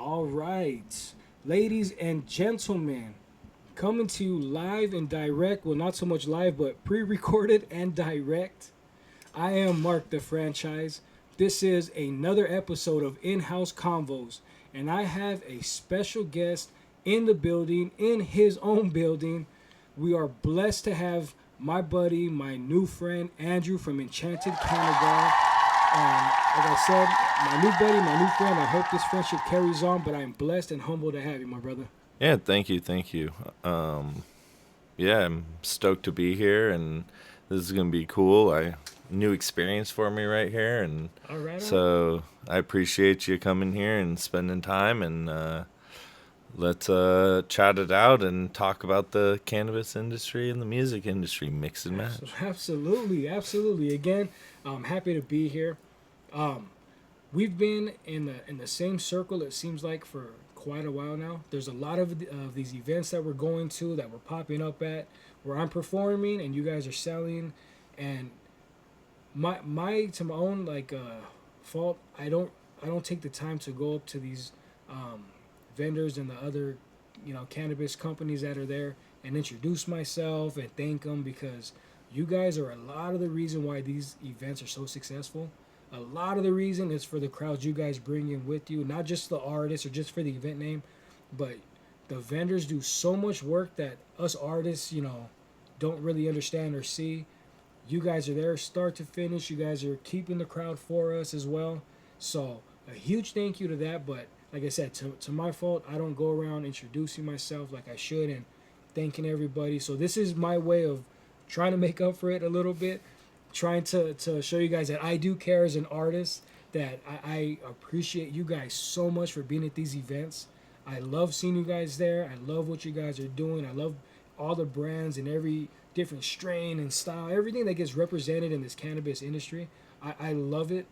All right, ladies and gentlemen, coming to you live and direct. Well, not so much live, but pre recorded and direct. I am Marc the franchise. This is another episode of In House Convos, and I have a special guest in the building, in his own building. We are blessed to have my buddy, my new friend, Andrew from Enchanted Cannagar. Like I said, my new buddy, my new friend. I hope this friendship carries on, but I'm blessed and humbled to have you, my brother. Yeah, thank you. Yeah, I'm stoked to be here, and this is gonna be cool. New experience for me right here, and All right, all right. so I appreciate you coming here and spending time, and let's chat it out and talk about the cannabis industry and the music industry, mix and match. Absolutely, absolutely. Again, I'm happy to be here. Um, we've been in the same circle. It seems like for quite a while now. There's a lot of these events that we're going to, that we're popping up at, where I'm performing and you guys are selling, and my to my own fault. I don't take the time to go up to these um, vendors and the other cannabis companies that are there and introduce myself and thank them, because you guys are a lot of the reason why these events are so successful. A lot of the reason is for the crowds you guys bring in with you, not just the artists or just for the event name, but the vendors do so much work that us artists, don't really understand or see. You guys are there start to finish. You guys are keeping the crowd for us as well. So a huge thank you to that. But like I said, to my fault, I don't go around introducing myself like I should and thanking everybody. So this is my way of trying to make up for it a little bit, trying to show you guys that I do care as an artist, that I appreciate you guys so much for being at these events. I love seeing you guys there. I love what you guys are doing. I love all the brands and every different strain and style, everything that gets represented in this cannabis industry. I love it.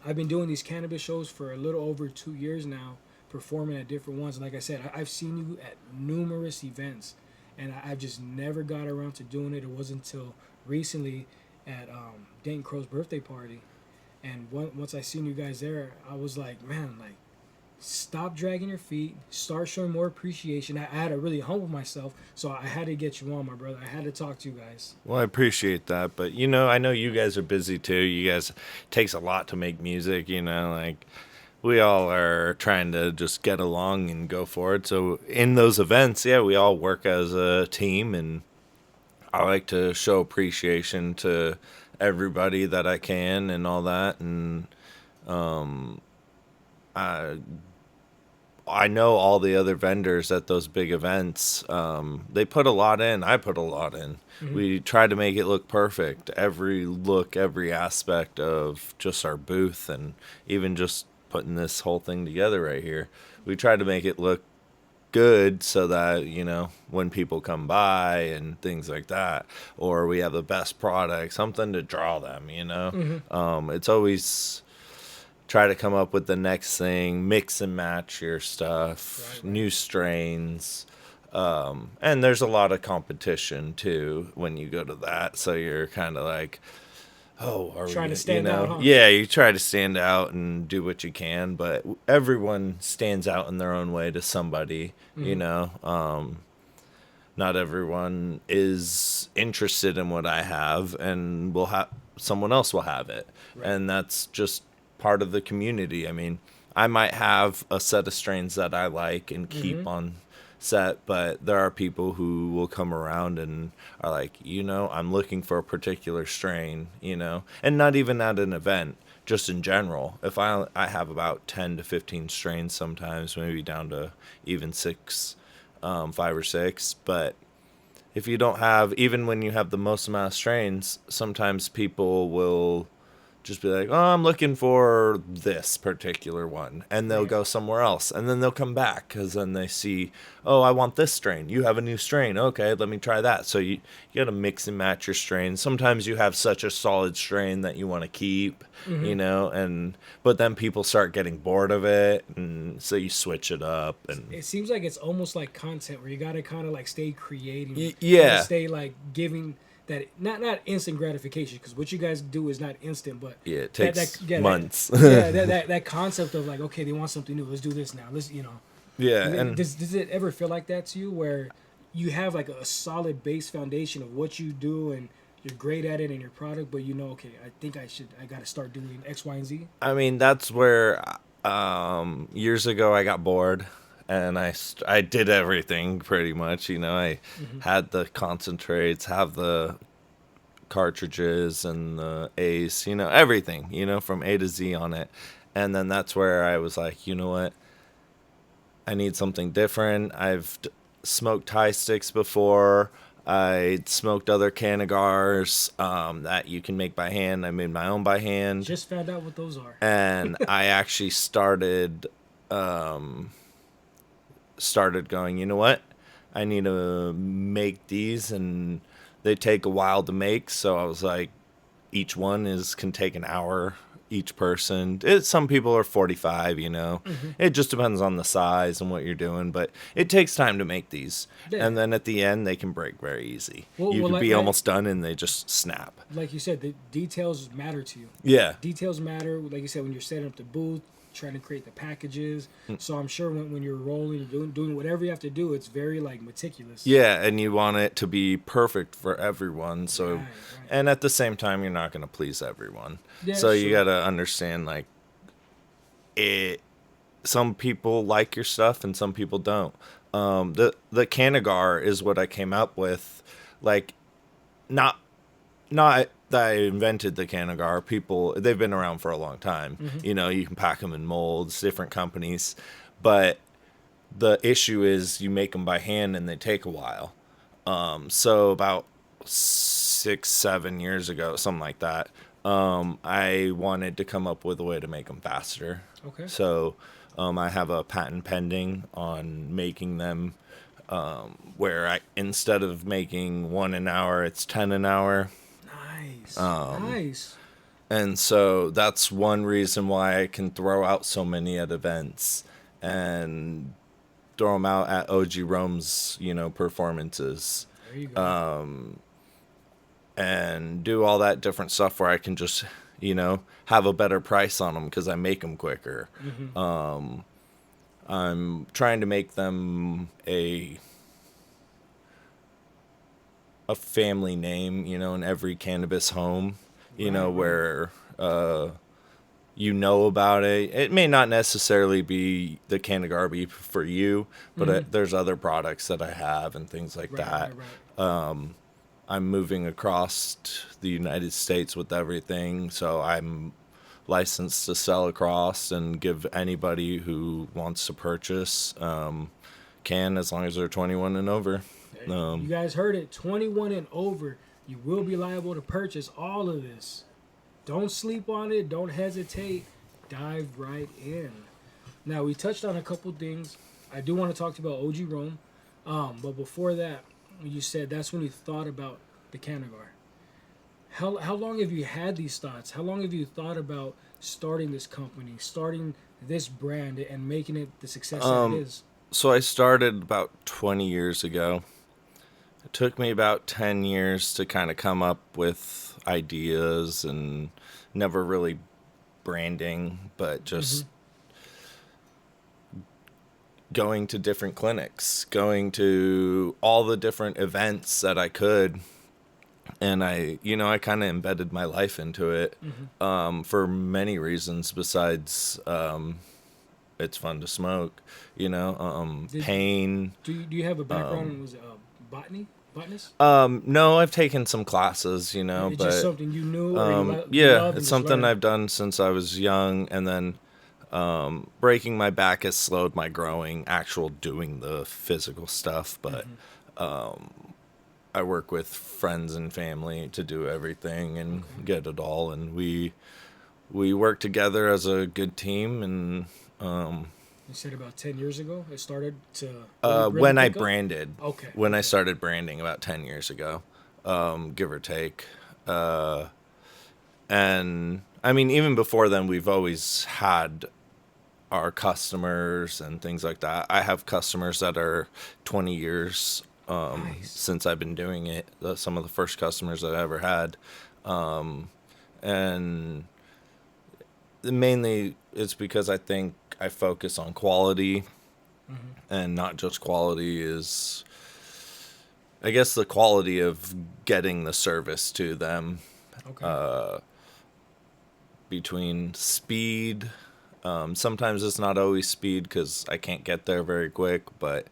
I've been doing these cannabis shows for a little over 2 years now, performing at different ones. And like I said, I've seen you at numerous events, and I've just never got around to doing it. It wasn't until recently at Dayton Crow's birthday party, and once I seen you guys there, I was like, man, like, stop dragging your feet, start showing more appreciation. I had to really humble myself, so I had to get you on, my brother. I had to talk to you guys. Well, I appreciate that, but I know you guys are busy too. You guys takes a lot to make music. Like we all are trying to just get along and go forward. So in those events, yeah, we all work as a team, and I like to show appreciation to everybody that I can and all that. And I I know all the other vendors at those big events. They put a lot in. I put a lot in. Mm-hmm. We try to make it look perfect. Every look, every aspect of just our booth, and even just putting this whole thing together right here. We try to make it look good so that when people come by and things like that, or we have the best product, something to draw them. Mm-hmm. It's always try to come up with the next thing, mix and match your stuff, Right. new strains. And there's a lot of competition too when you go to that, so you're kind of like, oh, are Trying we, to stand out, huh? yeah, you try to stand out and do what you can, but everyone stands out in their own way to somebody. Mm-hmm. Not everyone is interested in what I have, and will have someone else will have it, Right. and that's just part of the community. I mean, I might have a set of strains that I like and Mm-hmm. keep on set, but there are people who will come around and are like, I'm looking for a particular strain, and not even at an event, just in general. If I have about 10 to 15 strains sometimes, maybe down to even six, 5 or 6, but if you don't have, even when you have the most amount of strains, sometimes people will just be like, oh, I'm looking for this particular one. And they'll Right. go somewhere else. And then they'll come back because then they see, oh, I want this strain. You have a new strain. Okay, let me try that. So you got to mix and match your strains. Sometimes you have such a solid strain that you want to keep, Mm-hmm. but then people start getting bored of it. And so you switch it up. And It seems like it's almost like content where you gotta kind of like stay creating, gotta yeah. stay like giving that not instant gratification, because what you guys do is not instant, but Yeah, it takes months. that concept of like, okay, they want something new, let's do this now, let's, you know. Yeah, and Does it ever feel like that to you, where you have like a solid base foundation of what you do and you're great at it in your product, but you know, okay, I got to start doing X, Y, and Z? I mean, that's where years ago I got bored and I did everything pretty much. You know, I had the concentrates, have the cartridges and the ace, you know, everything, you know, from A to Z on it. And then that's where I was like, you know what? I need something different. Smoked high sticks before. I smoked other cannagars that you can make by hand. I made my own by hand. Just found out what those are. And I actually started going, you know what? I need to make these, and they take a while to make. So I was like, each one can take an hour each person. Some people are 45, you know. It just depends on the size and what you're doing, but it takes time to make these. Yeah. And then at the end, they can break very easy. Well, You could like- be like- almost done and they just snap. Like you said, the details matter to you. Yeah. Details matter, like you said, when you're setting up the booth, trying to create the packages. Mm. So I'm sure when you're rolling, doing whatever you have to do, it's very like meticulous. Yeah, and you want it to be perfect for everyone. So, Right. and at the same time, you're not going to please everyone. Yeah, So you sure. got to understand, like, it. Some people like your stuff and some people don't. The Cannagar is what I came up with. Like, not that I invented the Cannagar. People, they've been around for a long time. You know, you can pack them in molds, different companies, but the issue is you make them by hand and they take a while. So about 6-7 years ago, something like that, I wanted to come up with a way to make them faster. Okay. So I have a patent pending on making them where instead of making 1 an hour, it's 10 an hour. Nice. Nice. And so that's one reason why I can throw out so many at events and throw them out at OG Rome's, you know, performances. There you go. And do all that different stuff where I can just, you know, have a better price on them because I make them quicker. I'm trying to make them a family name, you know, in every cannabis home, you know, where you know about it. It may not necessarily be the Cannagar be for you, but there's other products that I have and things like that. Right. I'm moving across the United States with everything, so I'm licensed to sell across and give anybody who wants to purchase can, as long as they're 21 and over. You guys heard it. 21 and over, you will be liable to purchase all of this. Don't sleep on it. Don't hesitate. Dive right in. Now, we touched on a couple things. I do want to talk to you about OG Rome. But before that, you said that's when you thought about the Cannagar. How long have you had these thoughts? How long have you thought about starting this company, starting this brand, and making it the success that it is? So I started about 20 years ago. It took me about 10 years to kind of come up with ideas and never really branding, but just going to different clinics, going to all the different events that I could. And I kind of embedded my life into it for many reasons besides it's fun to smoke, you know, pain. Do you have a background in was it, botany? Botanist? No, I've taken some classes, you know, It's but just something you knew. Or you loved yeah, and it's just something learned? I've done since I was young, and then breaking my back has slowed my growing, actual doing the physical stuff, but I work with friends and family to do everything and get it all, and we work together as a good team, and You said about 10 years ago it started to when I pick up? branded. Okay. When I started branding about 10 years ago, give or take. And I mean, even before then, we've always had our customers and things like that. I have customers that are 20 years Nice. since I've been doing it. Some of the first customers that I ever had, and mainly it's because I think I focus on quality, and not just quality is, I guess, the quality of getting the service to them, Okay. between speed. Sometimes it's not always speed because I can't get there very quick, but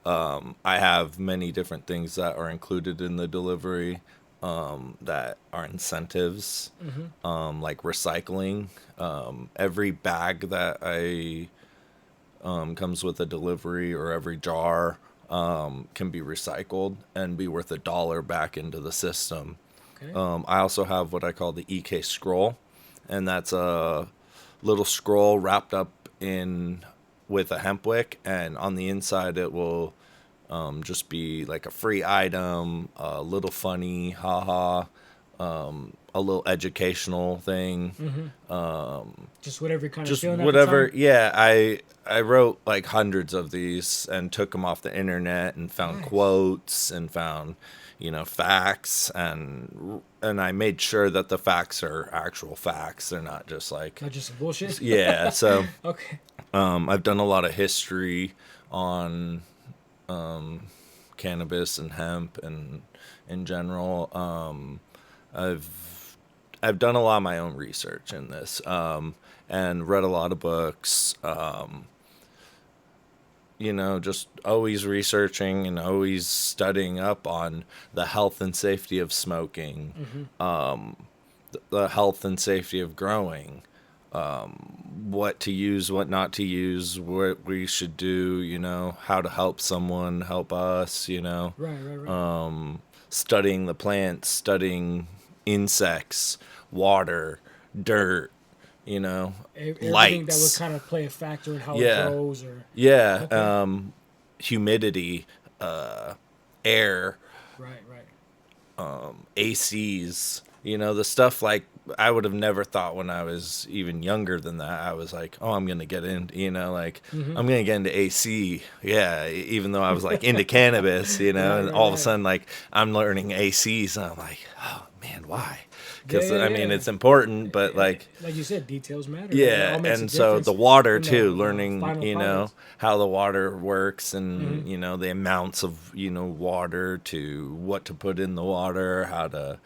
I have many different things that are included in the delivery, that are incentives, like recycling. Every bag that I comes with a delivery, or every jar, can be recycled and be worth $1 back into the system. Okay. I also have what I call the EK scroll, and that's a little scroll wrapped up in with a hemp wick, and on the inside it will just be like a free item, a little funny, haha, a little educational thing, Just whatever you're kind of just feeling at the whatever. time. Yeah, I wrote like hundreds of these and took them off the internet and found Nice. quotes and found, facts, and I made sure that the facts are actual facts. They're not just like, Not just some bullshit. yeah. So Okay. I've done a lot of history on cannabis and hemp and in general. I've done a lot of my own research in this, and read a lot of books. Just always researching and always studying up on the health and safety of smoking, the health and safety of growing, what to use, what not to use, what we should do, how to help someone, help us, Right, right, right. studying the plants, studying insects, water, dirt, Everything that would lights. kind of play a factor in how it Yeah. grows, or Yeah. okay. Humidity, air, Right, right. ACs, the stuff like I would have never thought when I was even younger than that. I was like, oh, I'm going to get into, like, I'm going to get into AC. Yeah. Even though I was like into cannabis, Right, and right, all of a right. sudden, like, I'm learning ACs. And I'm like, oh, man, why? Yeah, Because, yeah, I mean, yeah. it's important, but like, Like you said, details matter. It yeah, all makes a and so the difference water in the too, learning, final product. how the water works, Hmm. and the amounts of, water, to what to put in the water, how to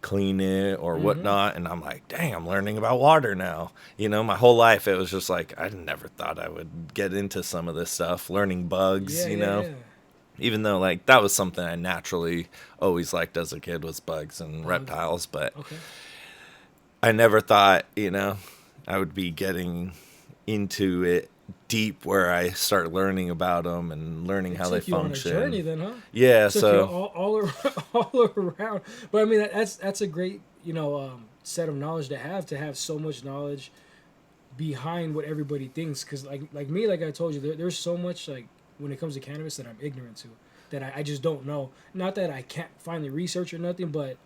clean it or Hmm. whatnot. And I'm like, dang, I'm learning about water now. My whole life it was just like I never thought I would get into some of this stuff, learning bugs, Yeah, yeah, yeah. even though like that was something I naturally always liked as a kid, was bugs and Bugs. reptiles. But Okay. I never thought, I would be getting into it deep, where I start learning about them and learning It how they took you on a journey function. then, huh? Yeah, Took you so all around, all around. But I mean, that's a great set of knowledge to have so much knowledge behind what everybody thinks. Because like me, like I told you, there's so much like when it comes to cannabis that I'm ignorant to, that I just don't know. Not that I can't find the research or nothing, but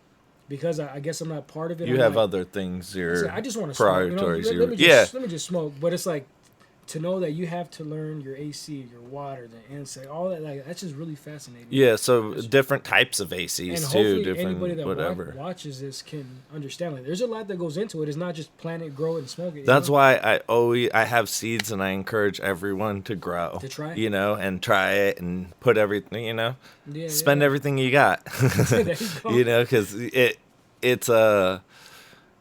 because I guess I'm not part of it, you I'm have like, other things I said, you're I just want to smoke. priorities. Let You me yeah. just smoke. But it's like to know that you have to learn your AC, your water, the insect, all that. Like that's just really fascinating. Yeah, so That's- different types of and ACs too, hopefully anybody different that whatever. watches this can understand. Like there's a lot that goes into it. It's not just plant it, grow it, and smoke it. That's why I have seeds, and I encourage everyone to grow, To try. and try it and put everything, Yeah, yeah, spend yeah. everything you got, There you go. because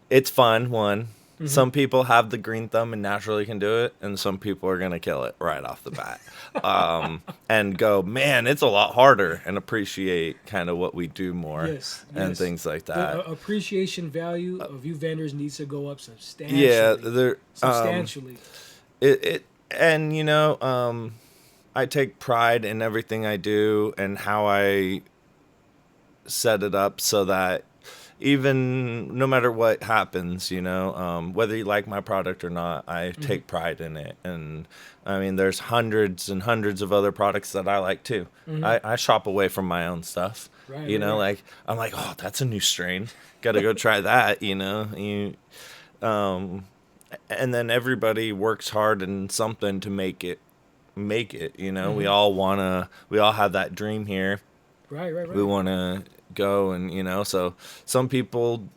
it's fun. One, Hmm. some people have the green thumb and naturally can do it, and some people are gonna kill it right off the bat, and go, man, it's a lot harder, and appreciate kind of what we do more, Yes, and yes. things like The that. appreciation value of you vendors needs to go up Yeah, substantially. there. Substantially. It and I take pride in everything I do and how I set it up, so that even no matter what happens, whether you like my product or not, I Hmm. take pride in it. And I mean, there's hundreds and hundreds of other products that I like too. Hmm. I shop away from my own stuff. Right, right, right. Like I'm like, oh, that's a new strain. Got to go try that. And then everybody works hard in something to make it. We Hmm. all have that dream here, We want to go and, so some people,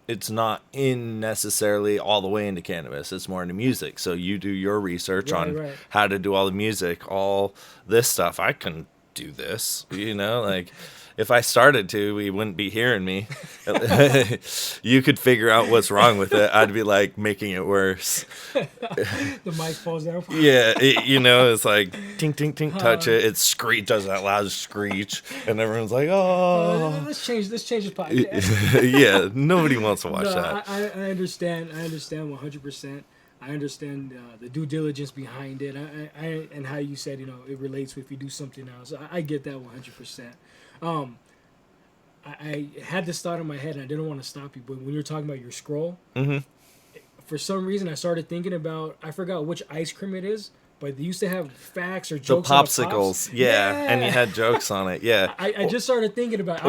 it's not in necessarily all the way into cannabis. It's more into music. So you do your research on how to do all the music, all this stuff. I couldn't do this, like if I started to, we wouldn't be hearing me. You could figure out what's wrong with it. I'd be like making it worse. The mic falls down. Yeah, it's like tink, tink, tink, touch it. It screech, does that loud screech, and everyone's like, "Oh, let's change this podcast." Yeah, nobody wants to watch that. I understand 100%. I understand the due diligence behind it. I and how you said it relates if you do something else. I get that 100%. I had this thought in my head, and I didn't want to stop you, but when you're talking about your scroll, for some reason I started thinking about, I forgot which ice cream it is, but they used to have facts or jokes. The popsicles, on the yeah, and you had jokes on it, yeah. I just started thinking about,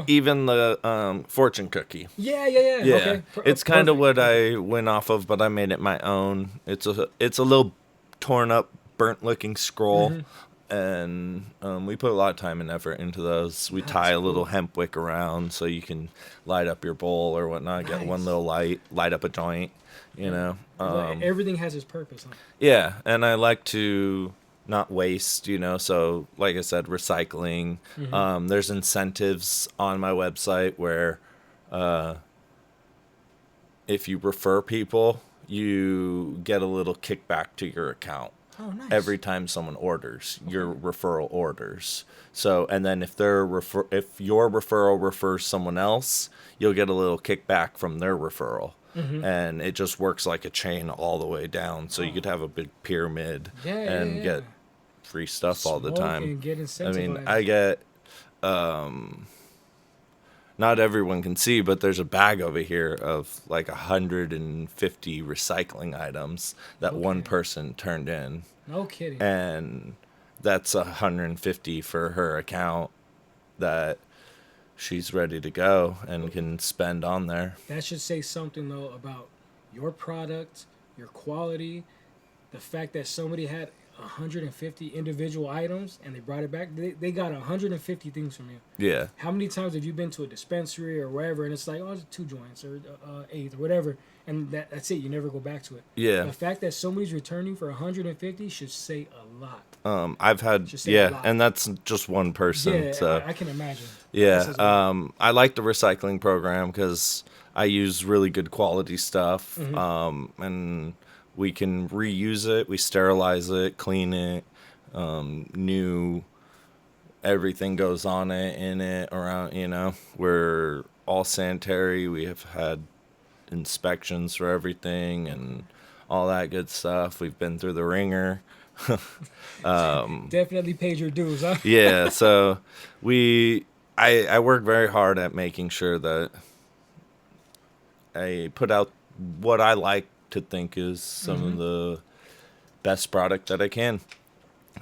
even the fortune cookie. Yeah. Okay. It's kind of what I went off of, but I made it my own. It's a little torn up, burnt looking scroll. And we put a lot of time and effort into those. We tie a little hemp wick around so you can light up your bowl or whatnot. Get one little light up a joint, everything has its purpose, huh? Yeah, and I like to not waste, so like I said, recycling. There's incentives on my website where if you refer people, you get a little kickback to your account. Oh, nice. Every time someone orders, your referral orders. So, and then if if your referral refers someone else, you'll get a little kickback from their referral. And it just works like a chain all the way down. So you could have a big pyramid and get free stuff all the time. And get incentivized. I mean, I get, not everyone can see, but there's a bag over here of like 150 recycling items that one person turned in. No kidding. And that's 150 for her account that she's ready to go and can spend on there. That should say something, though, about your product, your quality, the fact that somebody had 150 individual items and they brought it back. They got 150 things from you. Yeah. How many times have you been to a dispensary or wherever and it's like, it's 2 joints or 8 or whatever, and that's it. You never go back to it. Yeah. The fact that somebody's returning for 150 should say a lot. I've had and that's just one person. Yeah, so I can imagine. Yeah. I like the recycling program because I use really good quality stuff. And we can reuse it. We sterilize it, clean it. New everything goes on it, in it, around. We're all sanitary. We have had inspections for everything and all that good stuff. We've been through the ringer. Definitely paid your dues, huh? Yeah, so I work very hard at making sure that I put out what I like to think is some of the best product that I can.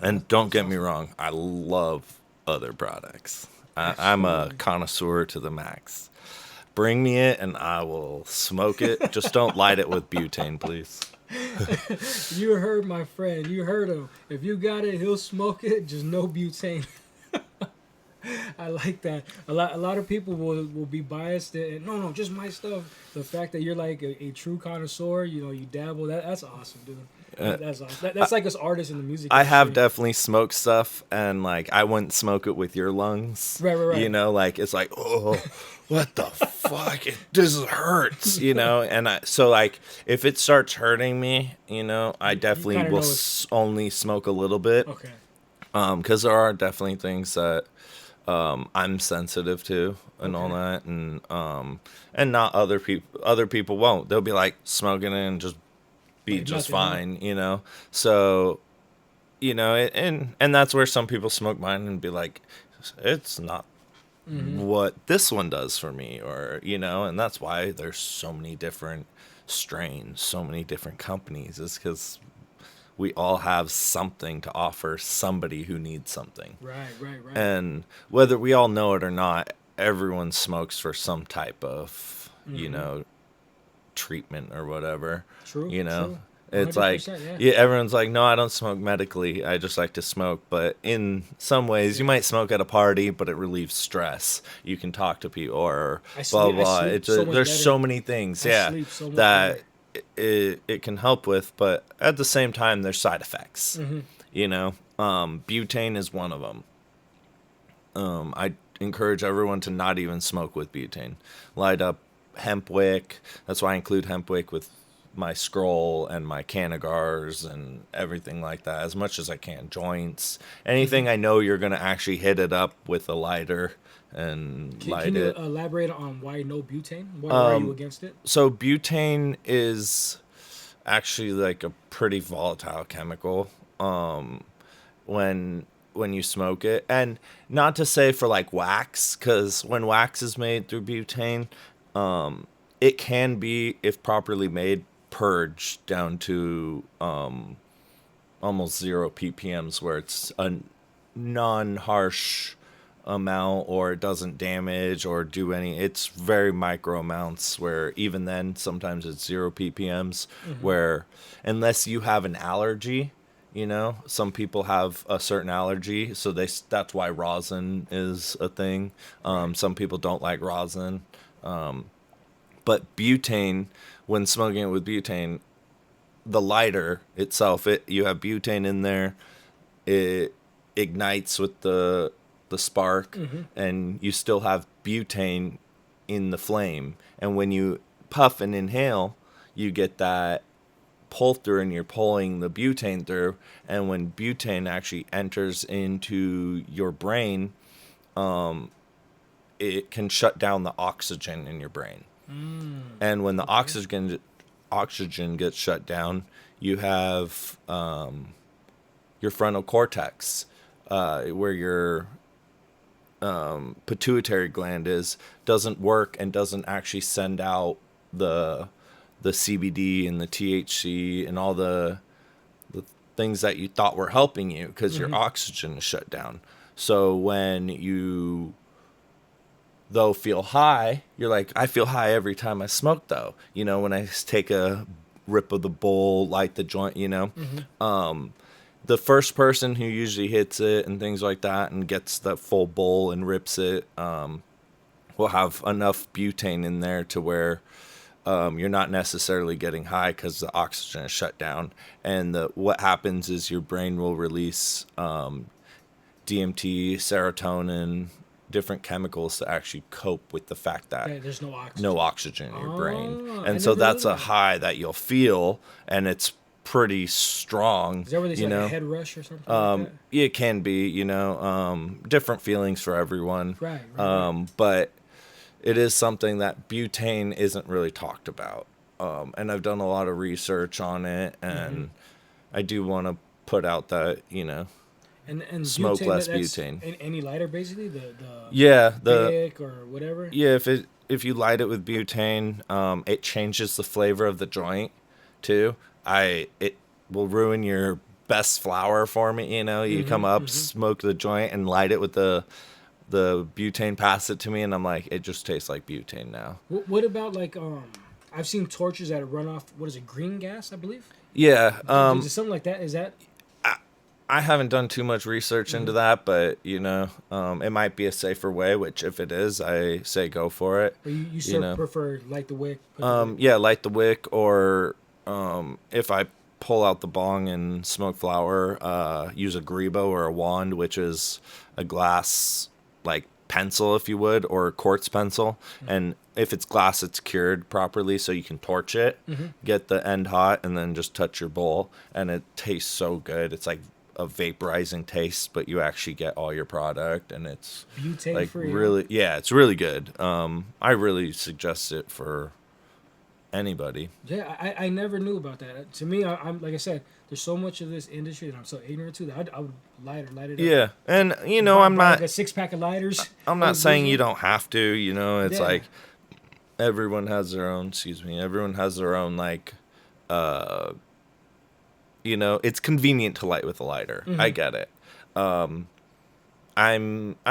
And don't get me wrong, I love other products. I'm a connoisseur to the max. Bring me it and I will smoke it. Just don't light it with butane, please. You heard my friend. You heard him. If you got it, he'll smoke it. Just no butane. I like that. A lot of people will be biased and no, just my stuff. The fact that you're like a true connoisseur, you dabble. That's awesome, dude. That's awesome. That's like us artists in the music industry. I have definitely smoked stuff, and like I wouldn't smoke it with your lungs. Right. Like it's like, oh, what the fuck? This hurts, And so like if it starts hurting me, I definitely will only smoke a little bit. Okay. Because there are definitely things that I'm sensitive to and all that, and not other people. Other people won't. They'll be like smoking it and just be just fine, So, and that's where some people smoke mine and be like, it's not what this one does for me, or and that's why there's so many different strains, so many different companies. Is because we all have something to offer somebody who needs something. Right. And whether we all know it or not, everyone smokes for some type of, treatment or whatever. True. True. It's like, 100%, yeah. yeah, everyone's like, no, I don't smoke medically. I just like to smoke. But in some ways, you might smoke at a party, but it relieves stress. You can talk to people or blah, I blah. sleep so much There's better. so many things, I yeah, sleep so much better. that it can help with. But at the same time, there's side effects. Mm-hmm. You know, butane is one of them. I encourage everyone to not even smoke with butane. Light up hemp wick. That's why I include hemp wick with my scroll and my cannagars and everything like that as much as I can. Joints, anything I know you're gonna actually hit it up with a lighter and Can light you it. elaborate on why no butane? Why are you against it? So butane is actually like a pretty volatile chemical. When you smoke it, and not to say for like wax, because when wax is made through butane, it can be, if properly made, purged down to almost 0 ppms, where it's a non-harsh amount, or it doesn't damage or do any. It's very micro amounts, where even then sometimes it's 0 ppms, where unless you have an allergy, some people have a certain allergy, so that's why rosin is a thing. Some people don't like rosin. But butane, when smoking it with butane, the lighter itself, you have butane in there. It ignites with the spark, and you still have butane in the flame. And when you puff and inhale, you get that pull through, and you're pulling the butane through. And when butane actually enters into your brain, it can shut down the oxygen in your brain. And when the oxygen gets shut down, you have your frontal cortex, where your pituitary gland doesn't work and doesn't actually send out the CBD and the THC and all the things that you thought were helping you, because your oxygen is shut down. So when you feel high, you're like, I feel high every time I smoke though. When I take a rip of the bowl, light the joint, the first person who usually hits it and things like that and gets the full bowl and rips it, will have enough butane in there to where you're not necessarily getting high, because the oxygen is shut down. And what happens is your brain will release DMT, serotonin, different chemicals to actually cope with the fact that There's no oxygen. no oxygen in your brain. I And so never knew that's a that. high that you'll feel, and it's pretty strong. Is that where they say like a head rush or something like that? It can be, different feelings for everyone. Right. But it is something that butane isn't really talked about. And I've done a lot of research on it, and I do want to put out that, And smoke butane, less that's butane. any lighter basically, the Yeah, Bic or whatever. yeah, if you light it with butane, it changes the flavor of the joint too. It will ruin your best flower for me. You come up, smoke the joint, and light it with the butane. Pass it to me, and I'm like, it just tastes like butane now. What about like I've seen torches that run off, what is it, green gas, I believe. Yeah, Is it something like that? Is that I haven't done too much research into that, but it might be a safer way. Which, if it is, I say go for it. or you still prefer light the wick? Yeah, light the wick, or if I pull out the bong and smoke flower, use a grebo or a wand, which is a glass like pencil, if you would, or a quartz pencil. And if it's glass, it's cured properly, so you can torch it, get the end hot, and then just touch your bowl, and it tastes so good. It's like a vaporizing taste, but you actually get all your product, and it's Butane like free, really, yeah, it's really good. I really suggest it for anybody. Yeah, I never knew about that. To me, I'm like I said, there's so much of this industry that I'm so ignorant to that I would light it up. Yeah, and Buy I'm like not, a 6-pack of lighters. I'm not saying you don't have to. It's Yeah. like everyone has their own. Excuse me. Everyone has their own like. It's convenient to light with a lighter. I get it. I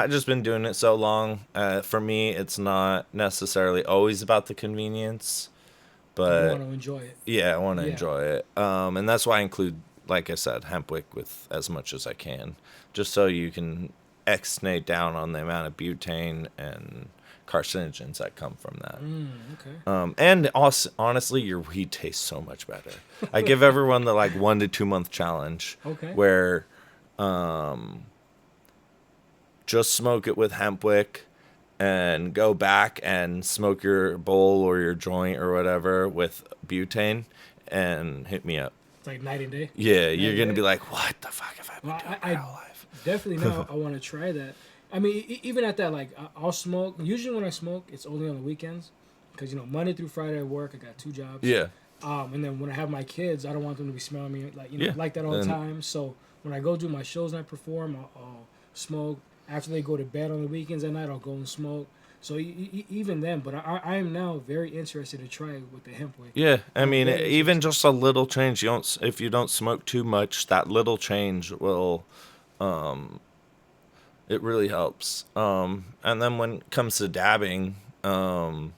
just been doing it so long. For me, it's not necessarily always about the convenience. but want to enjoy it. yeah, I want to Yeah. enjoy it. And that's why I include, like I said, hemp wick with as much as I can, just so you can exnate down on the amount of butane and carcinogens that come from that. Okay. And also, honestly, your weed tastes so much better. I give everyone the like 1 to 2 month challenge, Okay. where just smoke it with hemp wick and go back and smoke your bowl or your joint or whatever with butane and hit me up. It's like night and day. Yeah, Night you're and going to day. be like, what the fuck have I been Well, doing I my whole life? definitely now I want to try that. I mean, even at that, like I'll smoke. Usually when I smoke, it's only on the weekends, because Monday through Friday I work. I got 2 jobs. Yeah. And then when I have my kids, I don't want them to be smelling me like Yeah. like that all the And- time. So when I go do my shows and I perform, I'll smoke. After they go to bed on the weekends at night, I'll go and smoke. So even then, but I am now very interested to try it with the hemp wick. Yeah, I mean, very even just a little change. If you don't smoke too much, that little change will, it really helps. And then when it comes to dabbing, a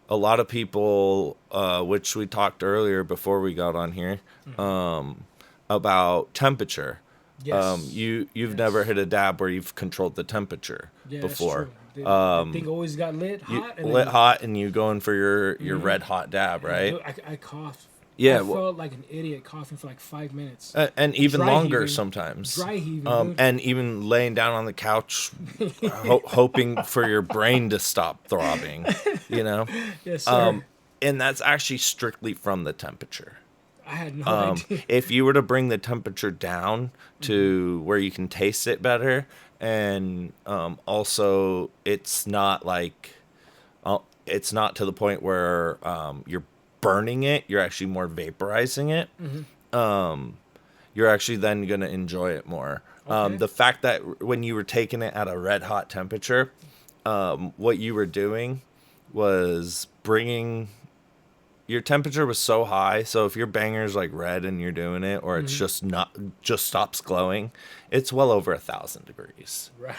lot of people, which we talked earlier before we got on here, about temperature. Yes. You've Yes. never hit a dab where you've controlled the temperature Yeah, before. That's true. The thing always got lit You hot. And lit then, hot and you going for your red hot dab, right? I coughed. Yeah, I well- felt like an idiot coughing for like 5 minutes. And even Dry longer heaving. sometimes. Dry heaving. Dude. And even laying down on the couch, hoping for your brain to stop throbbing, Yes, sir. And that's actually strictly from the temperature. I had no idea. If you were to bring the temperature down to where you can taste it better, and also it's not it's not to the point where you're burning it, you're actually more vaporizing it. You're actually then going to enjoy it more. Okay. The fact that when you were taking it at a red hot temperature, what you were doing was bringing your temperature was so high. So if your banger's like red and you're doing it, or it's just stops glowing, it's well over 1,000 degrees. Right.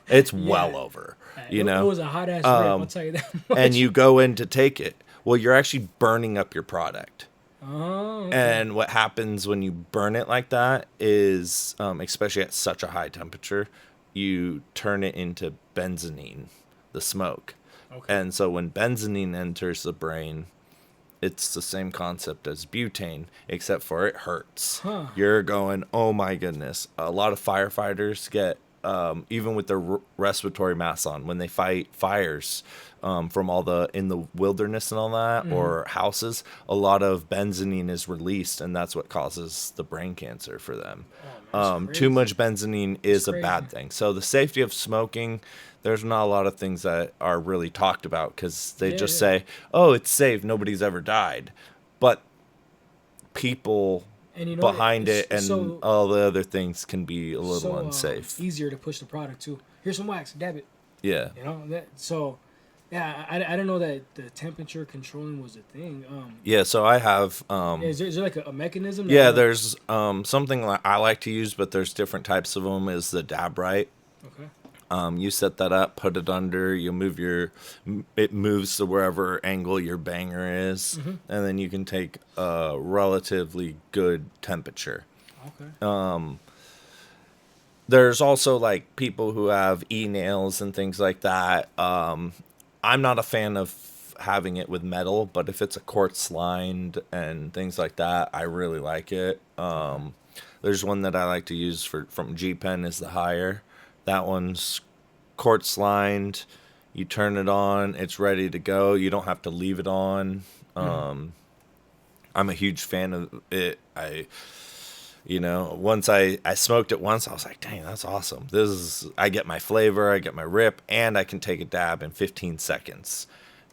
It's well over. It was a hot ass rip. I'll tell you that much. And you go in to take it. Well, you're actually burning up your product. Oh. Okay. And what happens when you burn it like that is, especially at such a high temperature, you turn it into benzene, the smoke. Okay. And so when benzene enters the brain, it's the same concept as butane, except for it hurts. Huh. You're going, oh my goodness. A lot of firefighters get, even with their respiratory masks on, when they fight fires from in the wilderness and all that, or houses, a lot of benzene is released, and that's what causes the brain cancer for them. Oh, man, it's Too crazy. much benzene is a crazy. bad thing. So the safety of smoking, there's not a lot of things that are really talked about, because they just say, oh, it's safe, nobody's ever died. But people And behind it's it and so, all the other things can be a little unsafe. Easier to push the product too. Here's some wax, dab it. Yeah. Yeah, I didn't know that the temperature controlling was a thing. Yeah, so I have Is there like a mechanism? yeah, there's something I like to use, but there's different types of them, is the dab right. Okay. You set that up, put it under, you it moves to wherever angle your banger is, and then you can take a relatively good temperature. Okay. There's also like people who have e-nails and things like that. I'm not a fan of having it with metal, but if it's a quartz lined and things like that, I really like it. There's one that I like to use from G-Pen is the higher. That one's quartz lined. You turn it on, it's ready to go. You don't have to leave it on. I'm a huge fan of it. Once I smoked it once, I was like, dang, that's awesome. I get my flavor, I get my rip, and I can take a dab in 15 seconds.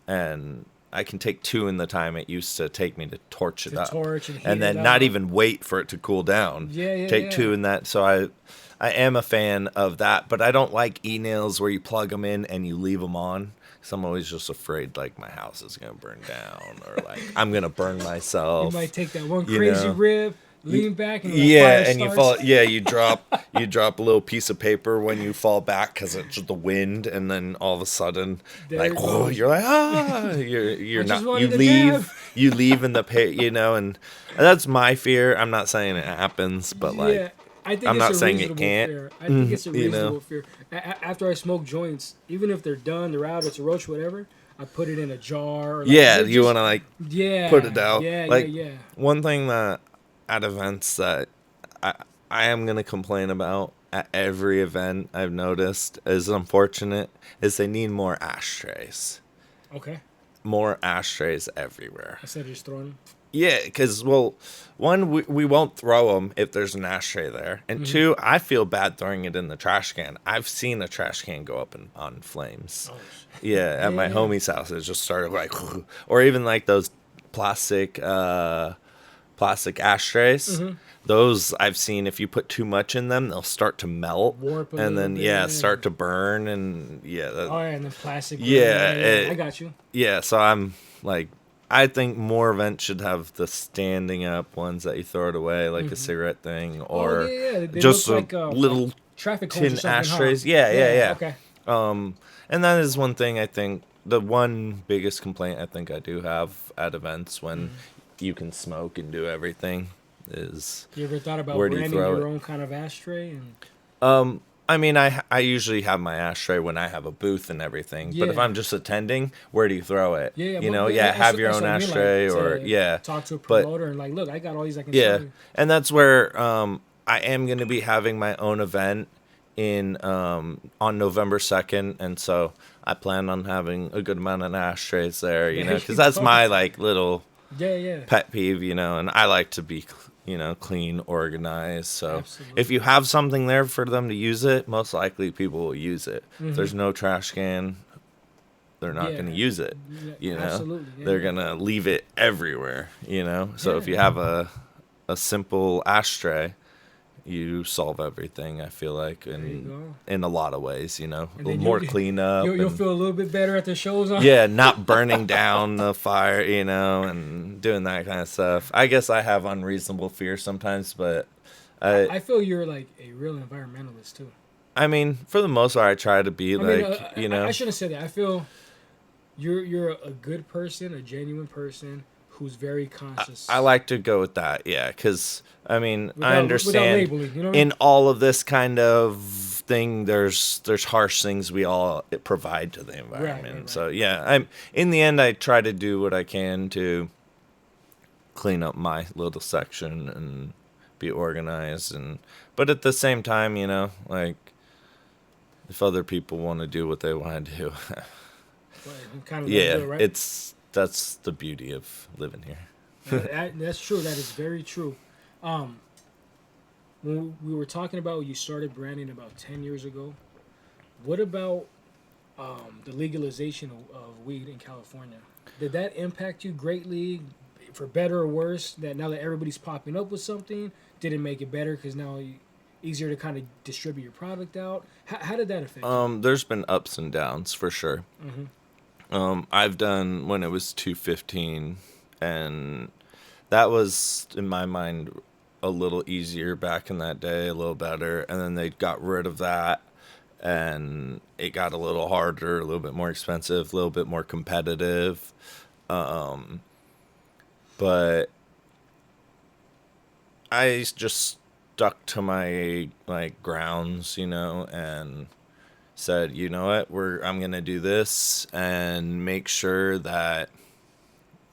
And I can take 2 in the time it used to take me to torch it up. Torch and heat and then it not up. even wait for it to cool down. Take 2 in that. So I am a fan of that, but I don't like e-nails where you plug them in and you leave them on. Because I'm always just afraid, like, my house is going to burn down, or, like, I'm going to burn myself. You might take that one crazy rip. lean back and the Yeah, fire and you starts. fall. Yeah, you drop a little piece of paper when you fall back because it's just the wind, and then all of a sudden, There like, it whoa, goes. you're like, ah, you're I just not. You wanted a dab. leave, you leave in the pit, and that's my fear. I'm not saying it happens, but like, Yeah, I think I'm it's not a saying it reasonable can't. fear. I think it's a You know. reasonable fear. After I smoke joints, even if they're done, they're out, it's a roach, whatever. I put it in a jar. Or like, Yeah, you just want to like put yeah, it out. yeah, yeah, Like yeah. one thing that at events that I I am gonna complain about at every event I've noticed is unfortunate is they need more ashtrays. Okay, More ashtrays everywhere. instead of just throwing. Yeah, because well, one we won't throw them if there's an ashtray there, and Mm-hmm. two, I feel bad throwing it in the trash can. I've seen a trash can go up on flames. Oh, Yeah, at my yeah. homie's house, it just started like, or even like those plastic plastic ashtrays. Mm-hmm. Those I've seen if you put too much in them, they'll start to melt, Warp a and little then yeah, bit. start to burn, and yeah, Oh yeah, and then plastic. yeah, I got you. yeah. So I'm like, I think more events should have the standing up ones that you throw it away like a cigarette thing, Oh or yeah, they just look a like little traffic cones or tin something, ashtrays. huh? Yeah, yeah, yeah. Okay. And that is one thing I think the one biggest complaint I think I do have at events when you can smoke and do everything is You ever thought about where do you branding throw your it? own kind of ashtray? And I mean, I usually have my ashtray when I have a booth and everything. But if Yeah. I'm just attending, where do you throw it? yeah, You but, know, but yeah, have your that's own what I mean, ashtray like, or to yeah. talk to a But promoter and like, look, I got all these I can yeah, sell you. and that's where I am going to be having my own event in on November 2nd, and so I plan on having a good amount of ashtrays there, There because you that's go. my like little Yeah, yeah, pet peeve, and I like to be, clean, organized. So absolutely. if you have something there for them to use it, most likely people will use it. If Hmm. there's no trash can, they're not Yeah, going to use it, yeah, you know. absolutely. Yeah, They're yeah. going to leave it everywhere, So if you Yeah. have a simple ashtray, you solve everything, I feel like, There you in go. in a lot of ways, And then more cleanup you'll and feel a little bit better at the shows. On. yeah, not burning down the fire, and doing that kind of stuff. I guess I have unreasonable fear sometimes, but I feel you're like a real environmentalist too. I mean, for the most part, I try to be I mean, like, I shouldn't say that. I feel you're a good person, a genuine person who's very conscious. I like to go with that, yeah, because I mean, I without understand labeling. You know what I mean? in all of this kind of thing, there's harsh things we all provide to the environment. Right. So yeah, I'm in the end, I try to do what I can to clean up my little section and be organized, but at the same time, like if other people want to do what they want to do, But kind of yeah, do it, right? that's the beauty of living here. That's true. That is very true. When we were talking about you started branding about 10 years ago, what about the legalization of weed in California? Did that impact you greatly, for better or worse? That now that everybody's popping up with something, did it make it better because now easier to kind of distribute your product out? How did that affect you? There's been ups and downs for sure. I've done when it was 215, and that was in my mind a little easier back in that day, a little better, and then they got rid of that, and it got a little harder, a little bit more expensive, a little bit more competitive. But I just stuck to my like grounds, and said, you know what, I'm gonna do this and make sure that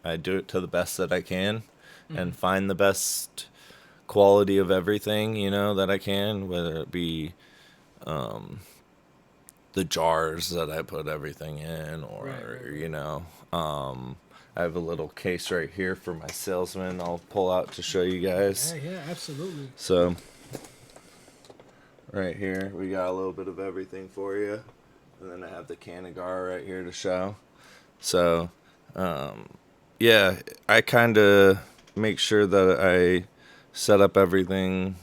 I do it to the best that I can, and find the best quality of everything, that I can, whether it be the jars that I put everything in, or I have a little case right here for my salesman I'll pull out to show you guys. Yeah, absolutely. So right here we got a little bit of everything for you, and then I have the Cannagar right here to show. So yeah, I kind of make sure that I set up everything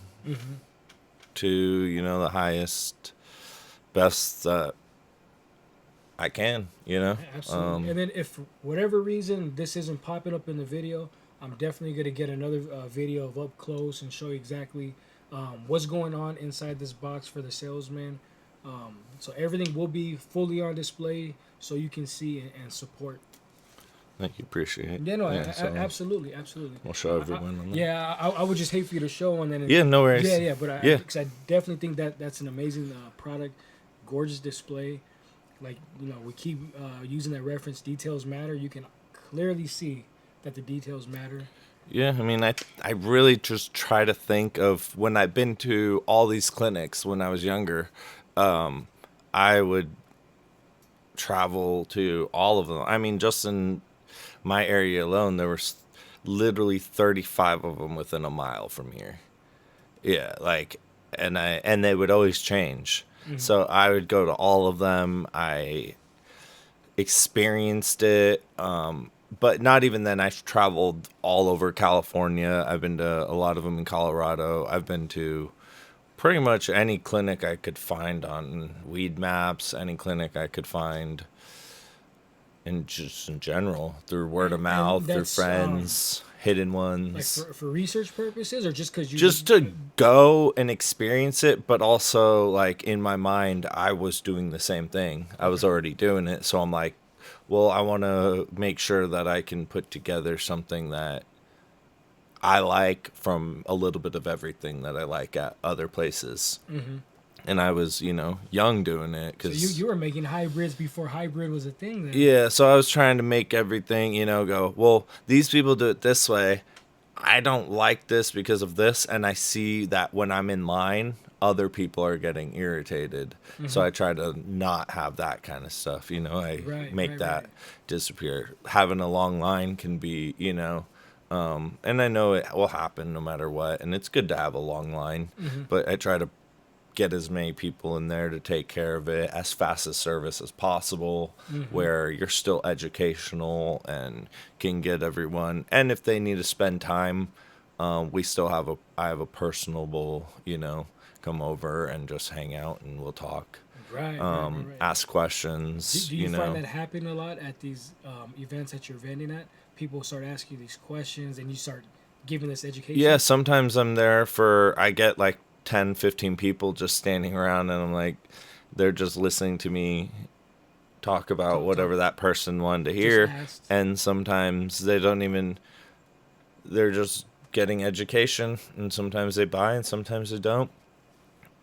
to the highest best that I can. Absolutely. And then if for whatever reason this isn't popping up in the video, I'm definitely gonna get another video of up close and show you exactly what's going on inside this box for the salesman. So everything will be fully on display, so you can see and support. Thank you, appreciate it. Yeah, no, So absolutely, absolutely. we'll show everyone on that. Yeah, I would just hate for you to show, and then Yeah, no worries. yeah, but Yeah. because I definitely think that that's an amazing product, gorgeous display. Like, we keep using that reference. Details matter. You can clearly see that the details matter. Yeah, I mean, I really just try to think of when I've been to all these clinics when I was younger. I would travel to all of them. I mean, just in my area alone, there were literally 35 of them within a mile from here. Yeah, like, and they would always change. So I would go to all of them. I experienced it, but not even then. I've traveled all over California. I've been to a lot of them in Colorado. I've been to pretty much any clinic I could find on Weed Maps, any clinic I could find, and just in general through word of mouth, through friends, hidden ones. Like for research purposes, or just because you Just to go and experience it, but also like in my mind, I was doing the same thing. I was already doing it, so I'm like, well, I want to make sure that I can put together something that I like from a little bit of everything that I like at other places. And I was, young doing it So because you were making hybrids before hybrid was a thing then. yeah. So I was trying to make everything, go, well, these people do it this way. I don't like this because of this, and I see that when I'm in line, other people are getting irritated. So I try to not have that kind of stuff. I make that disappear. Having a long line can be, and I know it will happen no matter what, and it's good to have a long line, but I try to get as many people in there to take care of it as fast as service as possible, where you're still educational and can get everyone. And if they need to spend time, we still have I have a personable, come over and just hang out and we'll talk. Right. Ask questions. Do you find that happen a lot at these events that you're vending at? People start asking you these questions and you start giving this education? Yeah, sometimes I'm there I get like 10, 15 people just standing around, and I'm like, they're just listening to me talk about whatever that person wanted to hear. And sometimes they're just getting education, and sometimes they buy and sometimes they don't.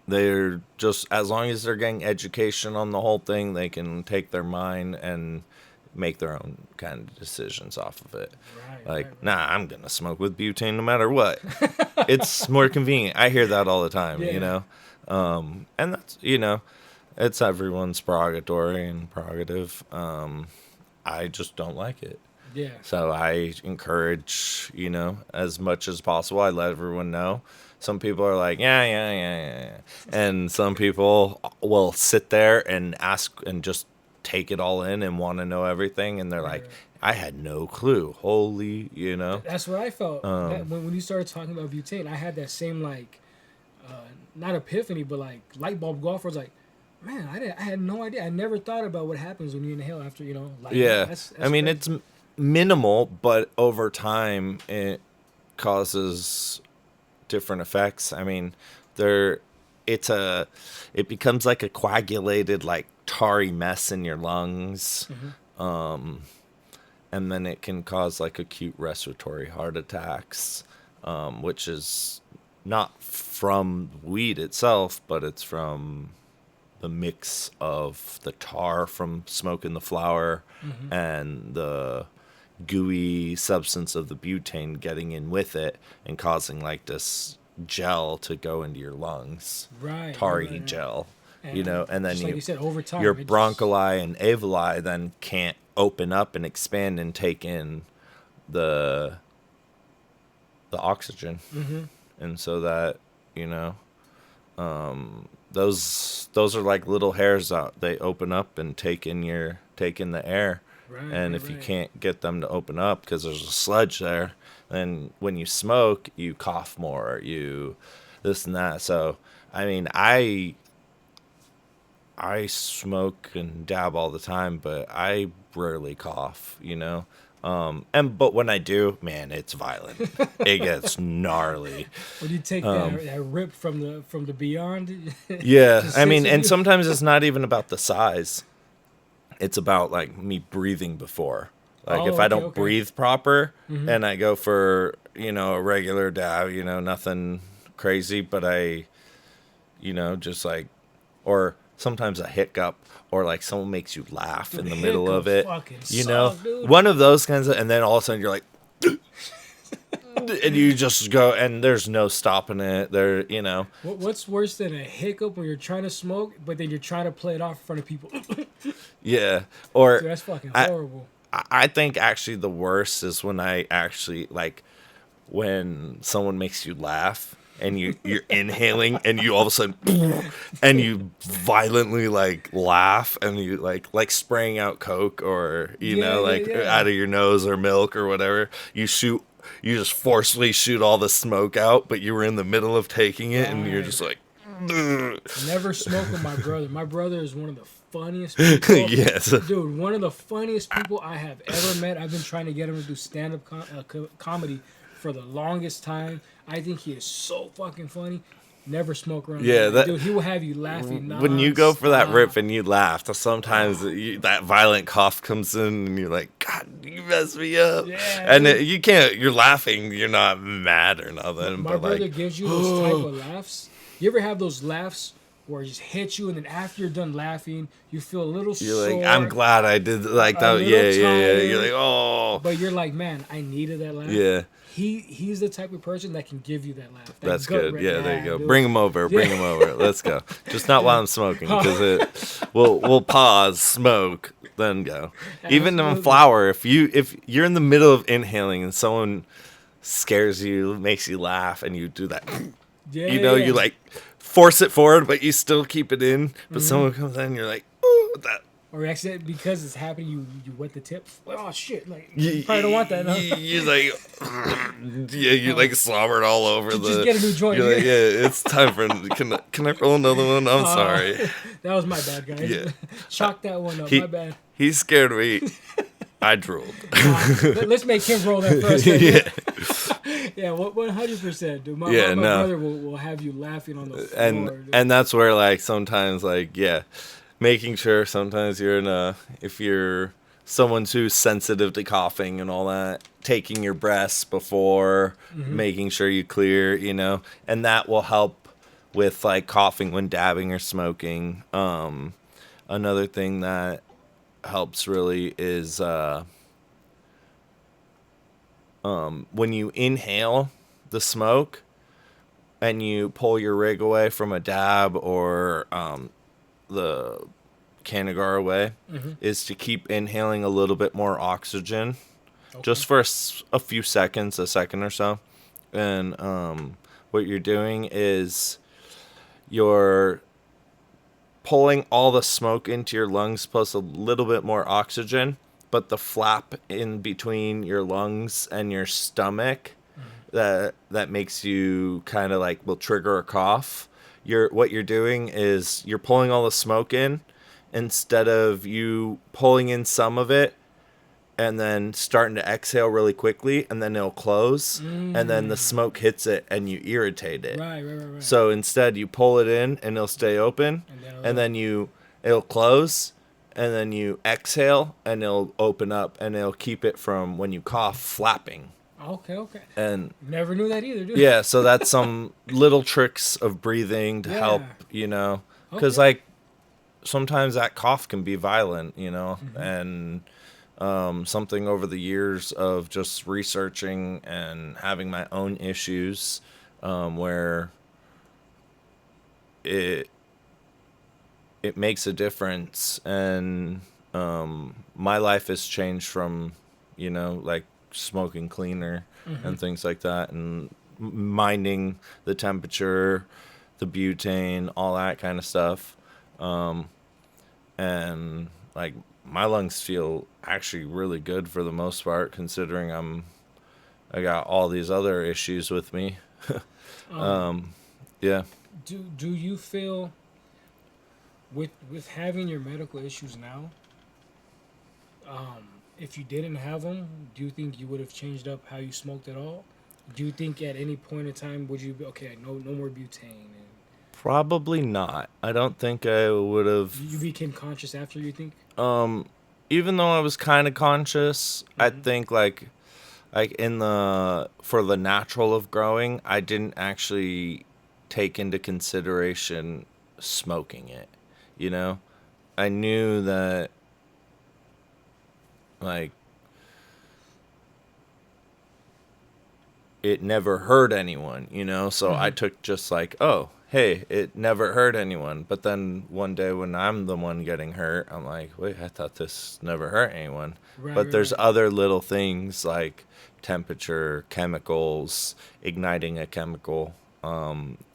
They're just, as long as they're getting education on the whole thing, they can take their mind and make their own kind of decisions off of it. Nah, I'm going to smoke with butane no matter what. It's more convenient. I hear that all the time, and that's, it's everyone's prerogative. I just don't like it. Yeah. So I encourage, as much as possible. I let everyone know. Some people are like, yeah. And some people will sit there and ask and just take it all in and want to know everything. And they're like, I had no clue. Holy, That's what I felt. When you started talking about butane, I had that same, not epiphany, but, light bulb go off. I was like, man, I had no idea. I never thought about what happens when you inhale after, Yeah. That's I mean, crazy. it's minimal, but over time, it causes different effects. I mean, it becomes like a coagulated, tarry mess in your lungs. And then it can cause acute respiratory heart attacks, which is not from weed itself, but it's from the mix of the tar from smoking the flower and the gooey substance of the butane getting in with it and causing this gel to go into your lungs. Tarry gel. And then like you said, over time, your bronchi and alveoli then can't open up and expand and take in the oxygen. And so that, those are like little hairs out. They open up and take in the air. And if you can't get them to open up because there's a sludge there, then when you smoke, you cough more, you this and that. So, I mean, I smoke and dab all the time, but I rarely cough, But when I do, man, it's violent. It gets gnarly. When you take that rip from the beyond, Yeah, just I sits mean, with and you. sometimes it's not even about the size. It's about like me breathing before. Like if Oh, I okay, don't okay. breathe proper Mm-hmm. and I go for, a regular dab, nothing crazy, but I, just like, or sometimes a hiccup or like someone makes you laugh Dude, in the middle of hiccups it, fucking suck, dude. one of those kinds of, and then all of a sudden you're like, and you just go, and there's no stopping it. What's worse than a hiccup when you're trying to smoke, but then you're trying to play it off in front of people? Dude, Yeah. Or that's fucking I, horrible. I think actually the worst is when I actually like when someone makes you laugh and you're inhaling and you all of a sudden and you violently like laugh and you like spraying out coke or Yeah, yeah, like yeah. out of your nose or milk or whatever. You just forcefully shoot all the smoke out, but you were in the middle of taking it and you're Right. just like "Ugh." Never smoke with my brother. My brother is one of the funniest people. Yes. Dude, one of the funniest people I have ever met. I've been trying to get him to do stand-up comedy for the longest time. I think he is so fucking funny. Never smoke around Yeah, that guy. that Dude, he will have you laughing when you go for that rip non-stop. and you laugh, sometimes that violent cough comes in and you're like, God, you messed me up. Yeah, And dude. you can't, you're laughing, you're not mad or nothing, My but like, brother gives you those type of laughs. You ever have those laughs where it just hits you, and then after you're done laughing, you feel a little you're like, I'm sore, glad I did like a that. Yeah, little yeah, yeah. You're tired, like, oh, but you're like, man, I needed that laugh. yeah, He's the type of person that can give you that laugh, that that's gut good. rip. Yeah, there you Yeah, go. dude. Bring him over, Yeah, bring him over. Let's go. Just not while dude. I'm smoking, because we'll pause, smoke, then go. Even on Absolutely. flower, if you're in the middle of inhaling and someone scares you, makes you laugh, and you do that. Yeah, You yeah. like force it forward, but you still keep it in. But Mm-hmm. someone comes in, and you're like, ooh, that. Or actually, because it's happening, you wet the tip. Oh shit! Like You, you probably don't want that. No? you like, yeah, you like slobbered all over Just get a new joint. You're like, yeah, it's time for. Can I roll another one? I'm Uh, sorry. that was my bad, guys. Yeah, Chalk that one up. My he bad. he scared me. I drooled. Let's make him roll that first. Yeah, Yeah, 100%, dude. My, yeah, my no, brother will have you laughing on the and floor. Dude. and that's where like sometimes like yeah, making sure sometimes you're in a if you're someone who's sensitive to coughing and all that, taking your breaths before making sure you clear, and that will help with like coughing when dabbing or smoking. Another thing that helps really is when you inhale the smoke and you pull your rig away from a dab or the Cannagar away, is to keep inhaling a little bit more oxygen, Okay. just for a few seconds, a second or so. And what you're doing is you're pulling all the smoke into your lungs plus a little bit more oxygen, but the flap in between your lungs and your stomach that makes you kind of like will trigger a cough. What you're doing is you're pulling all the smoke in instead of you pulling in some of it and then starting to exhale really quickly and then it'll close and then the smoke hits it and you irritate it. Right. So instead you pull it in and it'll stay open and then it'll close and then you exhale and it'll open up and it'll keep it from when you cough flapping. Okay. And Never knew that either, dude. yeah, so that's some little tricks of breathing to help, Yeah. because Okay. like sometimes that cough can be violent, and something over the years of just researching and having my own issues, where it makes a difference, and my life has changed from, like smoking cleaner and things like that, and minding the temperature, the butane, all that kind of stuff. And like my lungs feel actually really good for the most part, considering I got all these other issues with me. Yeah. Do you feel with having your medical issues now? if you didn't have them, do you think you would have changed up how you smoked at all? Do you think at any point in time would you be okay? No more butane, and Probably not. I don't think I would have. you became conscious after. You think? Even though I was kind of conscious, I Mm-hmm. think like in the for the natural of growing, I didn't actually take into consideration smoking it. You know, I knew that like it never hurt anyone, so I Mm-hmm. took just like, oh, hey, it never hurt anyone. But then one day when I'm the one getting hurt, I'm like, wait, I thought this never hurt anyone. Right, But right, there's right. other little things like temperature, chemicals, igniting a chemical,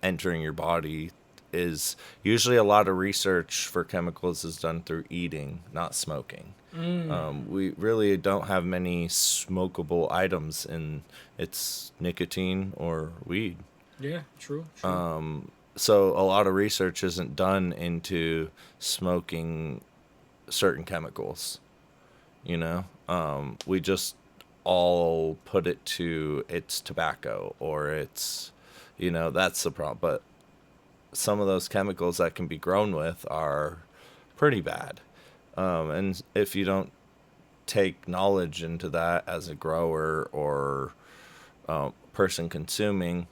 entering your body is usually a lot of research for chemicals is done through eating, not smoking. Mm. We really don't have many smokable items in it's nicotine or weed. Yeah, true, true. So a lot of research isn't done into smoking certain chemicals. We just all put it to it's tobacco or that's the problem. But some of those chemicals that can be grown with are pretty bad. And if you don't take knowledge into that as a grower or person consuming,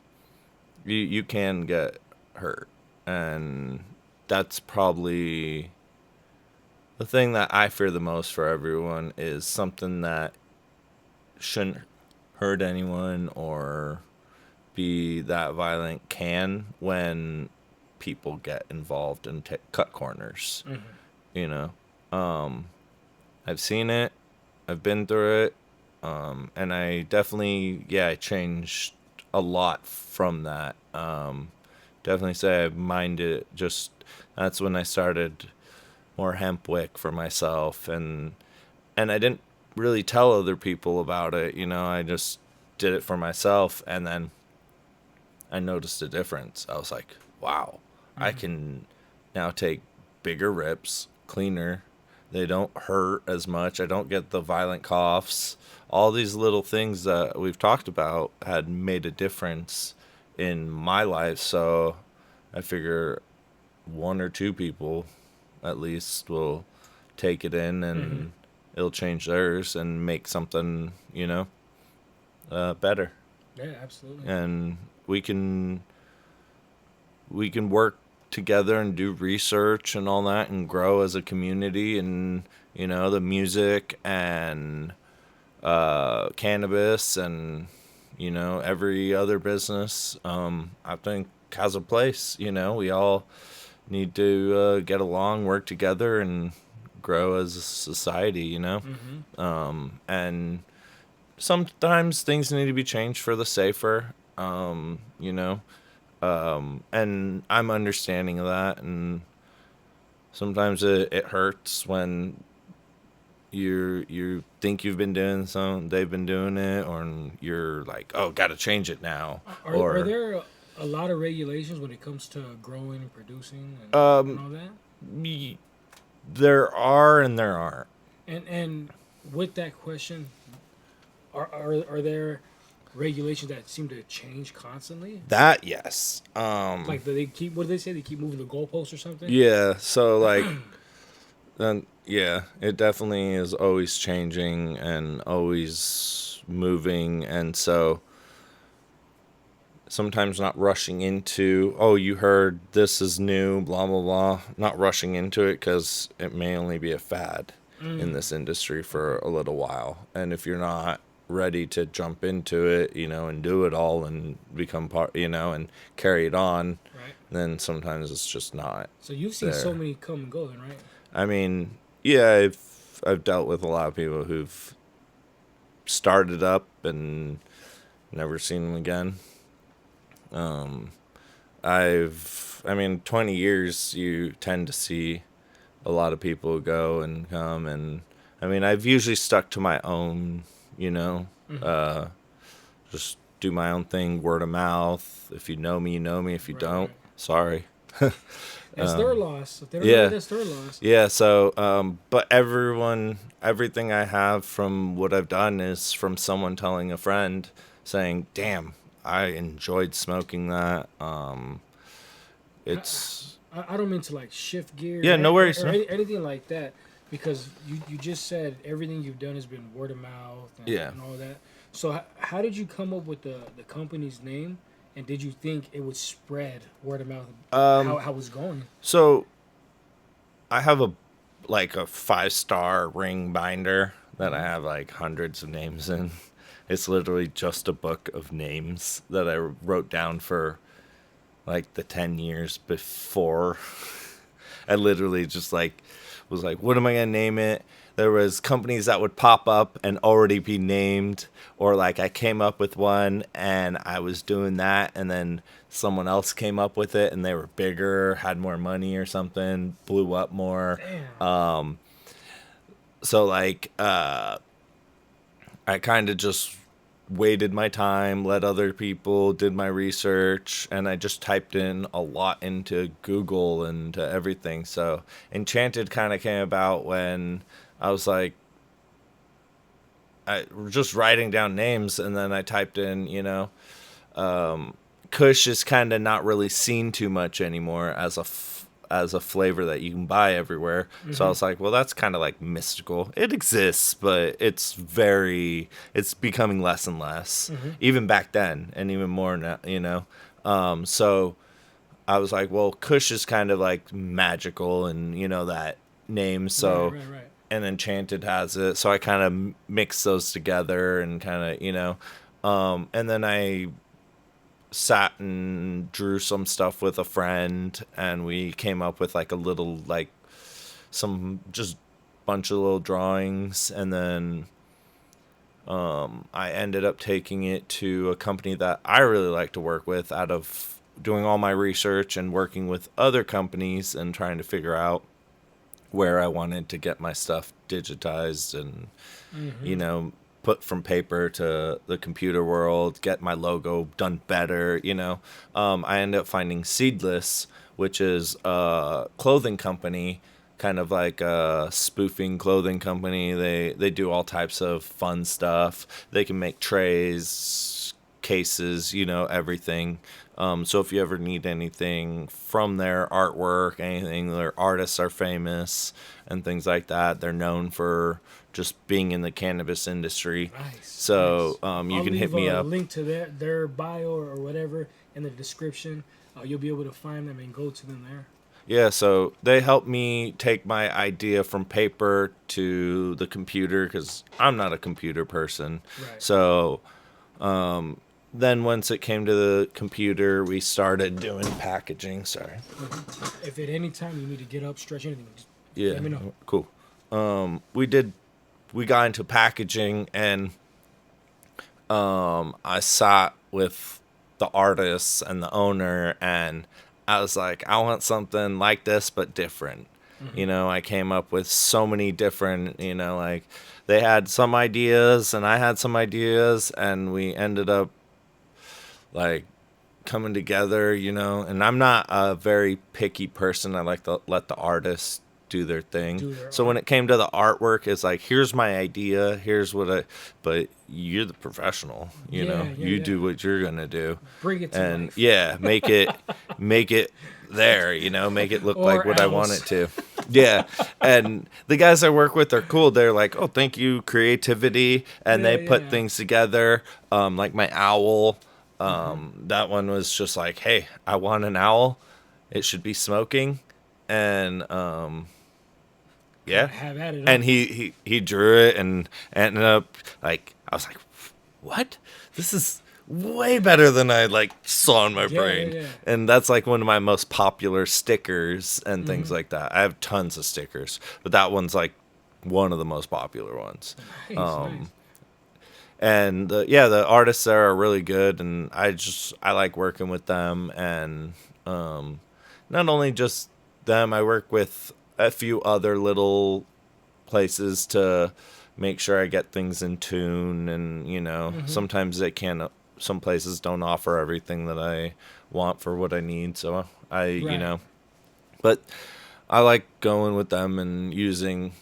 you can get hurt. And that's probably the thing that I fear the most for everyone is something that shouldn't hurt anyone or be that violent can when people get involved and cut corners. Mm-hmm. You know, I've seen it, I've been through it, and I definitely, yeah, I changed a lot from that. Definitely say I minded just that's when I started more hemp wick for myself, and I didn't really tell other people about it. I just did it for myself, and then I noticed a difference. I was like, wow, I Mm-hmm. can now take bigger rips, cleaner. They don't hurt as much. I don't get the violent coughs. All these little things that we've talked about had made a difference in my life. So I figure one or two people at least will take it in Mm-hmm. and it'll change theirs and make something, better. Yeah, absolutely. And we can we can work together and do research and all that and grow as a community and the music and cannabis and every other business I think has a place. We all need to get along, work together, and grow as a society. Mm-hmm. And sometimes things need to be changed for the safer. And I'm understanding of that. And sometimes it hurts when you think you've been doing something, they've been doing it, or you're like, oh, got to change it now, Are or there a lot of regulations when it comes to growing and producing and all that? y- there are and there aren't. And with that question, are there regulations that seem to change constantly? That yes. Like do they keep what do they say? They keep moving the goalposts or something? Yeah. So like, then yeah, it definitely is always changing and always moving, and so sometimes not rushing into, oh, you heard this is new, blah blah blah. Not rushing into it because it may only be a fad in Mm, this industry for okay. a little while, and if you're not ready to jump into it, and do it all and become part, and carry it on, Right. then sometimes it's just not So you've seen so there. many come and go then, right? I mean, yeah, I've dealt with a lot of people who've started up and never seen them again. Um, I mean, 20 years, you tend to see a lot of people go and come, and I mean, I've usually stuck to my own, you know, Mm-hmm. uh, just do my own thing, word of mouth. If you know me, you know me. If you Right, don't, right. sorry. That's their loss. If they don't know it, Yeah. that's their loss. Yeah, so but everything I have from what I've done is from someone telling a friend saying, "Damn, I enjoyed smoking that." It's I don't mean to like shift gears yeah, no worries. No. anything like that, because you just said everything you've done has been word of mouth Yeah. and all that. So how did you come up with the company's name, and did you think it would spread word of mouth? How it was going? So I have a 5-star ring binder that I have like hundreds of names in. It's literally just a book of names that I wrote down for like the 10 years before. I literally just like was like, what am I gonna name it? There was companies that would pop up and already be named, or like I came up with one and I was doing that, and then someone else came up with it and they were bigger, had more money or something, blew up more. Damn. So like I kind of just waited my time, let other people did my research, and I just typed in a lot into Google and to everything. So Enchanted kind of came about when I was like, I just writing down names, and then I typed in, Kush is kind of not really seen too much anymore as as a flavor that you can buy everywhere. Mm-hmm. So I was like, well, that's kind of like mystical. It exists, but it's becoming less and less, even back then, and even more now. So I was like, well, Kush is kind of like magical, and that name. So Right. and Enchanted has it. So I kind of mixed those together and kind of and then I sat and drew some stuff with a friend, and we came up with like a little like some just bunch of little drawings, and then I ended up taking it to a company that I really like to work with, out of doing all my research and working with other companies and trying to figure out where I wanted to get my stuff digitized and put from paper to the computer world, get my logo done better. I ended up finding Seedless, which is a clothing company, kind of like a spoofing clothing company. They do all types of fun stuff. They can make trays, cases, everything. So if you ever need anything from their artwork, anything, their artists are famous and things like that. They're known for just being in the cannabis industry. Nice. So nice. you can hit me up. I'll link to their bio or whatever in the description. You'll be able to find them and go to them there. Yeah, so they helped me take my idea from paper to the computer, because I'm not a computer person. Right. So then once it came to the computer, we started doing packaging. Sorry. If at any time you need to get up, stretch anything, just Yeah. let me know. Cool. We got into packaging, and I sat with the artists and the owner, and I was like, I want something like this but different. I came up with so many different, like they had some ideas and I had some ideas, and we ended up like coming together, and I'm not a very picky person. I like to let the artists do their thing. So when it came to the artwork, it's like, here's my idea, but you're the professional, you do what you're gonna do. Bring it to and life. Yeah, make it there, make it look like what else. I want it to. Yeah. And the guys I work with are cool. They're like, oh, thank you, creativity, and they put things together. Like my owl, that one was just like, hey, I want an owl, it should be smoking, and yeah, have at it. And he drew it and ended up like, I was like, what? This is way better than I like saw in my brain. Yeah. And that's like one of my most popular stickers and things like that. I have tons of stickers, but that one's like one of the most popular ones. Nice. And the artists there are really good, and I like working with them. And not only just them, I work with a few other little places to make sure I get things in tune, and sometimes some places don't offer everything that I want for what I need. So Right. but I like going with them and using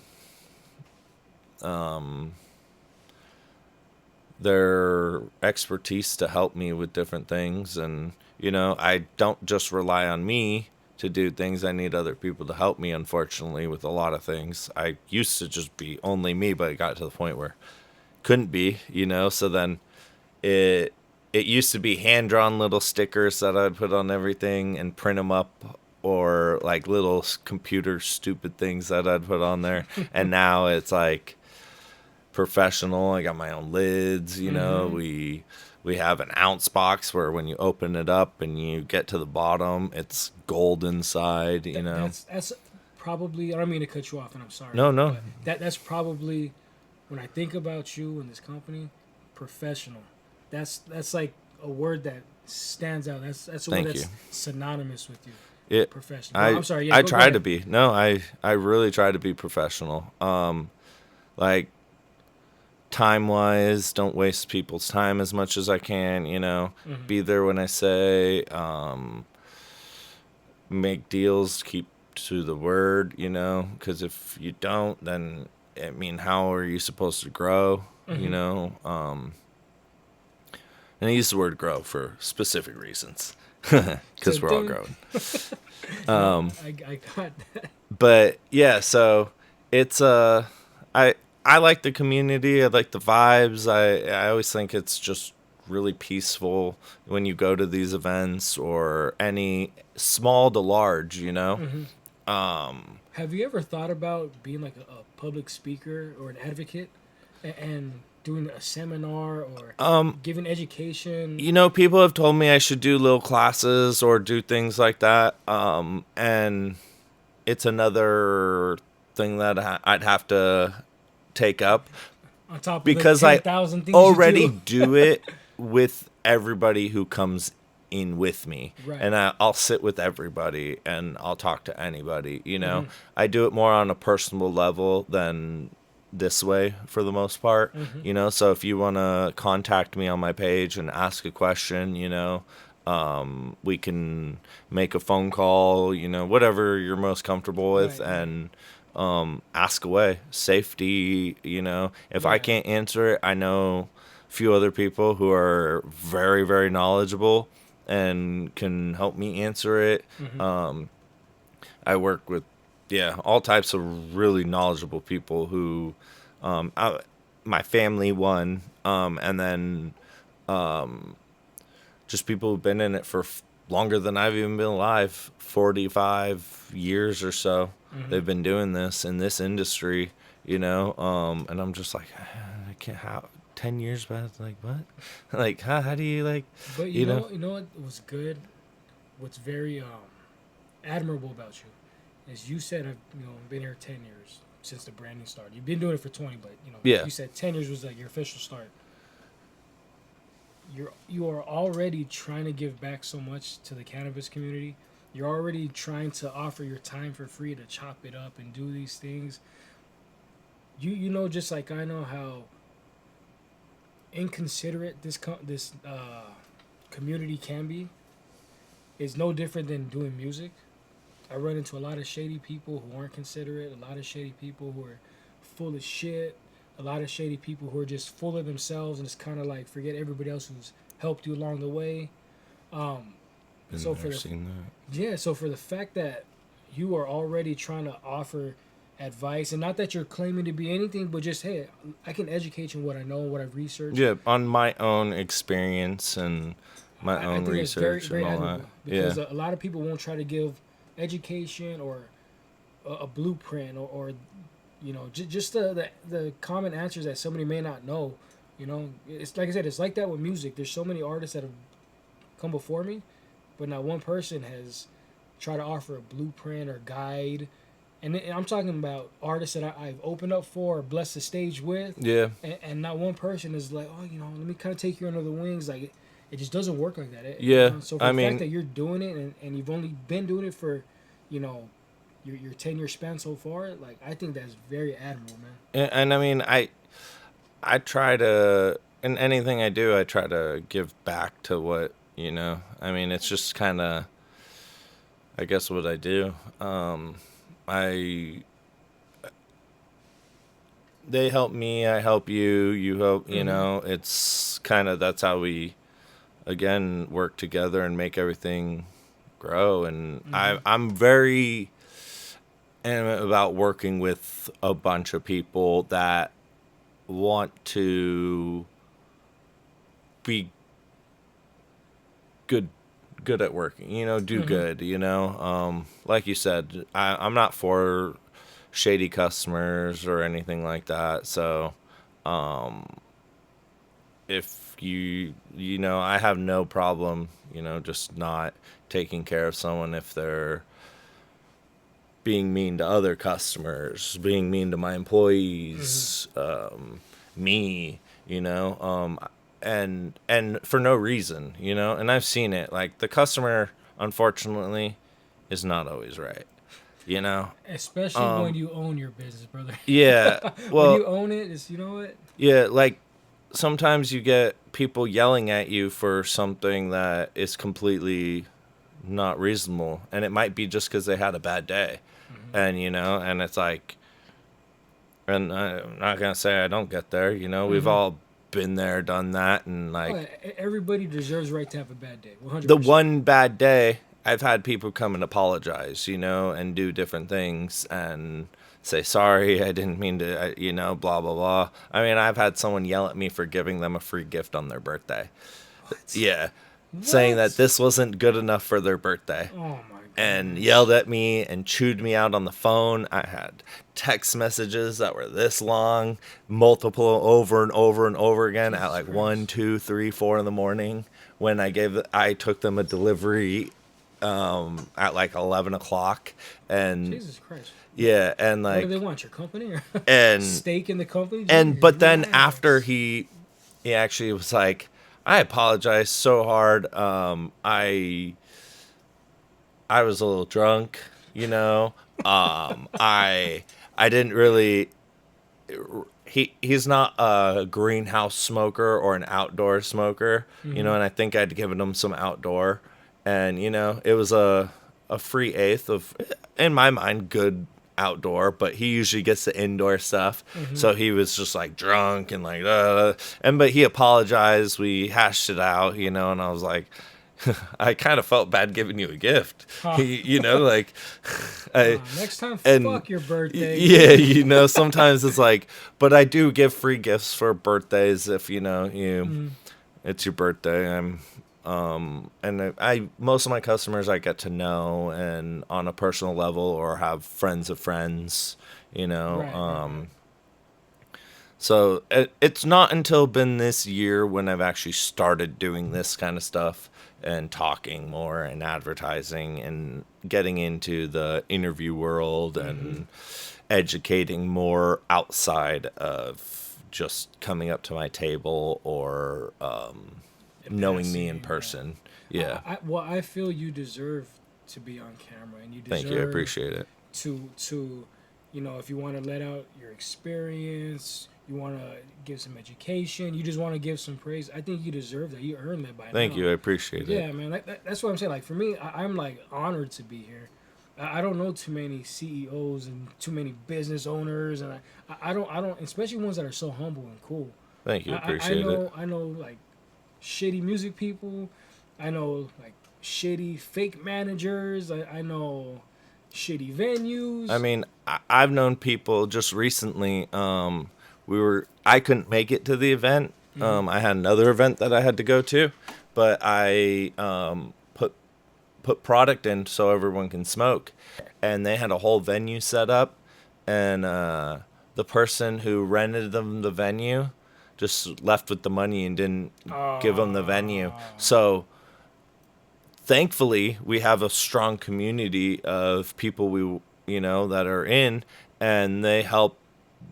their expertise to help me with different things. And, I don't just rely on me to do things. I need other people to help me, unfortunately, with a lot of things. I used to just be only me, but it got to the point where couldn't be, so then it it used to be hand drawn little stickers that I'd put on everything and print them up, or like little computer stupid things that I'd put on there. And now it's like professional. I got my own lids, Mm-hmm. we have an ounce box where when you open it up and you get to the bottom, it's gold inside, That's probably. I don't mean to cut you off, and I'm sorry, No, no. but that's probably when I think about you and this company, professional. That's like a word that stands out. That's a word Thank you. that's synonymous with you. It Professional. But I I'm sorry. Yeah, I go try to ahead. be. No, I really try to be professional. Like time wise, don't waste people's time as much as I can, Hmm. be there when I say, make deals, keep to the word, because if you don't, then I mean, how are you supposed to grow, Hmm. And I use the word grow for specific reasons, Dun, because we're all dun. growing. No, I got that. But yeah, so it's I I like the community. I like the vibes. I always think it's just really peaceful when you go to these events, or any small to large. Hmm. Have you ever thought about being like a public speaker or an advocate and doing a seminar or giving education? People have told me I should do little classes or do things like that. And it's another thing that I'd have to take up, On top of the because I 10,000 things you already do. do it with everybody who comes in with me. Right. And I'll sit with everybody and I'll talk to anybody. Hmm. I do it more on a personal level than this way for the most part. Hmm. So if you want to contact me on my page and ask a question, we can make a phone call, whatever you're most comfortable with, Right, right, and ask away. Safety, if I right. can't answer it, I know a few other people who are very, very knowledgeable and can help me answer it. Hmm. I work with, yeah, all types of really knowledgeable people who, my family, one, and then just people who've been in it for longer than I've even been alive, 45 years or so. Hmm. They've been doing this in this industry, and I'm just like, I can't, how, 10 years back, like, what? Like, how do you, like, But you know? you know what was good? What's very admirable about you is you said I've been here 10 years since the branding started. You've been doing it for 20, but Yeah. you said 10 years was like your official start. You are already trying to give back so much to the cannabis community. You're already trying to offer your time for free to chop it up and do these things. You know just like I know how inconsiderate this community can be. Is no different than doing music. I run into a lot of shady people who aren't considerate, a lot of shady people who are full of shit, a lot of shady people who are just full of themselves and it's kind of like forget everybody else who's helped you along the way. Um, Been so there, seen that. so for the fact that you are already trying to offer advice, and not that you're claiming to be anything, but just hey, I can educate you on what I know, what I've researched. Yeah, on my own experience and my I own think that's very research and very all that. admirable Yeah. because a lot of people won't try to give education or a blueprint or just the common answers that somebody may not know. It's like I said, it's like that with music. There's so many artists that have come before me, but not one person has tried to offer a blueprint or guide. And I'm talking about artists that I've opened up for or blessed the stage with, Yeah. and not one person is like, oh, let me kind of take you under the wings. Like it just doesn't work like that. Yeah. So for I the fact mean, that you're doing it and you've only been doing it for, you know, your 10-year span so far, like I think that's very admirable, man. and I mean, I try to, in anything I do, I try to give back to what you know. I mean, it's just kind of, I guess, what I do. I They help me, I help you, you help, you Mm-hmm. know. It's kind of, that's how we again work together and make everything grow. And Mm-hmm. I'm very animate about working with a bunch of people that want to be good good at working, you know, do Mm-hmm. good, you know. Like you said, I'm not for shady customers or anything like that. So if you know, I have no problem, you know, just not taking care of someone if they're being mean to other customers, being mean to my Mm-hmm. employees, me, you know, and for no reason, you know. And I've seen it. Like, the customer, unfortunately, is not always right, you know. Especially when you own your business, brother. Yeah, When well, you own it, it's, you know what? yeah, like, sometimes you get people yelling at you for something that is completely not reasonable, and it might be just because they had a bad day, Mm-hmm. and you know, and it's like, and I'm not gonna say I don't get there. You know, we've Mm-hmm. all been there, done that, and Oh, like, yeah, everybody deserves right to have a bad day. the 100%. one bad day, I've had people come and apologize, you know, and do different things and say sorry, I didn't mean to, you know, blah blah blah. I mean, I've had someone yell at me for giving them a free gift on their birthday. What? Yeah, saying that What? this wasn't good enough for their birthday. Oh my And gosh. yelled at me and chewed me out on the phone. I had text messages that were this long, multiple, over and over and over again, at Jesus like 1, Christ. 2, 3, 4 in the morning, when I took them a delivery at like 11 o'clock. And Jesus Christ. yeah, and What do they like, want? Your company or and stake in the company? but Jeez, then after relax. he actually was like, I apologize so hard. I was a little drunk, you know. I didn't really. He's not a greenhouse smoker or an outdoor smoker, you Mm-hmm. know. And I think I'd given him some outdoor, and you know, it was a free eighth of, in my mind, good outdoor. But he usually gets the indoor stuff, Mm-hmm. so he was just like drunk and like, and but he apologized. We hashed it out, you know, and I was like, I kind of felt bad giving you a gift. Ha. You know, like, I, Next time, and fuck your birthday. yeah, you know, sometimes it's like, but I do give free gifts for birthdays if, you know, Mm-hmm. it's your birthday. And I most of my customers I get to know and on a personal level, or have friends of friends, you know. Right, right, right. So it's not until been this year when I've actually started doing this kind of stuff and talking more and advertising and getting into the interview world Mm-hmm. and educating more outside of just coming up to my table or And knowing me in passing, yeah. person. Yeah. Well, I feel you deserve to be on camera, and you Thank you. I deserve appreciate it. to, you know, if you want to let out your experience, you want to give some education, you just want to give some praise. I think you deserve that. You earned that by Thank now. you. I appreciate it. Yeah, man. That's what I'm saying. Like for me, I'm like honored to be here. I don't know too many CEOs and too many business owners, and I don't, especially ones that are so humble and cool. Thank you. I Appreciate it. know like shitty music people. I know like shitty fake managers. I know shitty I venues. mean, I've known people just recently. I couldn't make it to the event. Hmm. I had another event that I had to go to, but I put product in so everyone can smoke, and they had a whole venue set up, and the person who rented them the venue just left with the money and didn't give them the venue. Uh, So thankfully we have a strong community of people we, you know, that are in, and they help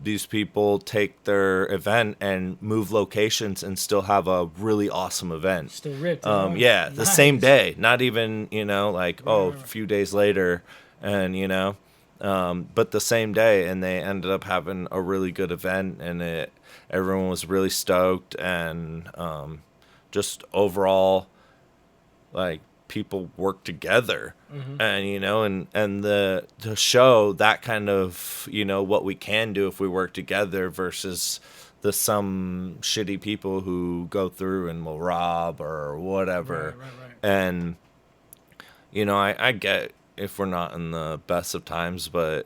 these people take their event and move locations and still have a really awesome event. Still ripped, huh? Yeah, the same Nice. day, not even, you know, like, Right, oh, a right, right. few days later, and you know, but the same day, and they ended up having a really good event, and everyone was really stoked, and just overall, like people work together, and and the to show that kind of what we can do if we work together versus the some shitty people who go through and will rob or whatever. Right. And I get if we're not in the best of times, but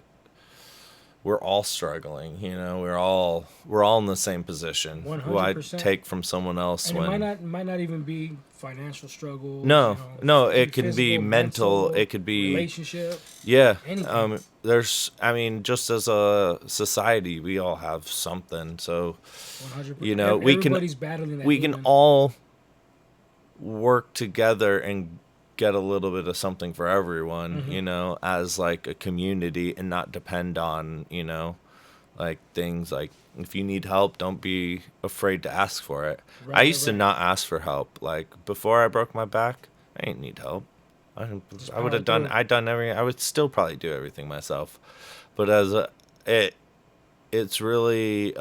we're all struggling. We're all in the same position. Why 100%. take from someone else And it when might not even be financial struggles. no, It could be it can be physical, mental, mental, it could be, relationships, yeah. anything. Just as a society, we all have something. So 100%. we can Everybody's battling that we can demon. all work together and get a little bit of something for everyone, as like a community, and not depend on, like things like, if you need help, don't be afraid to ask for it. I used to Right. not ask for help. Like before I broke my back, I didn't need help. Just I would power have done. through. I'd done everything. I would still probably do everything myself. But it it's really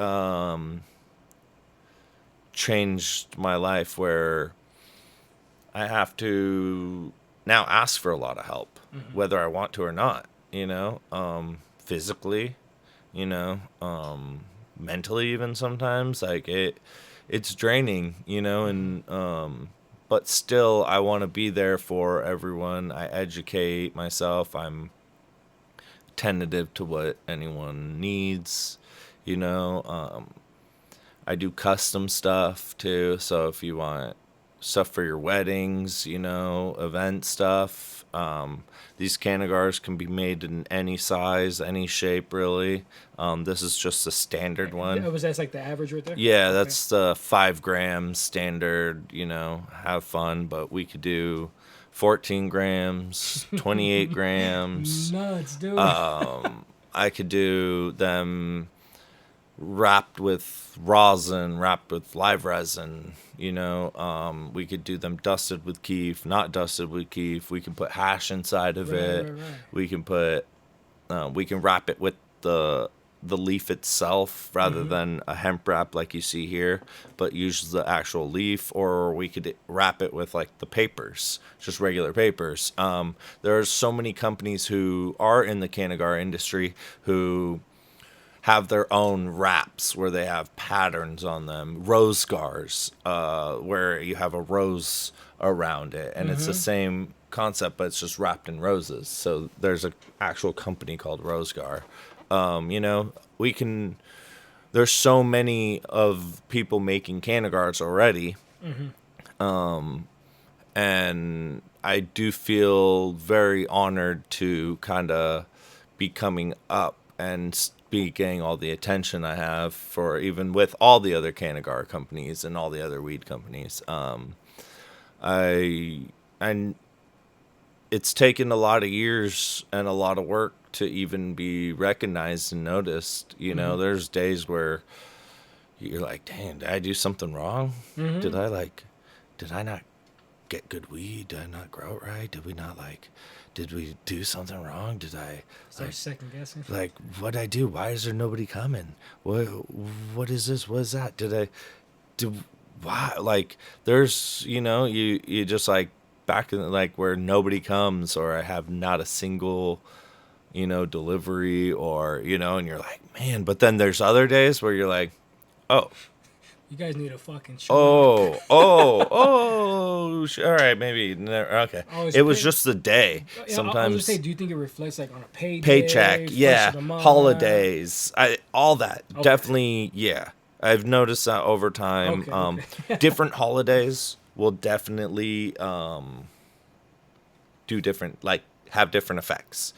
changed my life, where I have to now ask for a lot of help, whether I want to or not. Physically, you know, mentally, even sometimes. Like it's draining, and but still, I want to be there for everyone. I educate myself. I'm tentative to what anyone needs, you know. I do custom stuff too. So if you want stuff for your weddings, event stuff, these Cannagars can be made in any size, any shape, really. This is just a standard one. Was that like the average right there? Yeah, Okay. that's the 5 gram standard, have fun, but we could do 14 grams, 28 grams. Nuts, dude. I could do them wrapped with rosin, wrapped with live resin. We could do them dusted with keef, not dusted with keef. We can put hash inside of it. Right. We can put, we can wrap it with the leaf itself rather than a hemp wrap like you see here, but use the actual leaf, or we could wrap it with like the papers, just regular papers. There are so many companies who are in the Cannagar industry who have their own wraps where they have patterns on them, rose scars, where you have a rose around it, and it's the same concept, but it's just wrapped in roses. So there's a actual company called Rosegar. We can. There's so many of people making Cannagars already, and I do feel very honored to kind of be coming up and be getting all the attention I have, for even with all the other Cannagar companies and all the other weed companies. And it's taken a lot of years and a lot of work to even be recognized and noticed. There's days where you're like, dang, did I do something wrong? Did I not get good weed? Did I not grow it right? Did we do something wrong? Did I Start second guessing. like, what'd I do? Why is there nobody coming? What is this? What is that? Why? Like, there's, you just like back in like where nobody comes, or I have not a single, delivery, or, and you're like, man, but then there's other days where you're like, oh, You guys need a fucking chill out. all right, maybe, okay. Oh, it's It was pay- just the day. I was Sometimes gonna say, do you think it reflects like on a paycheck, first yeah, of the month? holidays, all that, Okay. definitely, yeah. I've noticed that over time. Okay. Different holidays will definitely do different, like have different effects.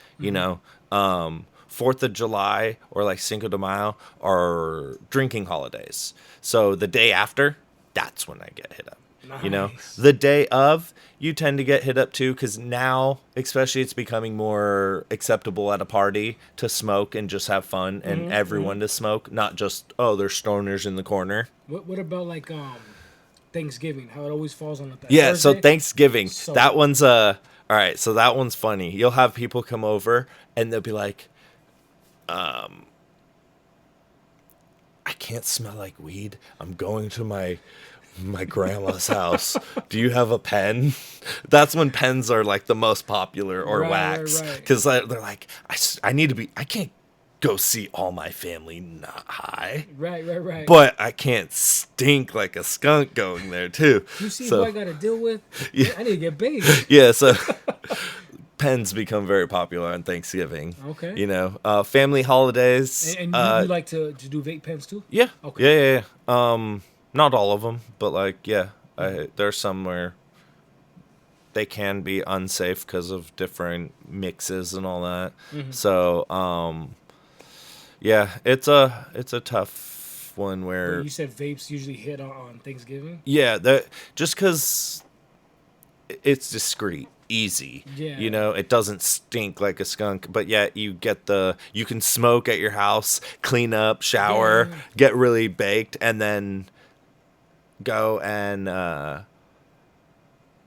Fourth of July or like Cinco de Mayo are drinking holidays. So the day after, that's when I get hit up. Nice. The day of, you tend to get hit up too, because now, especially, it's becoming more acceptable at a party to smoke and just have fun, and everyone to smoke, not just, oh, there's stoners in the corner. What about like Thanksgiving? How it always falls on that Yeah, so Thursday? Thanksgiving, So- that one's all right, so that one's funny. You'll have people come over and they'll be like, I can't smell like weed. I'm going to my my grandma's house. Do you have a pen? That's when pens are like the most popular, or wax, right. because they're like, I need to be. I can't go see all my family not high, Right. but I can't stink like a skunk going there too. You see who So I got to deal with? yeah, I need to get paid. yeah. So pens become very popular on Thanksgiving. Okay. You know, family holidays. And you like to do vape pens too? Yeah. Okay. Yeah. Not all of them, but like, yeah, there's some where they can be unsafe because of different mixes and all that. So, yeah, it's a tough one But where, you said vapes usually hit on Thanksgiving. yeah, that just because it's discreet. Easy, Yeah. you know, it doesn't stink like a skunk, but yet you can smoke at your house, clean up, shower, Yeah. get really baked, and then go and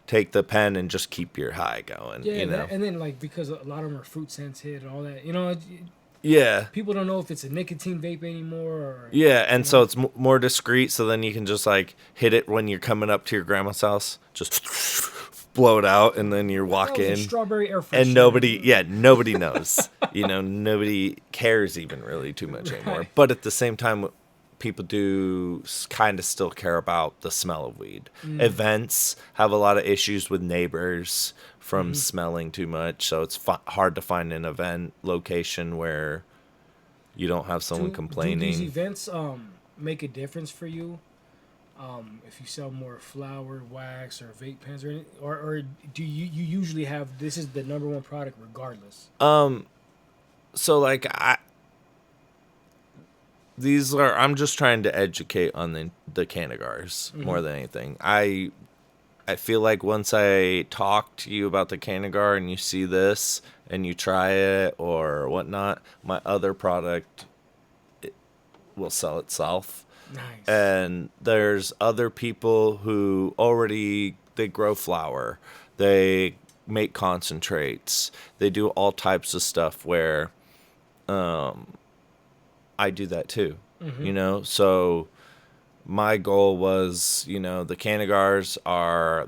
take the pen and just keep your high going. Yeah, You know, and then like because a lot of them are fruit scents hit and all that. You know, yeah, people don't know if it's a nicotine vape anymore or. yeah, and You so know? it's more discreet. So then you can just like hit it when you're coming up to your grandma's house, just blow it out, and then you're That was walking. a strawberry air freshener. And nobody knows. You know, nobody cares even really too much anymore. Right. But at the same time, people do kind of still care about the smell of weed. Events have a lot of issues with neighbors from smelling too much, so it's hard to find an event location where you don't have someone Do complaining. these events make a difference for you? If you sell more flower, wax, or vape pens, or anything, or do you usually have this is the number one product regardless? So like I'm just trying to educate on the Cannagars more than anything. I feel like once I talk to you about the Cannagar and you see this and you try it or whatnot, my other product will sell itself. Nice. And there's other people who they grow flower, they make concentrates, they do all types of stuff where I do that too. You know, so my goal was, you know, the Cannagars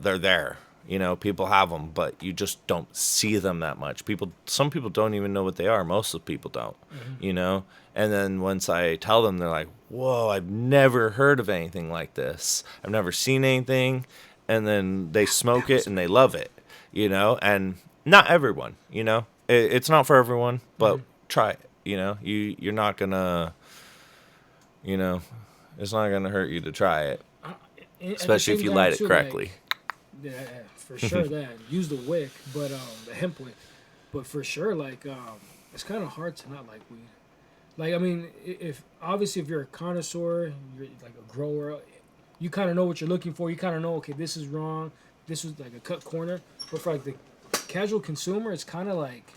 they're there. You know, people have them, but you just don't see them that much. Some people don't even know what they are. Most of the people don't, you know? And then once I tell them, they're like, whoa, I've never heard of anything like this. I've never seen anything. And then they smoke it and they love it, you know? And not everyone, you know? It's not for everyone, but try it, you know? You're not going to, you know, it's not going to hurt you to try it. Especially if you light it correctly. Like, yeah, for sure that. Use the wick, but the hemp wick. But for sure, like, it's kind of hard to not like weed. Like, I mean, if you're a connoisseur, you're like a grower, you kind of know what you're looking for. You kind of know, okay, this is wrong. This is like a cut corner. But for like the casual consumer, it's kind of like,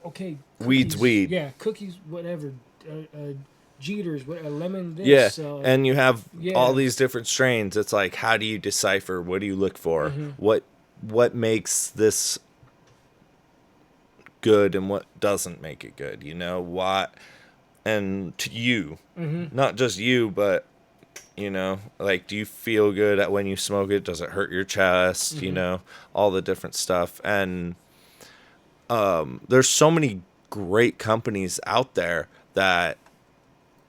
okay, cookies, Weed's weed. Yeah, cookies, whatever. Jeters, a lemon Yeah, this. and you have yeah. all these different strains. It's like, how do you decipher? What do you look for? What makes this good and what doesn't make it good? You know, what? And to you, not just you, but, you know, like, do you feel good when you smoke it? Does it hurt your chest? You know, all the different stuff. And there's so many great companies out there that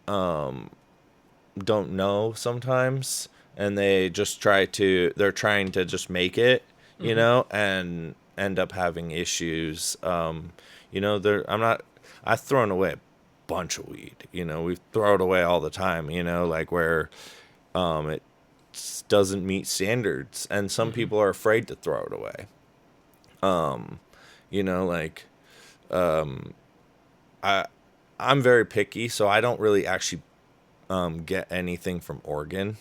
don't know sometimes, and they're trying to just make it, you know, and end up having issues. You know, I've thrown away a bunch of weed, you know, we throw it away all the time, you know, like where it doesn't meet standards, and some people are afraid to throw it away. You know, like I'm very picky, so I don't really actually get anything from Oregon.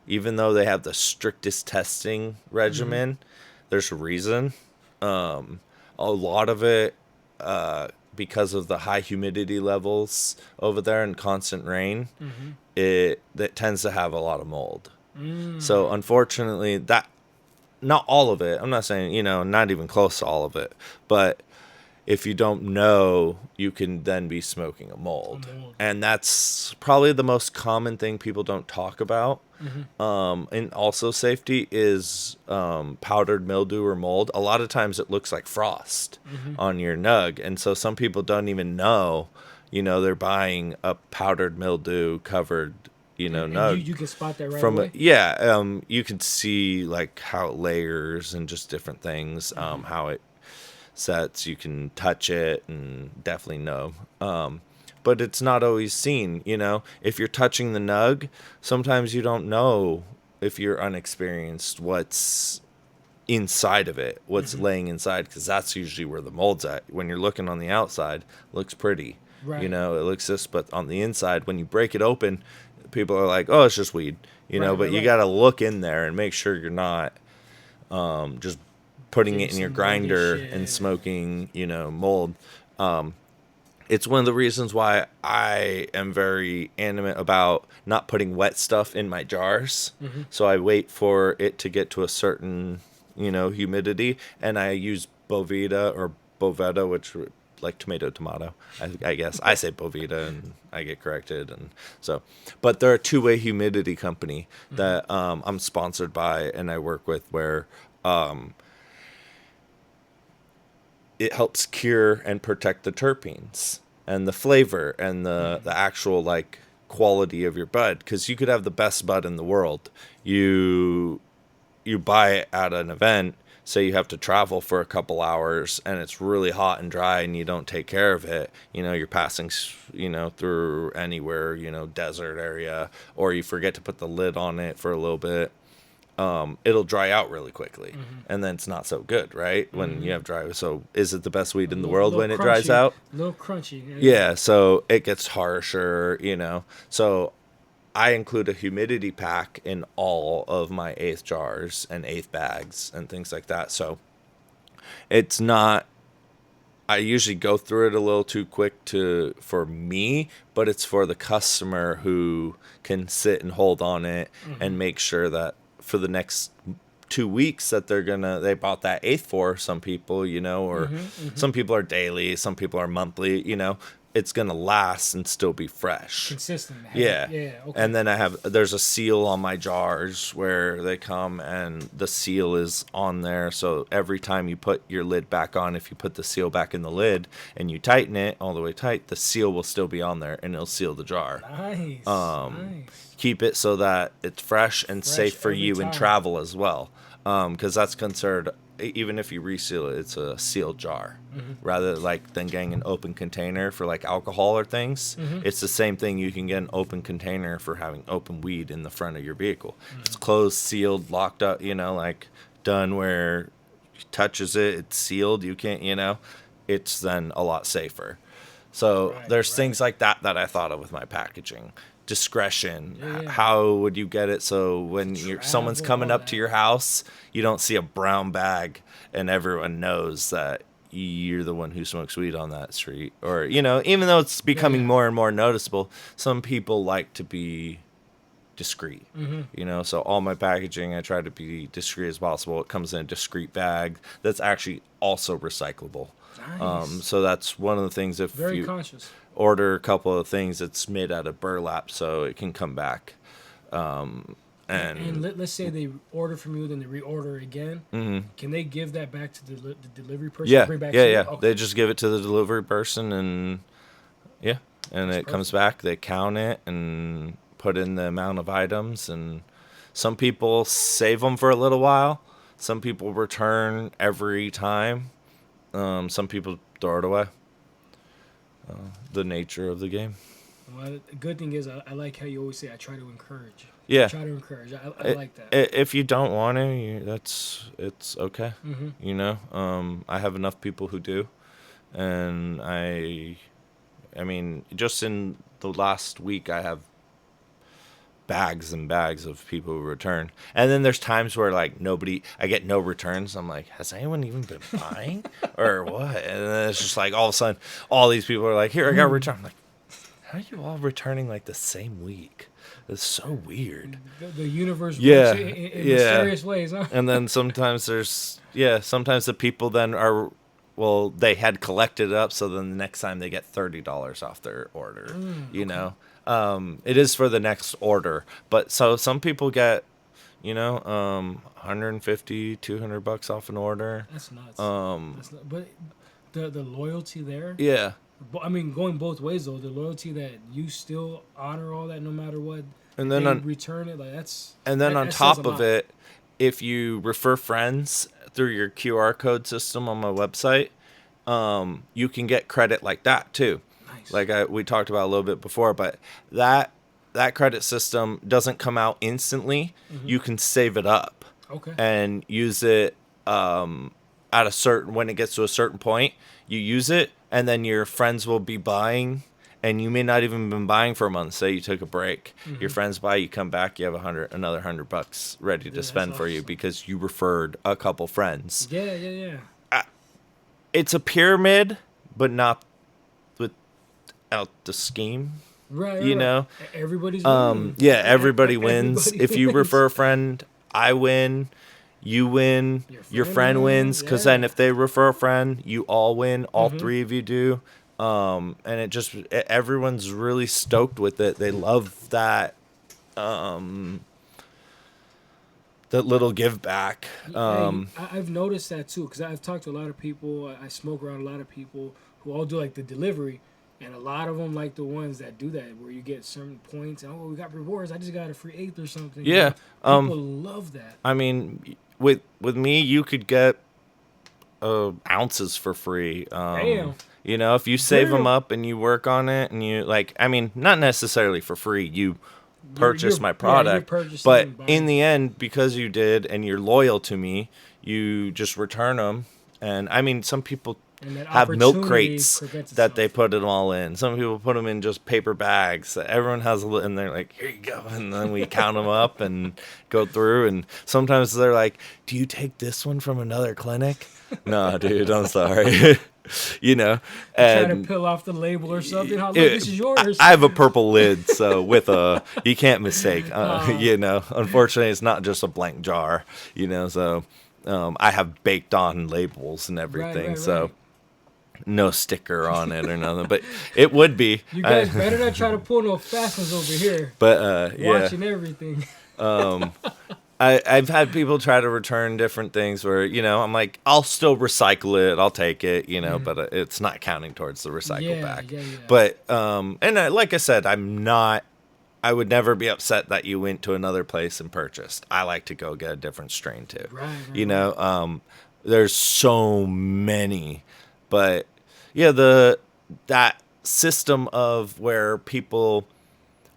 Even though they have the strictest testing regimen, there's a reason. A lot of it, because of the high humidity levels over there and constant rain, that tends to have a lot of mold. So unfortunately, not all of it, I'm not saying, you know, not even close to all of it, but if you don't know, you can then be smoking a mold. A mold. And that's probably the most common thing people don't talk about. And also safety is powdered mildew or mold. A lot of times it looks like frost on your nug. And so some people don't even know, they're buying a powdered mildew covered, And nug. you can spot that right From away. you can see like how it layers and just different things, how it sets. You can touch it and definitely know. But it's not always seen, If you're touching the nug, sometimes you don't know, if you're unexperienced, what's inside of it, what's laying inside, because that's usually where the mold's at. When you're looking on the outside, it looks pretty. Right. It looks this, but on the inside, when you break it open, people are like, oh, it's just weed, but you got to look in there and make sure you're not just putting it in your grinder and smoking, mold. It's one of the reasons why I am very animate about not putting wet stuff in my jars. So I wait for it to get to a certain, humidity, and I use Boveda or Boveda, which like tomato. I guess I say Boveda and I get corrected, and so. But they're a two-way humidity company that I'm sponsored by and I work with, where it helps cure and protect the terpenes and the flavor and the actual like quality of your bud. Because you could have the best bud in the world. You buy it at an event, say you have to travel for a couple hours and it's really hot and dry and you don't take care of it. You're passing, through anywhere, desert area, or you forget to put the lid on it for a little bit. It'll dry out really quickly, and then it's not so good, right? When you have dry. So is it the best weed in the world when it dries out? A little crunchy. Yeah, so it gets harsher, So I include a humidity pack in all of my eighth jars and eighth bags and things like that. So it's not. I usually go through it a little too quick for me, but it's for the customer who can sit and hold on it and make sure that for the next 2 weeks that they bought that eighth for, some people, or some people are daily, some people are monthly, it's going to last and still be fresh. Consistent. Yeah. Yeah. Okay. And then there's a seal on my jars where they come and the seal is on there. So every time you put your lid back on, if you put the seal back in the lid and you tighten it all the way tight, the seal will still be on there and it'll seal the jar. Nice. Nice. Keep it so that it's fresh and safe for you in travel as well. Because that's considered, even if you reseal it, it's a sealed jar. Rather than getting an open container for like alcohol or things. It's the same thing. You can get an open container for having open weed in the front of your vehicle. It's closed, sealed, locked up, done where it touches it, it's sealed. You can't, it's then a lot safer. So there's things like that I thought of with my packaging. Discretion. How would you get it so when someone's coming up to your house, you don't see a brown bag and everyone knows that you're the one who smokes weed on that street? Or, even though it's becoming more and more noticeable, some people like to be discreet. So all my packaging, I try to be discreet as possible. It comes in a discreet bag that's actually also recyclable. Nice. So that's one of the things. If very you conscious. order a couple of things, it's made out of burlap so it can come back. And let's say they order from you, then they reorder again. Can they give that back to the delivery person? Yeah, Bring back yeah. Okay. They just give it to the delivery person, and it perfect. Comes back. They count it and put in the amount of items. And some people save them for a little while. Some people return every time. Some people throw it away. The nature of the game. Well, the good thing is I like how you always say I try to encourage. Yeah. I try to encourage. I like that. If you don't want to, it's okay. I have enough people who do, and I mean, just in the last week, I have bags and bags of people who return. And then there's times where like I get no returns. I'm like, has anyone even been buying or what? And then it's just like all of a sudden, all these people are like, here, I got a return. I'm like, how are you all returning like the same week? It's so weird. The universe works in mysterious ways, huh? And then sometimes sometimes the people then are well, they had collected it up, so then the next time they get $30 off their order. You Okay. know, it is for the next order, but so some people get, 150, $200 off an order. That's nuts. But the loyalty there. Yeah, I mean, going both ways though. The loyalty that you still honor all that no matter what and then they on return it. Like that's and then that, on that says a top of lot. it, if you refer friends through your QR code system on my website, you can get credit like that too. Nice. Like we talked about a little bit before, but that credit system doesn't come out instantly. You can save it up Okay. and use it at a certain when it gets to a certain point. You use it, and then your friends will be buying, and you may not even been buying for a month. Say you took a break, your friends buy, you come back, you have another $100 ready to Dude, that's spend for you awesome. because you referred a couple friends. Yeah, yeah, yeah. It's a pyramid, but not without the scheme. Right, right, You right. know, Everybody's winning. yeah, everybody wins. Everybody If you wins. refer a friend, I win. You win. Your friend wins. Wins. Because then Yeah. if they refer a friend, you all win. All three of you do. And everyone's really stoked with it. They love that little give back. Hey, I've noticed that too because I've talked to a lot of people. I smoke around a lot of people who all do like the delivery, and a lot of them like the ones that do that where you get certain points. And, oh, we got rewards. I just got a free eighth or something. Yeah. People love that. I mean, with me, you could get ounces for free. Damn. If you save them Damn. up and you work on it, and you I mean, not necessarily for free. You purchase my You're product, purchasing but and in buying. the end, because you did and you're loyal to me, you just return them. And I mean, some people And that have milk opportunity crates presents that they itself. put it all in. Some people put them in just paper bags. Everyone has and they're like, here you go. And then we count them up and go through. And sometimes they're like, do you take this one from another clinic? No, dude, I'm sorry. you know, Try to and peel off the label or something. Oh, look, it, this is yours. I have a purple lid, so with you can't mistake. Unfortunately, it's not just a blank jar. So I have baked on labels and Right, everything. right, So right. no sticker on it or nothing, but it would be. You guys better not try to pull no fast ones over here. But yeah, Watching everything. I've had people try to return different things where I'm like, I'll still recycle it, I'll take it, but it's not counting towards the recycle Yeah, back. yeah, yeah. But like I said, I would never be upset that you went to another place and purchased. I like to go get a different strain too. Right, right, You right. know, there's so many, but yeah, that system of where people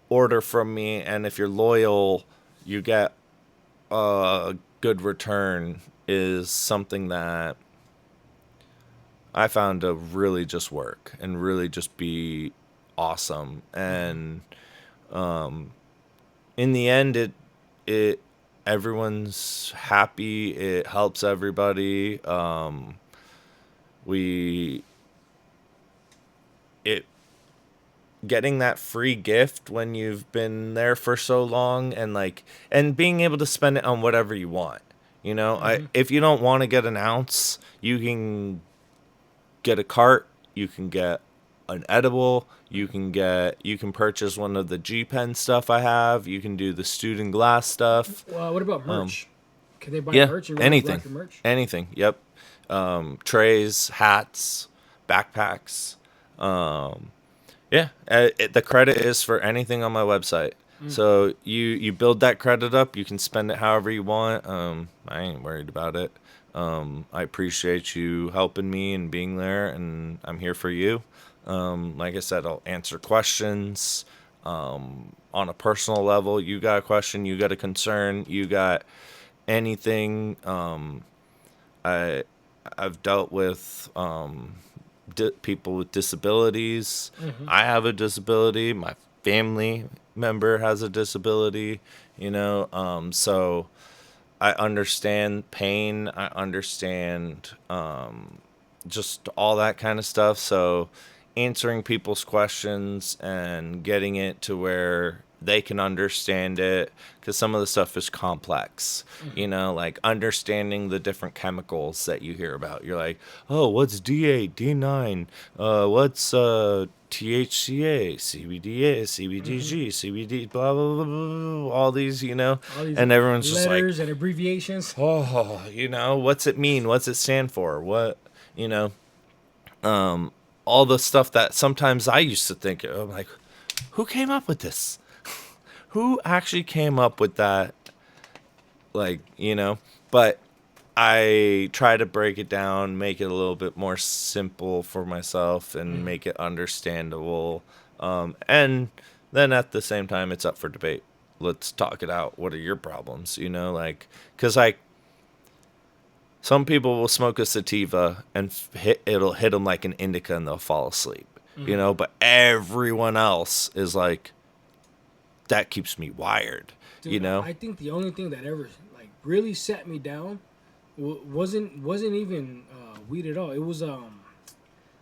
order from me, and if you're loyal, you get a good return is something that I found to really just work and really just be awesome. And in the end, it everyone's happy. It helps everybody. We it getting that free gift when you've been there for so long, and being able to spend it on whatever you want. If you don't want to get an ounce, you can get a cart, you can get an edible, you can purchase one of the G Pen stuff I have, you can do the student glass stuff. Well, what about merch? Can they buy Yeah, merch and anything. rock your merch? Anything. Yep. Trays, hats, backpacks. Yeah, the credit is for anything on my website. So you build that credit up, you can spend it however you want. I ain't worried about it. I appreciate you helping me and being there, and I'm here for you. Like I said, I'll answer questions on a personal level. You got a question, you got a concern, you got anything. I I've dealt with people with disabilities. I have a disability. My family member has a disability. So I understand pain. I understand just all that kind of stuff. So answering people's questions and getting it to where they can understand it, because some of the stuff is complex. You know, like understanding the different chemicals that you hear about. You're like, oh, what's D8, D9? What's THCA, CBDA, CBDG, CBD, blah, blah, blah, blah, blah, all these, you know, All these and everyone's just like, letters and abbreviations. oh, you know, what's it mean? What's it stand for? What, you know, all the stuff that sometimes I used to think, I'm like, who came up with this? Who actually came up with that? Like, you know, but I try to break it down, make it a little bit more simple for myself and make it understandable. And then at the same time, it's up for debate. Let's talk it out. What are your problems? You know, like, because like some people will smoke a sativa and it'll hit them like an indica and they'll fall asleep. You know, but everyone else is like, that keeps me wired. Dude, you know, I think the only thing that ever like really set me down wasn't even weed at all. It was an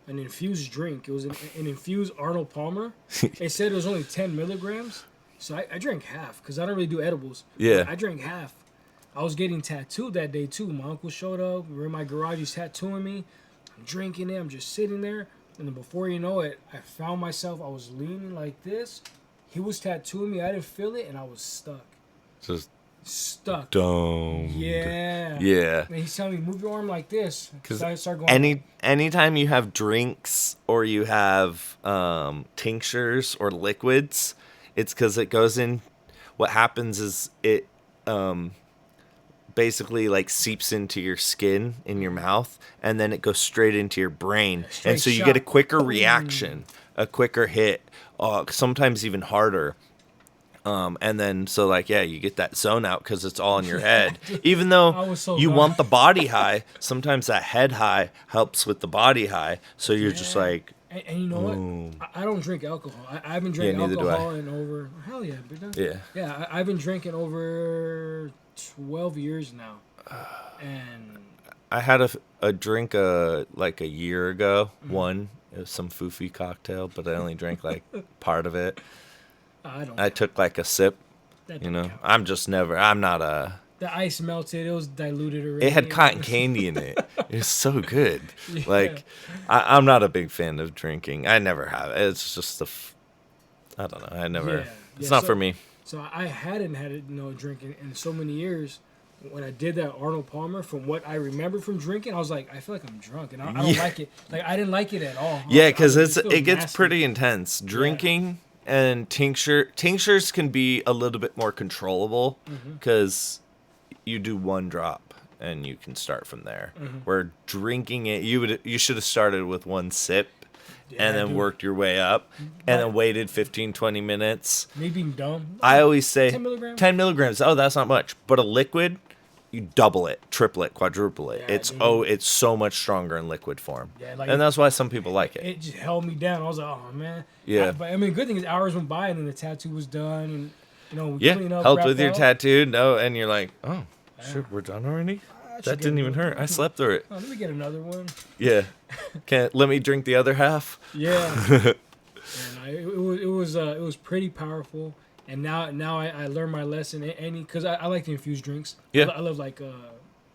infused drink. It was an infused Arnold Palmer. It said it was only 10 milligrams, so I drank half because I don't really do edibles. Yeah. I drank half. I was getting tattooed that day too. My uncle showed up. We were in my garage. He's tattooing me. I'm drinking it. I'm just sitting there. And then before you know it, I found myself, I was leaning like this. He was tattooing me. I didn't feel it, and I was stuck. just Stuck. don't. Yeah. Yeah. And he's telling me, move your arm like this. Because So I start going. anytime you have drinks or you have tinctures or liquids, it's because it goes in. What happens is it basically like seeps into your skin in your mouth, and then it goes straight into your brain, and so you get a quicker reaction, a quicker hit, sometimes even harder. And then so like, yeah, you get that zone out because it's all in your head. Even though you want the body high, sometimes that head high helps with the body high. So you're just like, And you know what? I don't drink alcohol. I haven't drank neither do I. alcohol in over. Hell yeah, big time. yeah. Yeah, I've been drinking over 12 years now. And I had a drink like a year ago. One, it was some foofy cocktail, but I only drank like part of it. I took like a sip. You know, count. I'm not a. The ice melted. It was diluted already. It had cotton candy in it. It was so good. Like, I'm not a big fan of drinking. I never have. It's just I don't know. I never. It's not for me. So I hadn't had it, drinking in so many years. When I did that Arnold Palmer, from what I remember from drinking, I was like, I feel like I'm drunk, and I don't like it. Like, I didn't like it at all. Yeah, because it gets nasty. pretty intense. Drinking and tinctures can be a little bit more controllable because you do one drop and you can start from there. Where drinking it, you should have started with one sip. And then worked your way up, and then waited 15, 20 minutes. Me being dumb. I always say 10 milligrams. 10 milligrams. Oh, that's not much. But a liquid, you double it, triple it, quadruple it. Yeah, it's so much stronger in liquid form. Yeah, like and that's why some people like it. It just held me down. I was like, oh man. Yeah. But I mean, good thing is hours went by, and then the tattoo was done, and we Yeah, clean up, helped wrap with your up. tattoo. No, and you're like, oh, shit, we're done already? That didn't even hurt. I slept through it. Oh, let me get another one. Yeah. Can't let me drink the other half? Yeah. And it was pretty powerful. And now I learned my lesson. Because I like the infused drinks. Yeah. I love like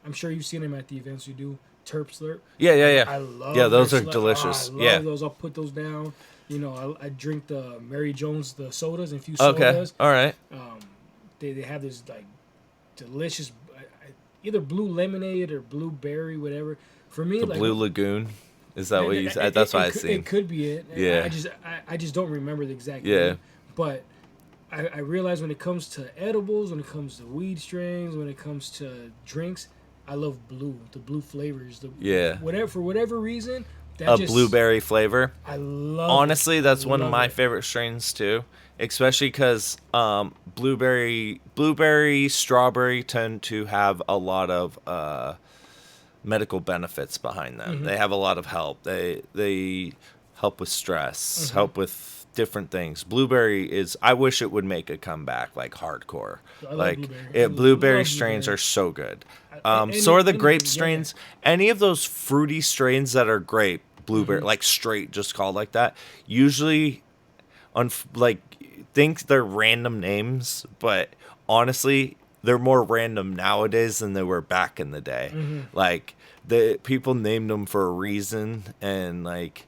I'm sure you've seen them at the events we do. Terp Slurp. Yeah. I love. Yeah, those are Slurp. delicious. I love those. I'll put those down. I drink the Mary Jones, the sodas, infused Okay. sodas. All right. They have this like delicious, either blue lemonade or blueberry, whatever. For me, The like Blue Lagoon. Is that what you said? That's what I seen. It could be it. Yeah. I just don't remember the exact Yeah. name. But I realize when it comes to edibles, when it comes to weed strains, when it comes to drinks, I love the blue flavors. For whatever reason. Blueberry flavor. I love. Honestly, that's one of my favorite strains too. Especially because blueberry, strawberry tend to have a lot of medical benefits behind them. They have a lot of help. They help with stress, help with different things. Blueberry is. I wish it would make a comeback, like hardcore. I Like blueberry. blueberry strains are so good. So are the grape strains. Any of those fruity strains that are grape, blueberry, like straight, just called like that. Usually, like think they're random names, but honestly, they're more random nowadays than they were back in the day. Like the people named them for a reason, and like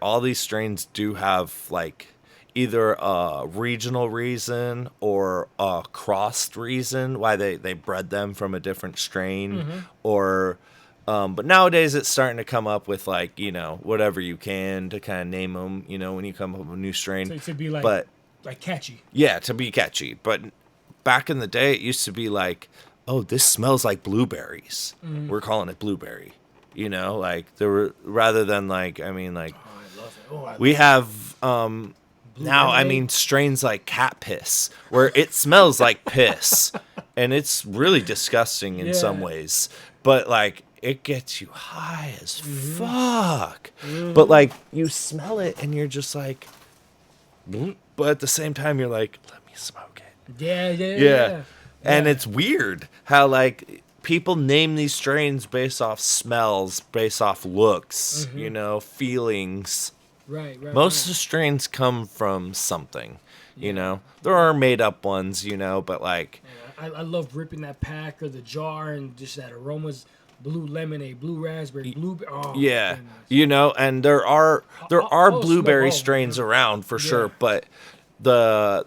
all these strains do have like either a regional reason or a crossed reason why they bred them from a different strain, or but nowadays it's starting to come up with like, you know, whatever you can to kind of name them, you know, when you come up with a new strain. So it could be like, but catchy. yeah, to be catchy. But back in the day, it used to be like, oh, this smells like blueberries. We're calling it blueberry. You know, like there were, rather than like, I mean, like Oh, I love it. Oh, I we love have Blue now, I lemonade? mean, strains like cat piss, where it smells like piss, and it's really disgusting in some Yeah. ways. But like, it gets you high as fuck. But like, you smell it, and you're just like, "Mm." But at the same time, you're like, let me smoke it. Yeah. And it's weird how like people name these strains based off smells, based off looks, you know, feelings. Right. Most of the strains come from something, you know. There are made up ones, you know, but like, I love ripping that pack or the jar and just that aromas. Blue lemonade, blue raspberry, blue. Oh, yeah, my goodness. you know, and there are I'll blueberry smoke all strains of them. around for sure, Yeah. but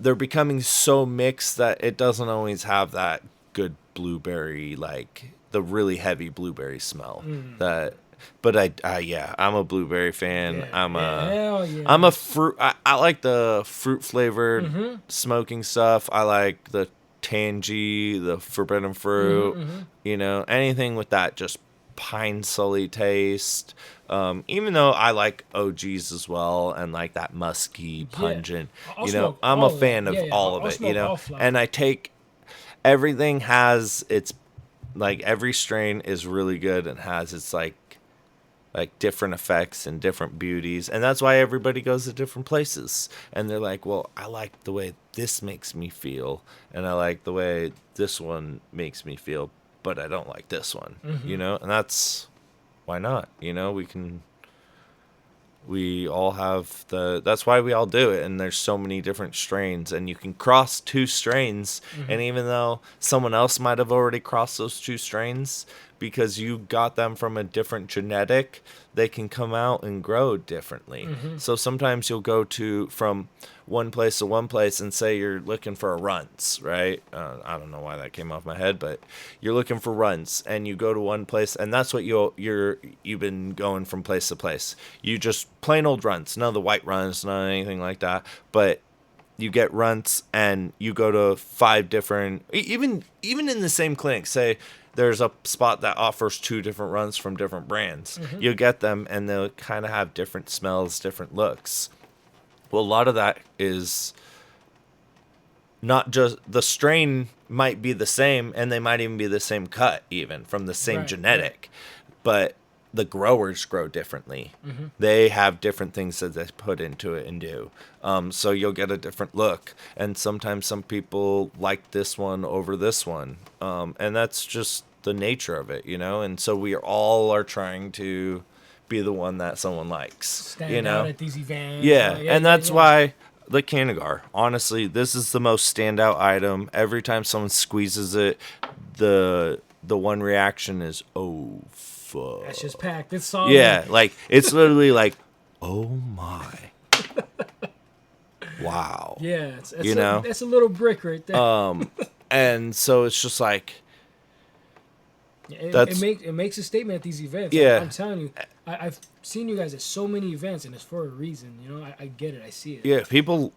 they're becoming so mixed that it doesn't always have that good blueberry, like the really heavy blueberry smell that. But I'm a blueberry fan. Yeah. Hell yeah. I'm a fruit. I like the fruit flavored smoking stuff. I like the tangy, the forbidden fruit. You know, anything with that just pine sully taste. Even though I like OGs as well and like that musky, pungent. I'll You know, smoke I'm all a of fan them. of Yeah, all I'll of it. smoke You know, all flower. and I take everything has its like every strain is really good and has its like different effects and different beauties, and that's why everybody goes to different places, and they're like, well, I like the way this makes me feel, and I like the way this one makes me feel, but I don't like this one. You know, and that's why not, you know. We all have that's why we all do it, and there's so many different strains, and you can cross two strains, and even though someone else might have already crossed those two strains because you got them from a different genetic, they can come out and grow differently. So sometimes you'll go from one place to one place and say you're looking for a runts, right? I don't know why that came off my head, but you're looking for runts, and you go to one place, and that's what you've been going from place to place. You just plain old runts, none of the white runts, none of anything like that, but you get runts, and you go to 5 different, even in the same clinic, say there's a spot that offers 2 different runs from different brands. You get them, and they'll kind of have different smells, different looks. Well, a lot of that is not just the strain might be the same, and they might even be the same cut, even from the same genetic, but the growers grow differently. They have different things that they put into it and do. So you'll get a different look, and sometimes some people like this one over this one, and that's just the nature of it, you know. And so we all are trying to be the one that someone likes. Stand out at these events. Yeah, and that's why the Cannagar. Honestly, this is the most standout item. Every time someone squeezes it, the one reaction is, "Oh fuck." That's just packed. It's solid. Yeah, like it's literally like, "Oh my." Wow. Yeah, You know? that's a little brick right there. And so it's just like, it makes a statement at these events. Yeah. I'm telling you, I've seen you guys at so many events, and it's for a reason. You know, I get it. I see it. yeah, people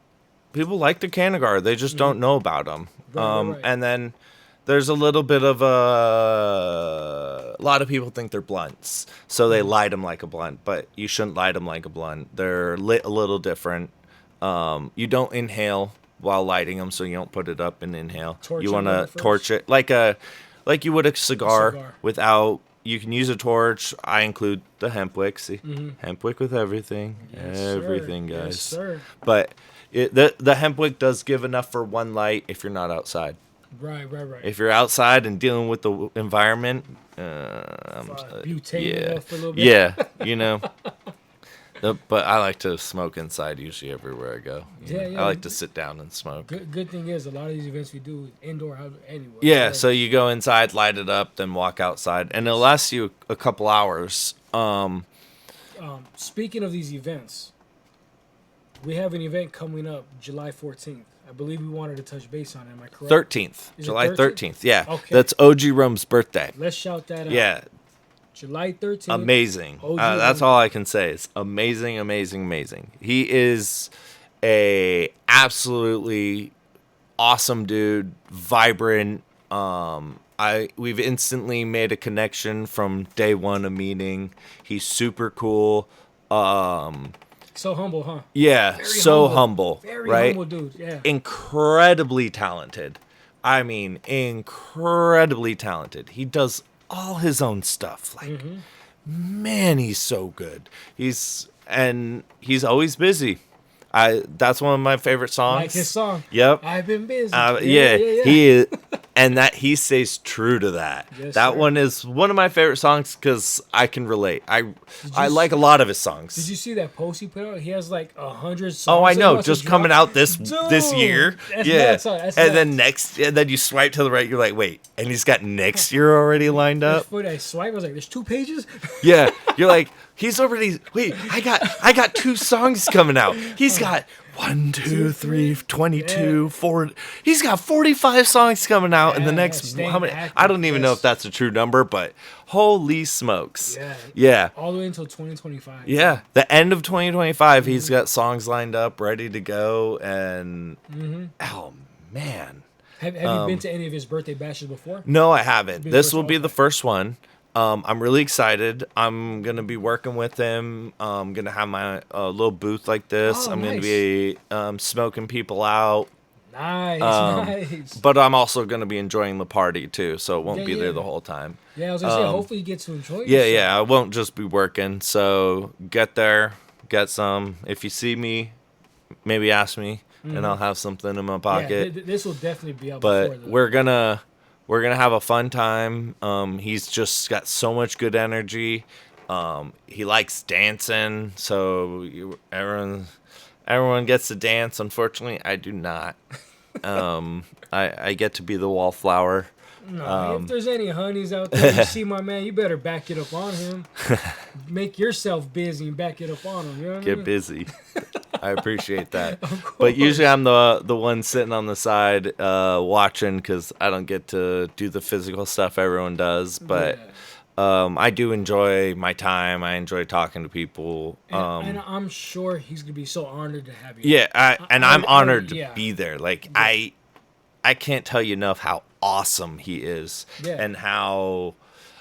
like the Cannagar. They just don't know about them. Right. And then there's a little bit of a lot of people think they're blunts, so they light them like a blunt, but you shouldn't light them like a blunt. They're lit a little different. You don't inhale while lighting them, so you don't put it up and inhale. Torch You it want to first? torch it like you would a cigar, cigar. without. You can use a torch. I include the hemp wick. See, hemp wick with everything, everything, Sir. guys. Yes, sir. But the hemp wick does give enough for one light if you're not outside. Right. If you're outside and dealing with the environment, Butane yeah, for a little bit. yeah, you know. But I like to smoke inside usually everywhere I go. Yeah. I like to sit down and smoke. Good thing is a lot of these events we do indoor, outdoor, anywhere. Yeah, so you go inside, light it up, then walk outside, and it'll last you a couple hours. Speaking of these events, we have an event coming up July 14th. I believe we wanted to touch base on it. Am I correct? 13th, Is it July 13th? 13th. Yeah, Okay. that's OG Rum's birthday. Let's shout that out. Yeah, July 13th. amazing. OG That's Rum. all I can say. It's amazing, amazing, amazing. He is a absolutely awesome dude, vibrant. We've instantly made a connection from day one of meeting. He's super cool. So humble, huh? Yeah, Very so humble, Very right? humble dude, yeah. Incredibly talented. I mean, incredibly talented. He does all his own stuff. Like, man, he's so good. He's always busy. That's one of my favorite songs. Like his song. Yep. I've been busy. Yeah, he is, and that he stays true to that. Yes, That sir. one is one of my favorite songs because I can relate. I like a lot of his songs. Did you see that post he put out? He has like 100 songs. Oh, I that he know, wants to just coming drop. out this Dude, year. that's Yeah, nuts, huh? That's and nuts. then you swipe to the right. You're like, wait, and he's got next year already lined That's up. funny. I swiped. I was like, "There's 2 pages." Yeah, you're like, he's already. Wait, I got 2 songs coming out. He's got 1, 2, 3, 22, 4. He's got 45 songs coming out in the Yeah, next. staying How many? active, I don't even know yes. if that's a true number, but holy smokes! Yeah. Yeah. All the way until 2025. Yeah, the end of 2025, he's got songs lined up, ready to go, and oh man, Have you been to any of his birthday bashes before? no, I haven't. Be the This first will one? be the first one. I'm really excited. I'm gonna be working with him. I'm gonna have my little booth like this. Oh, I'm gonna nice. be smoking people out, Nice, nice. but I'm also gonna be enjoying the party too. So it won't Yeah, be yeah. there the whole time. Yeah, I was gonna say, hopefully you get to enjoy Yeah, yourself. yeah. I won't just be working. So get there, get some. If you see me, maybe ask me, and I'll have something in my Yeah, pocket. this will definitely be out But before. we're gonna have a fun time. He's just got so much good energy. He likes dancing, so everyone gets to dance. Unfortunately, I do not. I get to be the wallflower. No, if there's any honeys out there, you see my man, you better back it up on him. Make yourself busy and back it up on him. You know what I Get mean? busy. I appreciate that. But usually I'm the one sitting on the side watching because I don't get to do the physical stuff everyone does. But I do enjoy my time. I enjoy talking to people. And I'm sure he's gonna be so honored to have you. Yeah, I'm honored to yeah. be there. Like I can't tell you enough how awesome he is, Yeah. and how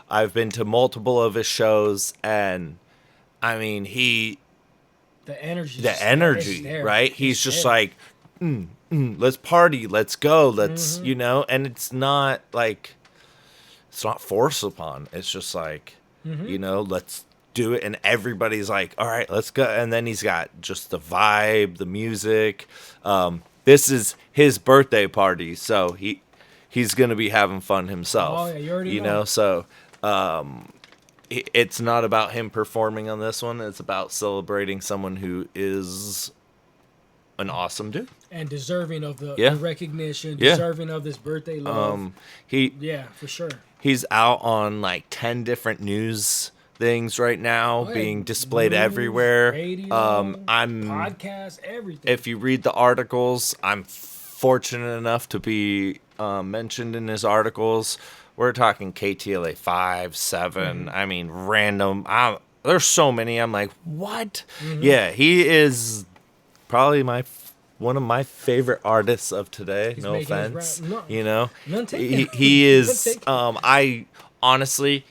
I've been to multiple of his shows, and I mean The energy. the energy, right? He's just like, let's party, let's go, let's and it's not like it's not forced upon. It's just like let's do it, and everybody's like, all right, let's go. And then he's got just the vibe, the music. This is his birthday party, so he's gonna be having fun himself. Oh, yeah, you already know. So it's not about him performing on this one. It's about celebrating someone who is an awesome dude. And deserving of the Yeah. recognition, Yeah. deserving of this birthday love. Yeah, for sure. He's out on like 10 different news things right now, Oh, yeah. being displayed News, everywhere. radio, I'm podcast, everything. if you read the articles, I'm fortunate enough to be mentioned in his articles. We're talking KTLA 5, 7. I mean, random. There's so many. I'm like, what? Yeah, he is probably one of my favorite artists of today. He's no making his offense, rap- no, you know. none taken. He None is. taken. I honestly,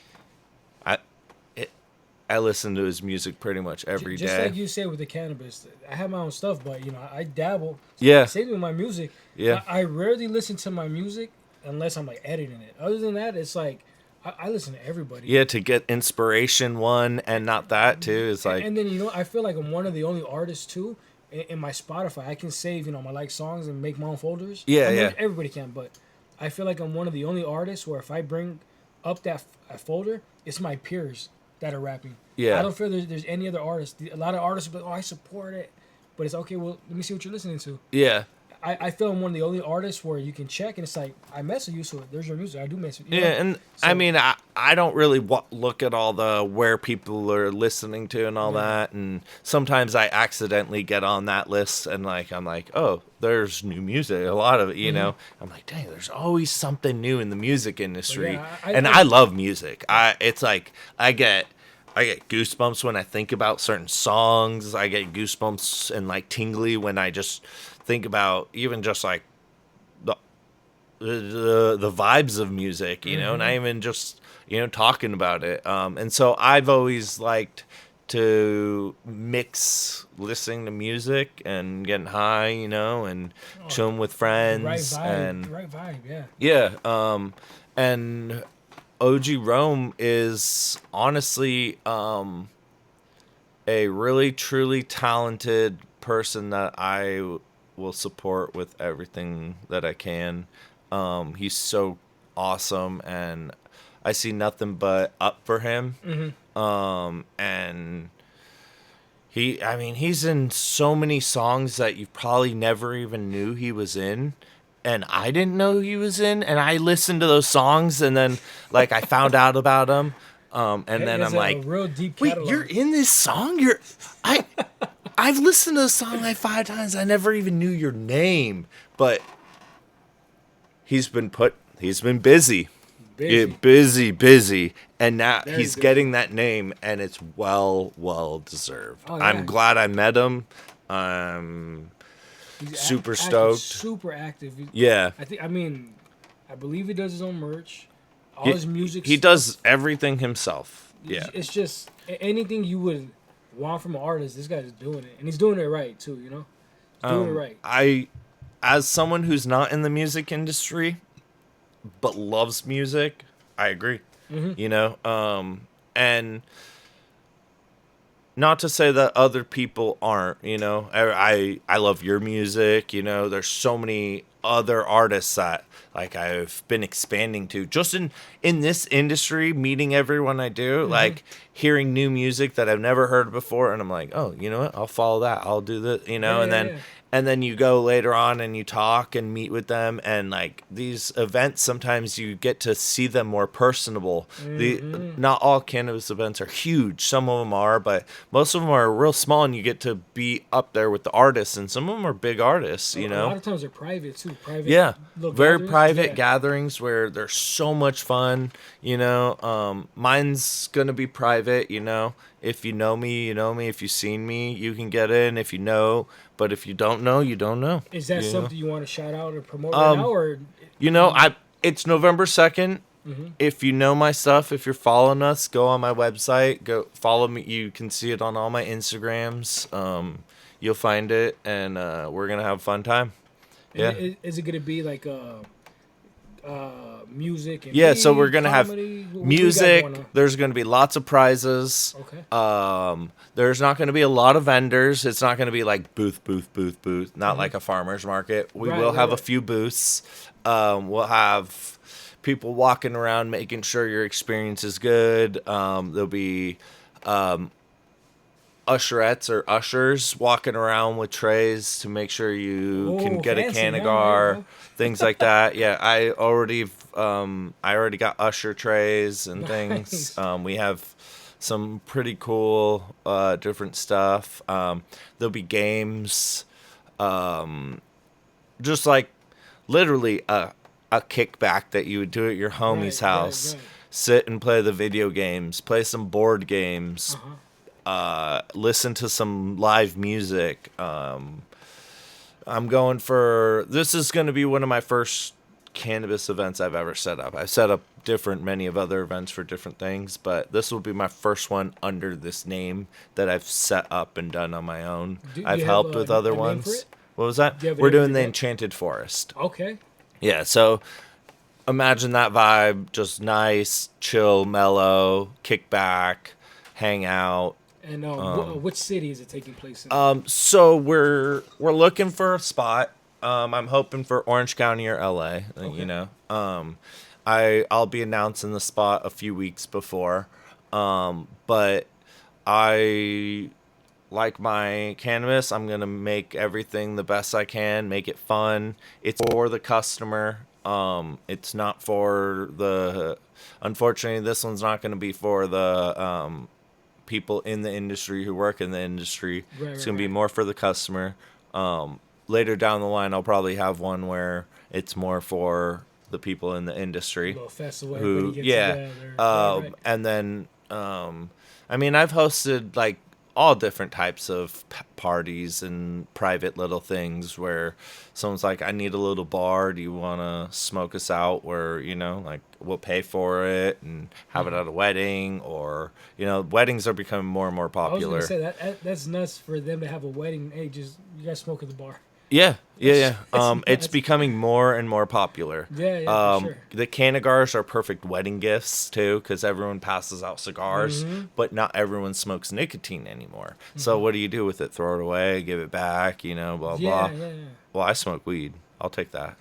I listen to his music pretty much every day. Just like you said with the cannabis, I have my own stuff, but I dabble. Yeah. Same with my music. Yeah. I rarely listen to my music unless I'm like editing it. Other than that, it's like I listen to everybody. Yeah, to get inspiration, one, and not that too. It's like, And then I feel like I'm one of the only artists too in my Spotify. I can save my like songs and make my own folders. Yeah, I mean, yeah. Everybody can, but I feel like I'm one of the only artists where if I bring up that folder, it's my peers. that are rapping. Yeah. I don't feel there's any other artist. A lot of artists will be like, oh, I support it, but it's okay. Well, let me see what you're listening to. Yeah. I feel I'm one of the only artists where you can check and it's like I mess with you, so there's your music. I do mess with you. Yeah, Know? and So, I mean, I don't really look at all the where people are listening to and all that, and sometimes I accidentally get on that list and like I'm like, oh, there's new music, a lot of it, you know. I'm like, dang, there's always something new in the music industry, yeah, and I love music. It's like I get goosebumps when I think about certain songs. I get goosebumps and like tingly when I just think about even just like the vibes of music, you know, and I even just, you know, talking about it. And so I've always liked to mix listening to music and getting high, you know, and chilling with friends the right vibe, yeah. yeah. And OG Rome is honestly a really truly talented person that I will support with everything that I can. He's so awesome, and I see nothing but up for him. And I mean, he's in so many songs that you probably never even knew he was in. And I didn't know he was in, and I listened to those songs, and then like I found out about him, and then I'm like, real deep "Wait, catalog. you're in this song? I've listened to the song like 5 times. I never even knew your name." But he's been busy. Busy, and now Very he's busy. getting that name, and it's well deserved. Oh, yeah. I'm glad I met him. He's super active, stoked. super active. Yeah, I believe he does his own merch. All he, his music. he does everything himself. Yeah, It's just anything you would want from an artist. This guy's doing it, and he's doing it right too. You know, he's doing it right. As someone who's not in the music industry but loves music, I agree. You know, and not to say that other people aren't, you know. I love your music, you know. There's so many other artists that like I've been expanding to just in this industry, meeting everyone I do, like hearing new music that I've never heard before, and I'm like, oh, you know what? I'll follow that. I'll do this, you know. And then you go later on and you talk and meet with them, and like these events, sometimes you get to see them more personable. Not all cannabis events are huge. Some of them are, but most of them are real small, and you get to be up there with the artists, and some of them are big artists, you know. A lot of times they're private too. Yeah, very gatherings. private gatherings where they're so much fun, you know. Mine's gonna be private, you know. If you know me, you know me. If you've seen me, you can get in. If you know, but if you don't know, you don't know. Is that something you want to shout out or promote right now, or? You know, it's November 2nd. If you know my stuff, if you're following us, go on my website. Go follow me. You can see it on all my Instagrams. You'll find it, and we're gonna have a fun time. Yeah. Is it gonna be like music? And yeah. So we're gonna comedy? have What music. do you got going on? There's gonna be lots of prizes. Okay. There's not gonna be a lot of vendors. It's not gonna be like booth. Not like a farmer's market. We will have a few booths. We'll have people walking around making sure your experience is good. There'll be usherettes or ushers walking around with trays to make sure you can get fancy, a Cannagar, things like that. Yeah, I already got usher trays and things. We have some pretty cool different stuff. There'll be games, just like literally a kickback that you would do at your homie's house. Right. Sit and play the video games, play some board games. Listen to some live music. I'm going for this is going to be one of my first cannabis events I've ever set up. I've set up many of other events for different things, but this will be my first one under this name that I've set up and done on my own. I've helped with other ones. What was that? We're doing the Enchanted Forest. Okay. Yeah, so imagine that vibe, just nice, chill, mellow, kick back, hang out. And which city is it taking place in? So we're looking for a spot. I'm hoping for Orange County or LA. Okay. You know, I'll be announcing the spot a few weeks before. But I like my cannabis. I'm going to make everything the best I can, make it fun. It's for the customer. It's not for the, unfortunately, this one's not going to be for the people in the industry who work in the industry. Right, It's right, going to be right. more for the customer. Later down the line, I'll probably have one where it's more for the people in the A industry little festival, everybody who, get yeah. together. Right, right. And then, I mean, I've hosted like all different types of parties and private little things where someone's like, I need a little bar. Do you want to smoke us out? Where, you know, like we'll pay for it and have it at a wedding, or, you know, weddings are becoming more and more I was gonna popular. say that's nuts for them to have a wedding. Hey, just you guys smoke at the bar. Yeah, yeah, That's, yeah. that's It's nuts. becoming more and more popular. Yeah, yeah, for sure. The Cannagars are perfect wedding gifts too, because everyone passes out cigars, Mm-hmm. but not everyone smokes nicotine anymore. So what do you do with it? Throw it away, give it back, you know, blah Yeah, blah. yeah, yeah. Well, I smoke weed. I'll take that.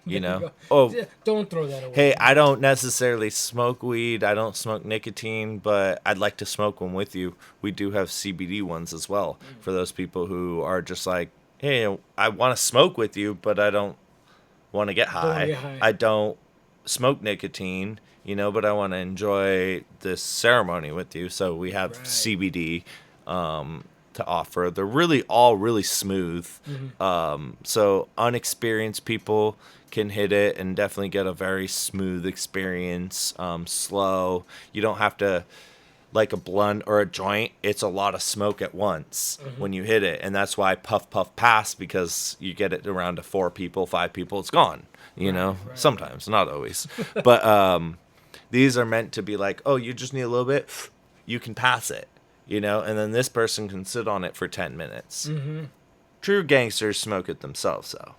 You There you know. go. Oh, Yeah, don't throw that away. hey, I don't necessarily smoke weed. I don't smoke nicotine, but I'd like to smoke one with you. We do have CBD ones as well for those people who are just like, hey, I want to smoke with you, but I don't want to get Don't want to high. get high. I don't smoke nicotine, you know, but I want to enjoy this ceremony with you. So we have Right. CBD to offer. They're really all really smooth. So unexperienced people can hit it and definitely get a very smooth experience. Slow. You don't have to like a blunt or a joint. It's a lot of smoke at once when you hit it, and that's why puff puff pass, because you get it around to 4 people, 5 people, it's gone. You Right, know, right, sometimes, not always, but these are meant to be like, oh, you just need a little bit, you can pass it, you know, and then this person can sit on it for 10 minutes. True gangsters smoke it themselves, though.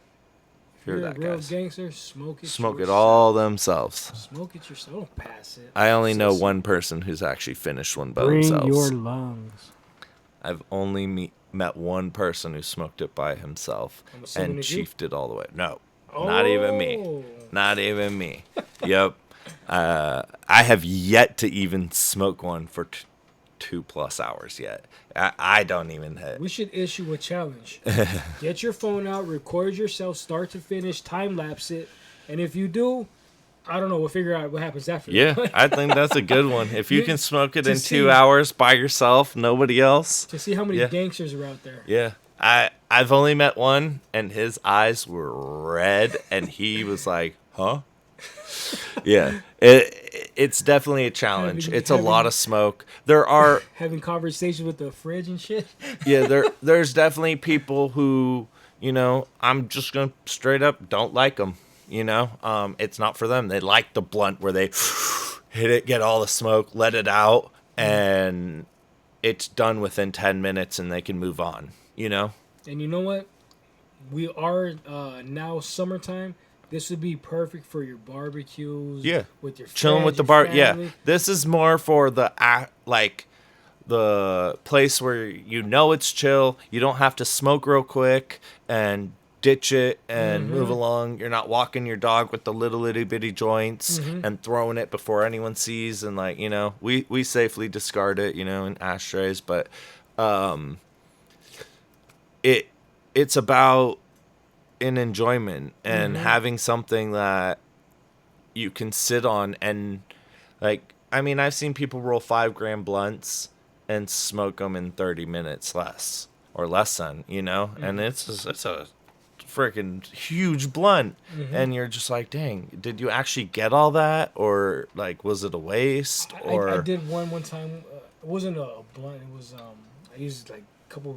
If you're You're a that real guys, gangster. Smoke it smoke it yourself. all themselves. Smoke it yourself. Don't pass it. I only know So one person who's actually finished one by bring your themselves. lungs. I've only met one person who smoked it by himself I'm assuming and it's you. chiefed it all the way. No, not even me. Oh. Not even me. Yep. I have yet to even smoke one for 2+ hours yet. I don't even hit. We should issue a challenge. Get your phone out, record yourself, start to finish, time lapse it, and if you do, I don't know. We'll figure out what happens after. Yeah, that. I think that's a good one. If you Yeah, can smoke it to in see- 2 hours by yourself, nobody else. to see how many Yeah. gangsters are out there. Yeah. I've only met one, and his eyes were red, and he was like, "Huh?" Yeah. It's definitely a challenge. Having- It's a lot having- of smoke. There are Having conversations with the fridge and shit. there's definitely people who, you know, I'm just gonna straight up don't like them. You know, it's not for them. They like the blunt where they hit it, get all the smoke, let it out, and it's done within 10 minutes, and they can move on. You know. And you know what? We are now summertime. This would be perfect for your barbecues. Yeah. With your Chilling with friends, the your bar. family. Yeah, this is more for the like the place where you know it's chill. You don't have to smoke real quick and ditch it and move along. You're not walking your dog with the little itty bitty joints and throwing it before anyone sees. And like, you know, we safely discard it, you know, in ashtrays. But it's about an enjoyment and having something that you can sit on. And like, I mean, I've seen people roll 5 gram blunts and smoke them in 30 minutes less or less than, you know, and it's a freaking huge blunt. And you're just like, dang, did you actually get all that, or like was it a waste? Or I did one time. It wasn't a blunt. It was I used like a couple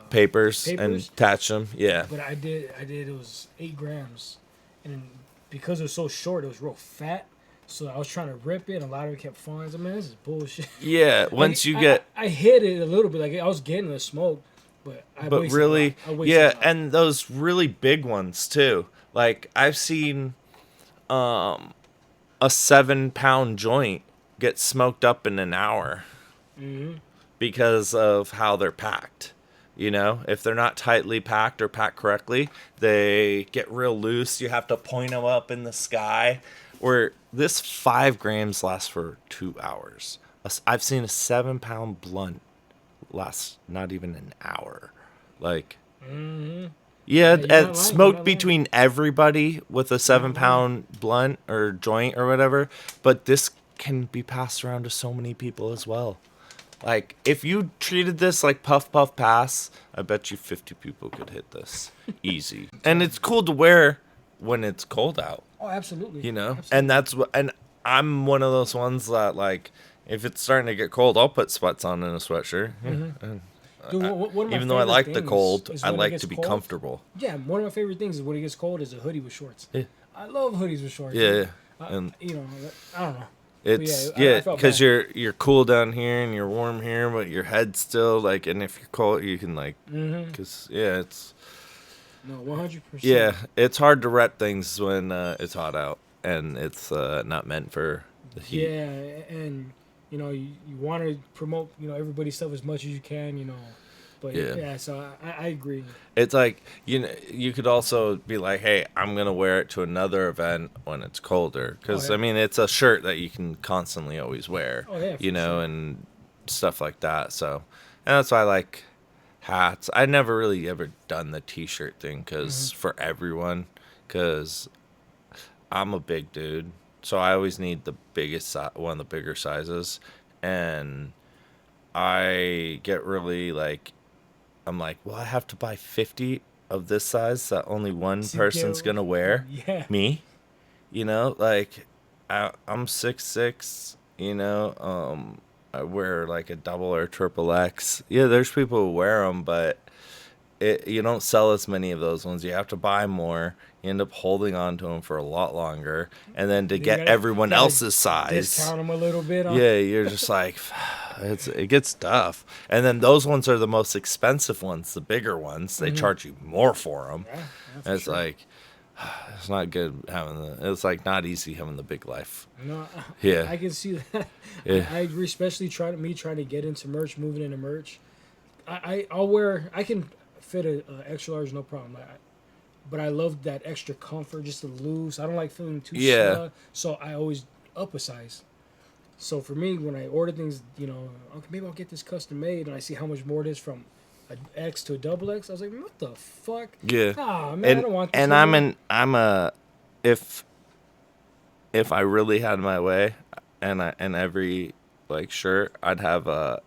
papers and papers? attach them? Yeah. but I did it was 8 grams, and because it was so short, it was real fat. So I was trying to rip it, and a lot of it kept falling. I was like, man, this is bullshit. Yeah, once you get I hit it a little bit, like I was getting the smoke, but but wasted really, a lot. I wasted yeah, a lot. and those really big ones too. Like I've seen a 7 pound joint get smoked up in an hour because of how they're packed. You know, if they're not tightly packed or packed correctly, they get real loose. You have to point them up in the sky. Where this 5 grams lasts for 2 hours. I've seen a 7-pound blunt last not even an hour. Like, Mm-hmm. yeah, Yeah, you're and not lying. You're smoked not lying. between everybody with a You're not lying. 7-pound blunt or joint or whatever. But this can be passed around to so many people as well. Like, if you treated this like puff puff pass, I bet you 50 people could hit this easy. And it's cool to wear when it's cold out, Oh, absolutely. you know. And Absolutely. that's what. And I'm one of those ones that, like, if it's starting to get cold, I'll put sweats on and a sweatshirt. Yeah. And Dude, one of my even though I favorite like the things cold, is I when it like gets to be cold. comfortable. Yeah, one of my favorite things is when it gets cold is a hoodie with shorts. Yeah. I love hoodies with shorts. Yeah, Dude. yeah. And You know, I don't know. it's But yeah, yeah, I felt because bad. you're cool down here and you're warm here, but your head's still like. And if you're cold, you can like, Mm-hmm. because yeah, it's No, 100%. yeah, it's hard to rep things when it's hot out and it's not meant for the heat. Yeah, and you know, you want to promote, you know, everybody's stuff as much as you can, you know. But Yeah. yeah, so I agree. It's like, you know, you could also be like, hey, I'm gonna wear it to another event when it's colder, Oh because yeah. I mean, it's a shirt that you can constantly always wear, Oh yeah, you for know, sure. and stuff like that. So, and that's why I like hats. I never really ever done the t-shirt thing Hmm. because for everyone, because I'm a big dude, so I always need the biggest one of the bigger sizes, and I get really like, I'm like, well, I have to buy 50 of this size that only one To get, person's gonna wear, yeah. me. You know, like I'm 6'6", you know, I wear like a double or triple X. Yeah, there's people who wear them, but you don't sell as many of those ones. You have to buy more. You end up holding on to them for a lot longer, and then to Then you get gotta everyone gotta else's size, discount them a little bit on. yeah, you're just like, it gets tough. And then those ones are the most expensive ones, the bigger ones. They Hmm. charge you more for them. Yeah, yeah, And for it's sure. like, it's not good having it's like not easy having the big life. No, Yeah, I can see that. yeah, I agree, especially trying to get into merch, moving into merch. I'll wear. I can fit a extra large, no problem. But I love that extra comfort, just the loose. I don't like feeling too yeah, snug, so I always up a size. So for me, when I order things, you know, okay, maybe I'll get this custom made, and I see how much more it is from a X to a double X. I was like, what the fuck? yeah. Ah, man, I And don't want this and no more. I'm a if I really had my way, and every like shirt, I'd have a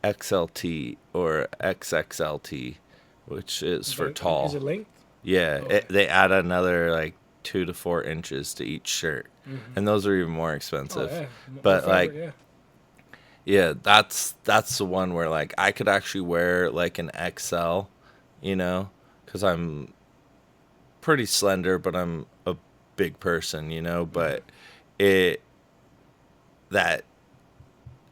XLT or XXLT, which is for Okay, is tall. it length? Yeah, Okay. they add another like 2 to 4 inches to each shirt, Hmm. and those are even more Oh expensive. yeah, my But like, favorite. Yeah. yeah, that's the one where like I could actually wear like an XL, you know, because I'm pretty slender, but I'm a big person, you know. Hmm. But it that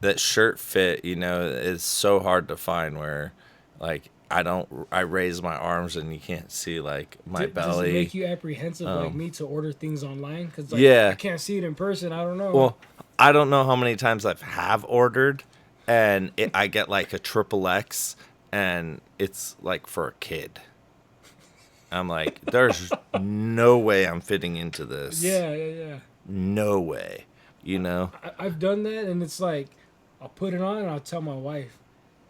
that shirt fit, you know, is so hard to find where like I raise my arms and you can't see like my Does it make belly. you apprehensive like Um me to order things online? Because like I yeah. can't see it in person. I don't know. Well, I don't know how many times have ordered and I get like a triple X and it's like for a kid. I'm like, there's no way I'm fitting into this. Yeah, yeah, yeah. No way. You know? I've done that, and it's like I'll put it on and I'll tell my wife,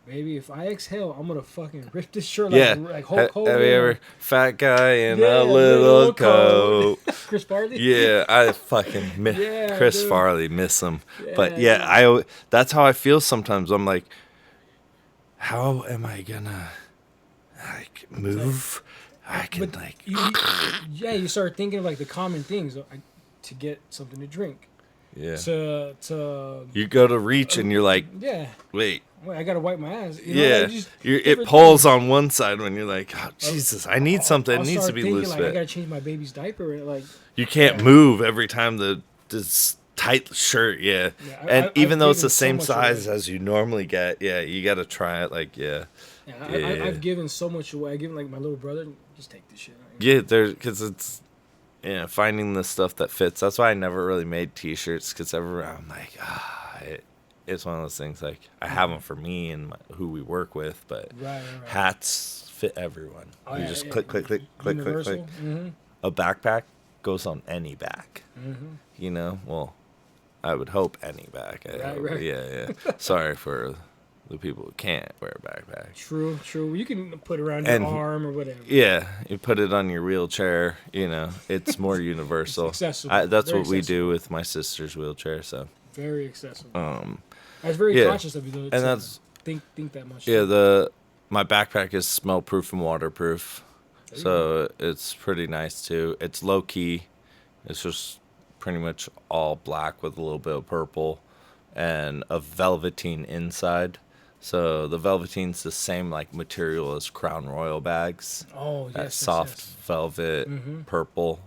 baby, if I exhale, I'm gonna fucking rip this shirt Yeah. like Hulk Have you Hogan or ever fat guy in a yeah, little little coat. coat? Chris Farley. Yeah, I fucking Yeah, Chris dude. Farley miss him. But Yeah, yeah, dude. that's how I feel sometimes. I'm like, how am I gonna like It's like, move? I can but like yeah, you start thinking of like the common things to get something to drink, yeah. to You go to reach and you're like, yeah. wait, Well, I gotta wipe my ass. You know, like yeah. just It different pulls things. on one side when you're like, oh Jesus, I need something. It I'll needs to start be thinking loose like I fit. gotta change my baby's diaper. Like, You can't yeah, move every time this tight shirt, yeah. yeah. And even I've though it's given the so same much size away. as you normally get, yeah, you got to try it. Like, yeah, Yeah, yeah, I've given so much away. I given like my little brother, just take this shit. yeah. There, because it's finding the stuff that fits. That's why I never really made T-shirts because I'm like, it's one of those things. Like I have them for me and who we work with, but Right, right, right. hats fit everyone. Oh You yeah, just yeah. click, click, click, click, click, click. Universal. Mm-hmm. A backpack goes on any back. Mm-hmm. You know, well, I would hope any back. Right. Yeah. Sorry for the people who can't wear a backpack. True. You can put it around And your arm or whatever. yeah, you put it on your wheelchair. It's more It's universal. accessible. That's Very what we accessible. do with my sister's wheelchair. So Very accessible. I was very yeah. conscious of you though. And that's think that much. my backpack is smell proof and waterproof, so it's pretty nice too. It's low key. It's just pretty much all black with a little bit of purple and a velveteen inside. So the velveteen's the same like material as Crown Royal bags. Oh yes. That soft velvet purple.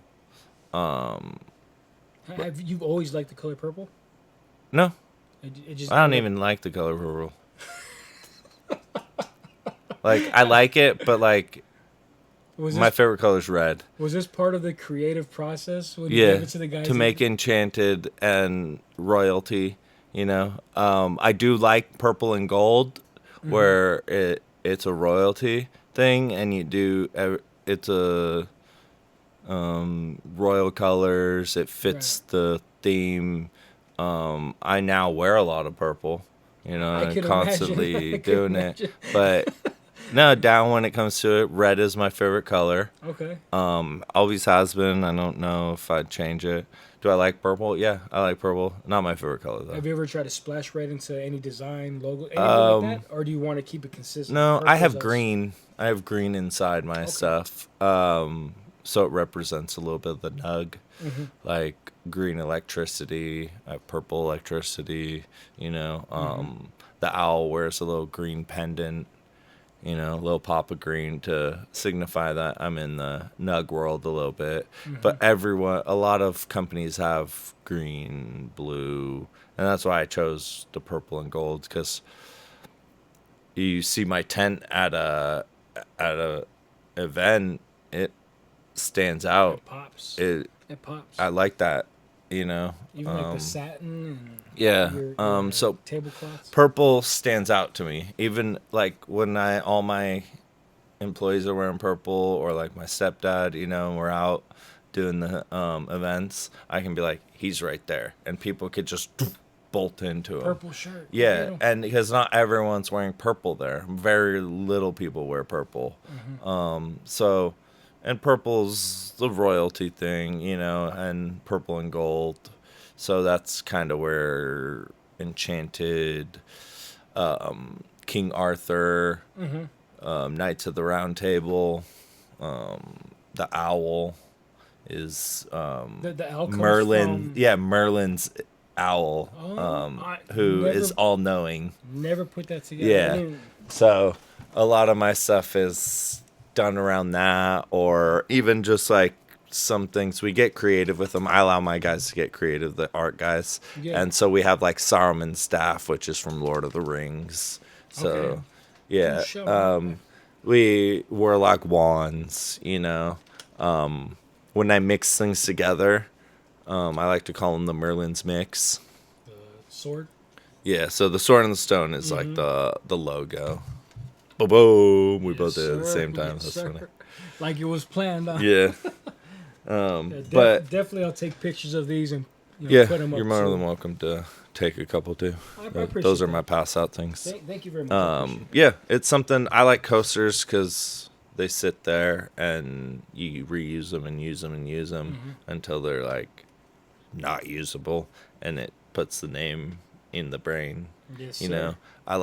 Have you always liked the color purple? No, It just I don't even like the color purple. Like I like it, but like my favorite color is red. Was this part of the creative process when you Yeah, gave it to the guys? to make Enchanted and royalty. I do like purple and gold, where it's a royalty thing, and it's a royal colors. It fits the theme. I now wear a lot of purple, and constantly doing it. But no, down when it comes to it, red is my favorite color. Okay. Always has been. I don't know if I'd change it. Do I like purple? Yeah, I like purple. Not my favorite color though. Have you ever tried to splash red into any design, logo, anything like that, or do you want to keep it consistent? No, I have Purple's green. I have green inside my stuff. So it represents a little bit of the nug, like green electricity. I have purple electricity. The owl wears a little green pendant. A little pop of green to signify that I'm in the nug world a little bit. But a lot of companies have green, blue, and that's why I chose the purple and gold, because you see my tent at a event, it stands out. It pops. It pops. I like that, Even like the satin and yeah. your So tablecloths. purple stands out to me. Even like when all my employees are wearing purple, or like my stepdad, we're out doing the events, I can be like, he's right there, and people could just bolt into him. Purple shirt. Yeah, and because not everyone's wearing purple there. Very little people wear purple. And purple's the royalty thing, and purple and gold. So that's kind of where Enchanted, King Arthur, Knights of the Round Table, the owl is the owl comes Merlin. from... Yeah, Merlin's owl, who is all-knowing. Never put that together. Yeah. So a lot of my stuff is done around that, or even just like some things we get creative with them. I allow my guys to get creative, the art guys. Yeah. And so we have like Saruman's staff, which is from Lord of the Rings. So yeah, we warlock wands, when I mix things together, I like to call them the Merlin's mix. The sword. Yeah, so the sword and the stone is like the logo. Boom! We both did it at the same time. That's funny. Like it was planned. Yeah. But definitely, I'll take pictures of these and yeah, put them up. you're more than welcome to take a couple too. I appreciate Those are that. my pass out things. Thank you very much. Yeah, it's something I like. Coasters because they sit there and you reuse them and use them and use them until they're like not usable, and it puts the name in the brain. Yes, You sir. know, I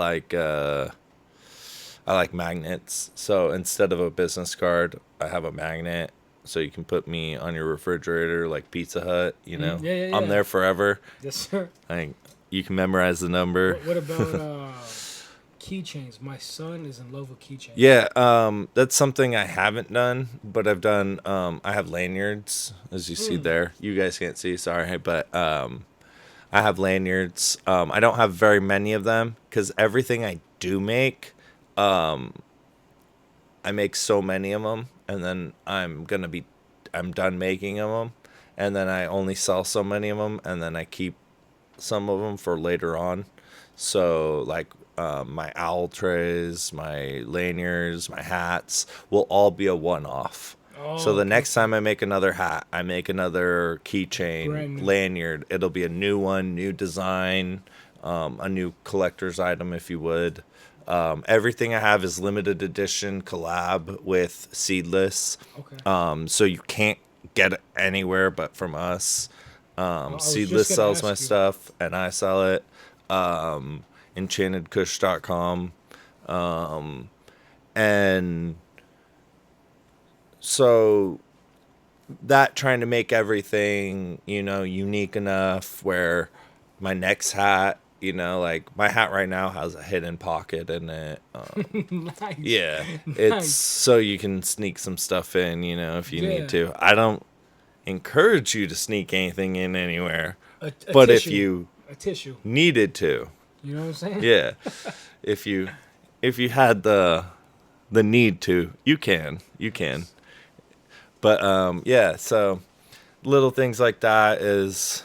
like magnets. So instead of a business card, I have a magnet. So you can put me on your refrigerator like Pizza Hut, Yeah. I'm there forever. Yes, sir. You can memorize the number. What about keychains? My son is in love with keychains. Yeah, that's something I haven't done, but I've done. I have lanyards, as you see there. You guys can't see, sorry, but I have lanyards. I don't have very many of them because everything I do make, I make so many of them, and then I'm done making them, and then I only sell so many of them, and then I keep some of them for later on. So like my owl trays, my lanyards, my hats will all be a one-off. Oh, So the okay, next okay. time I make another hat, I make another keychain, Brand new. lanyard, it'll be a new one, new design, a new collector's item, if you would. Everything I have is limited edition collab with Seedless. Okay. So you can't get it anywhere but from us. I was just Seedless gonna sells my ask you. stuff and I sell it. Enchantedkush.com. And so that trying to make everything, unique enough where my next hat, like my hat right now has a hidden pocket in it. Nice, Yeah, it's nice. so you can sneak some stuff in, if you need Yeah, to. I don't encourage you to sneak anything in anywhere, a but if tissue, you a tissue. needed to, You know what I'm saying? yeah, if you had the need to, you can. Nice. But yeah, so little things like that is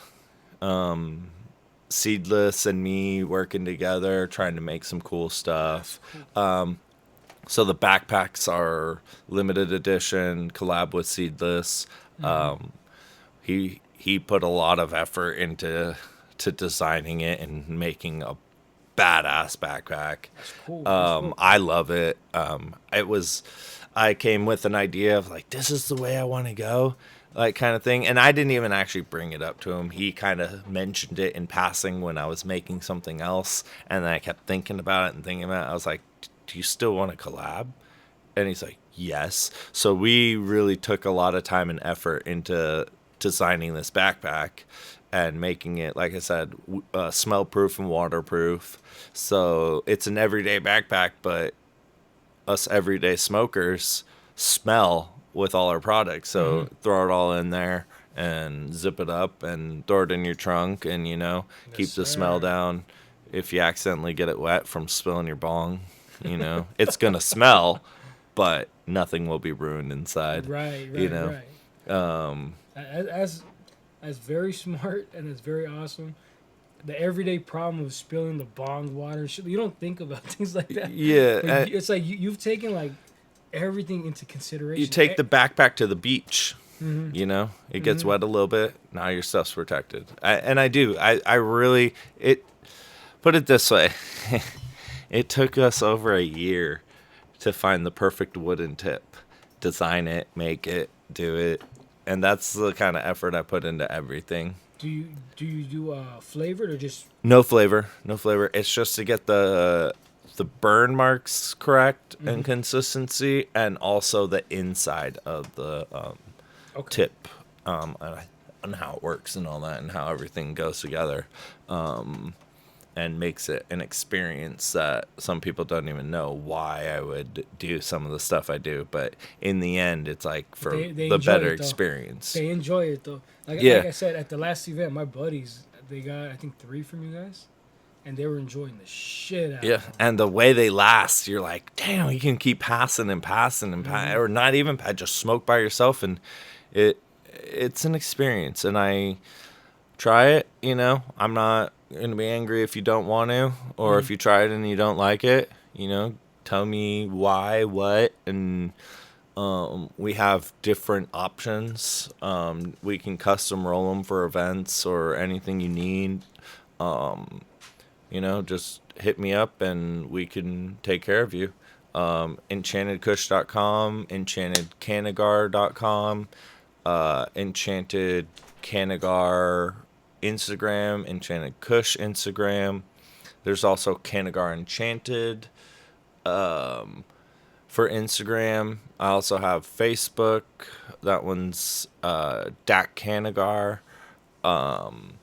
Seedless and me working together, trying to make some cool That's stuff. cool. So the backpacks are limited edition, collab with Seedless. Mm-hmm. He put a lot of effort into designing it and making a badass backpack. That's cool. That's cool. I love it. I came with an idea of like, this is the way I want to go, like kind of thing. And I didn't even actually bring it up to him. He kind of mentioned it in passing when I was making something else. And then I kept thinking about it and thinking about it. I was like, do you still want to collab? And he's like, yes. So we really took a lot of time and effort into designing this backpack and making it, like I said, smell proof and waterproof. So it's an everyday backpack, but us everyday smokers smell with all our products. Mm-hmm. So throw it all in there and zip it up and throw it in your trunk and, Yes, keep the smell sir. down. If you accidentally get it wet from spilling your bong, it's going to smell, but nothing will be ruined inside, Right, you right, know? right. As very smart and it's very awesome. The everyday problem of spilling the bong water, shit, you don't think about things like that. Yeah. But it's like you've taken like everything into You consideration. take the backpack to the beach. Mm-hmm. It gets Mm-hmm. wet a little bit. Now your stuff's protected. I do. I really it. Put it this way, it took us over a year to find the perfect wooden tip, design it, make it, do it, and that's the kind of effort I put into everything. Do you do flavored or just No flavor, no flavor. It's just to get the burn marks correct mm-hmm. and consistency, and also the inside of the Okay. tip, and how it works and all that, and how everything goes together, and makes it an experience that some people don't even know why I would do some of the stuff I do. But in the end, it's like for They the enjoy better it though. experience. They enjoy it though. Like Yeah, I said at the last event, my buddies they got I think 3 from you guys, and they were enjoying the shit out yeah. of them. And the way they last, you're like, damn, you can keep passing and passing and Mm-hmm. or not even just smoke by yourself, and it it's an experience. And I try it. I'm not gonna be angry if you don't want to, or Mm-hmm. if you try it and you don't like it. Tell me why, what, and we have different options. We can custom roll them for events or anything you need. Just hit me up and we can take care of you. Enchantedkush.com, enchantedcannagar.com, Enchanted Cannagar Instagram, Enchanted Kush Instagram. There's also Cannagar Enchanted for Instagram. I also have Facebook. That one's Dak Cannagar, and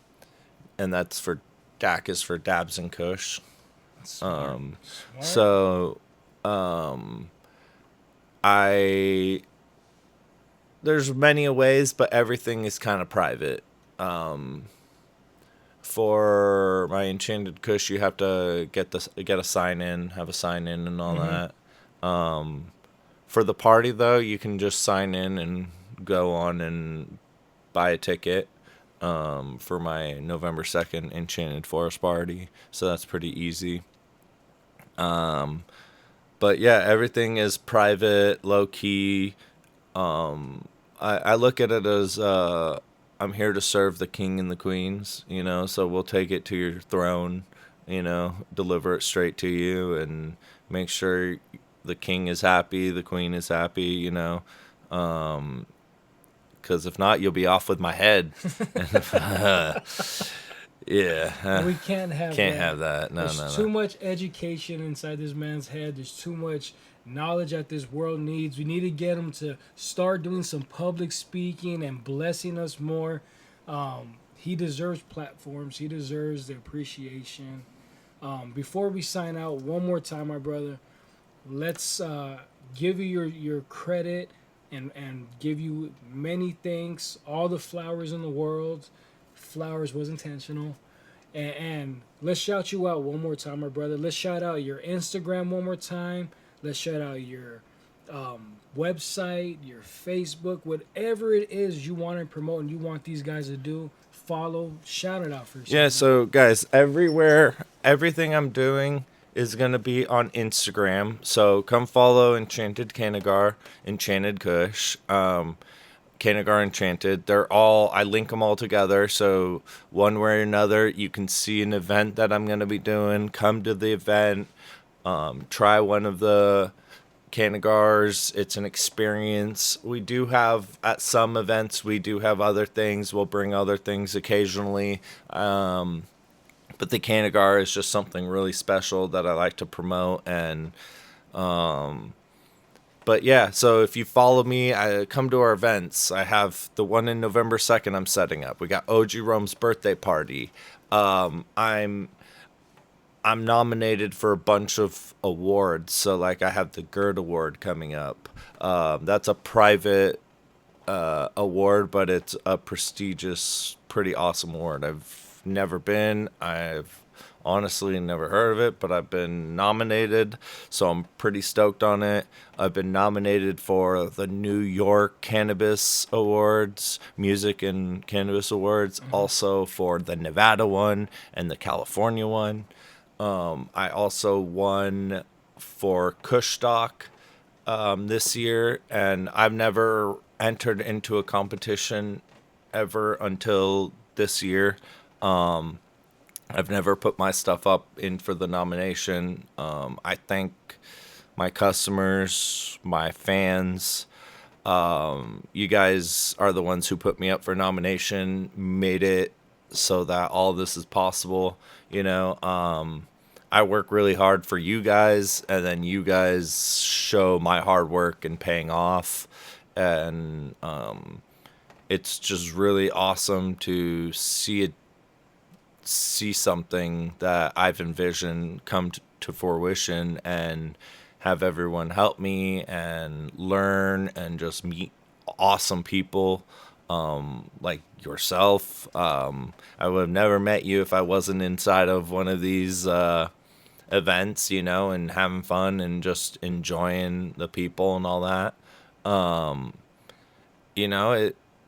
that's for Dak is for Dabs and Kush. Smart. Um, Smart. so I there's many ways, but everything is kind of private. For my Enchanted Kush, you have to get a sign in, have a sign in, and all Mm-hmm. that. For the party though, you can just sign in and go on and buy a ticket. For my November 2nd Enchanted Forest party, so that's pretty easy. But yeah, everything is private, low key. I look at it as I'm here to serve the king and the queens, so we'll take it to your throne, deliver it straight to you and make sure the king is happy, the queen is happy, because if not, you'll be off with my head. Yeah, And we can't have can't that. have that. No, There's no, too no. much education inside this man's head. There's too much knowledge that this world needs. We need to get him to start doing some public speaking and blessing us more. He deserves platforms. He deserves the appreciation. Before we sign out, one more time, my brother, let's give you your credit and give you many thanks. All the flowers in the world. Flowers was intentional. And let's shout you out one more time, my brother. Let's shout out your Instagram one more time. Let's shout out your website, your Facebook, whatever it is you want to promote and you want these guys to do. Follow, shout it out for yourself. Yeah, so guys, everything I'm doing is gonna be on Instagram. So come follow Enchanted Cannagar, Enchanted Kush, Cannagar Enchanted. I link them all together. So one way or another, you can see an event that I'm gonna be doing. Come to the event, try one of the Cannagars. It's an experience. We do have at some events. We do have other things. We'll bring other things occasionally. But the Cannagar is just something really special that I like to promote. And but yeah, so if you follow me, come to our events. I have the one in November 2nd I'm setting up. We got OG Rome's birthday party. I'm nominated for a bunch of awards. So like I have the GERD Award coming up. That's a private award, but it's a prestigious, pretty awesome award. I've never been. I've honestly never heard of it, but I've been nominated, so I'm pretty stoked on it. I've been nominated for the New York Cannabis Awards, Music and Cannabis Awards, also for the Nevada one and the California one. I also won for Kushstock this year, and I've never entered into a competition ever until this year. I've never put my stuff up in for the nomination. I thank my customers, my fans. You guys are the ones who put me up for nomination, made it so that all this is possible. I work really hard for you guys, and then you guys show my hard work and paying off. And it's just really awesome to see something that I've envisioned come to fruition and have everyone help me and learn and just meet awesome people like yourself. I would have never met you if I wasn't inside of one of these events, and having fun and just enjoying the people and all that.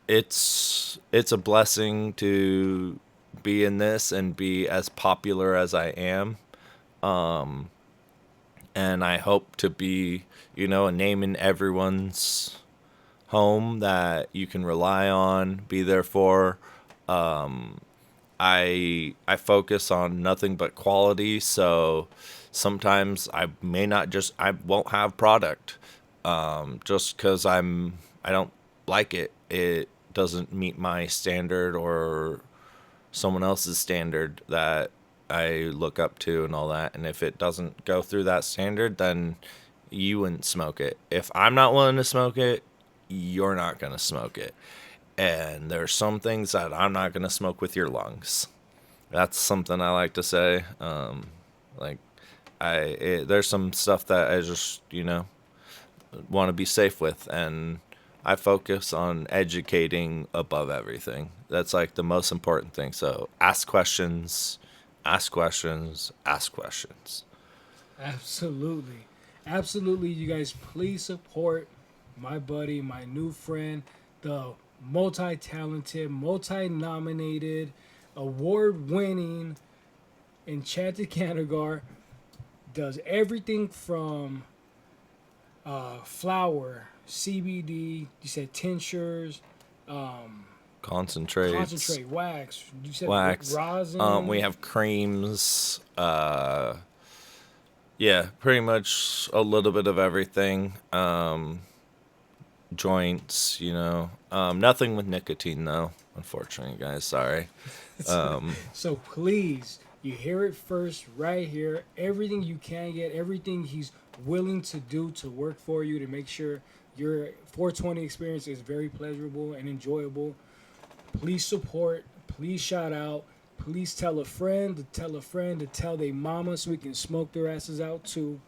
It's a blessing to be in this and be as popular as I am. And I hope to be, a name in everyone's home that you can rely on, be there for. I focus on nothing but quality, so sometimes I won't have product just because I don't like it. It doesn't meet my standard or someone else's standard that I look up to and all that. And if it doesn't go through that standard, then you wouldn't smoke it. If I'm not willing to smoke it, you're not going to smoke it. And there's some things that I'm not going to smoke with your lungs. That's something I like to say. There's some stuff that I just, want to be safe with. And I focus on educating above everything. That's like the most important thing. So ask questions, ask questions, ask questions. Absolutely. Absolutely, you guys, please support my buddy, my new friend, the multi-talented, multi-nominated, award-winning Enchanted Cannagar. Does everything from flower CBD. You said tinctures, Concentrates. concentrate, wax. You said Wax. rosin. We have creams. Yeah, pretty much a little bit of everything. Joints, nothing with nicotine though. Unfortunately, guys, sorry. So please, you hear it first right here. Everything you can get, everything he's willing to do to work for you to make sure your 420 experience is very pleasurable and enjoyable. Please support. Please shout out. Please tell a friend to tell a friend to tell their mama so we can smoke their asses out too.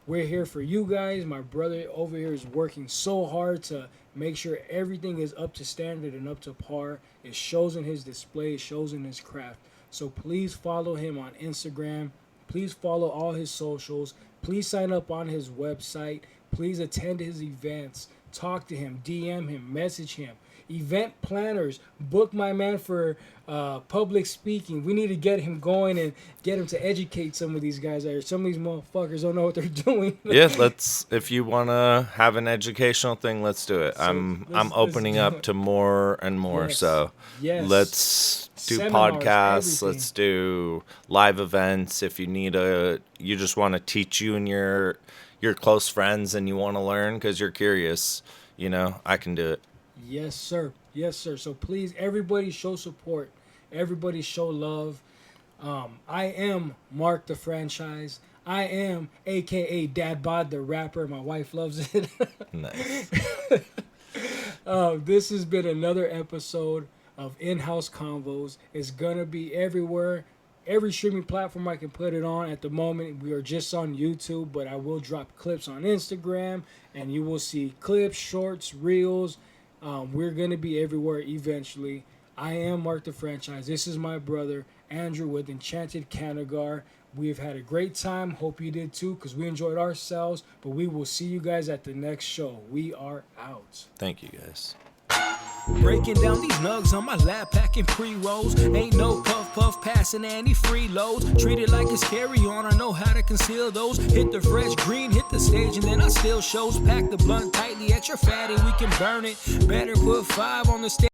We're here for you guys. My brother over here is working so hard to make sure everything is up to standard and up to par. It shows in his display. It shows in his craft. So please follow him on Instagram. Please follow all his socials. Please sign up on his website. Please attend his events. Talk to him. DM him. Message him. Event planners, book my man for public speaking. We need to get him going and get him to educate some of these guys out here. Some of these motherfuckers don't know what they're doing. Yeah, if you want to have an educational thing, let's do it. So I'm opening up to more and more. Yes. So let's do seminars, podcasts. Everything. Let's do live events. If you you just want to teach you and your close friends and you want to learn because you're curious, I can do it. Yes, sir. Yes, sir. So please, everybody show support. Everybody show love. I am Marc the franchise. I am a.k.a. Dad Bod the rapper. My wife loves it. Nice. This has been another episode of In House Convos. It's going to be everywhere. Every streaming platform I can put it on. At the moment, we are just on YouTube, but I will drop clips on Instagram, and you will see clips, shorts, reels. We're going to be everywhere eventually. I am Marc the franchise. This is my brother, Andrew, with Enchanted Cannagar. We've had a great time. Hope you did too, because we enjoyed ourselves. But we will see you guys at the next show. We are out. Thank you, guys. Breaking down these nugs on my lap, packing pre-rolls. Ain't no puff passing any free loads. Treat it like it's carry on, I know how to conceal those. Hit the fresh green, hit the stage, and then I still shows. Pack the blunt tightly, extra fatty, we can burn it. Better put 5 on the stage.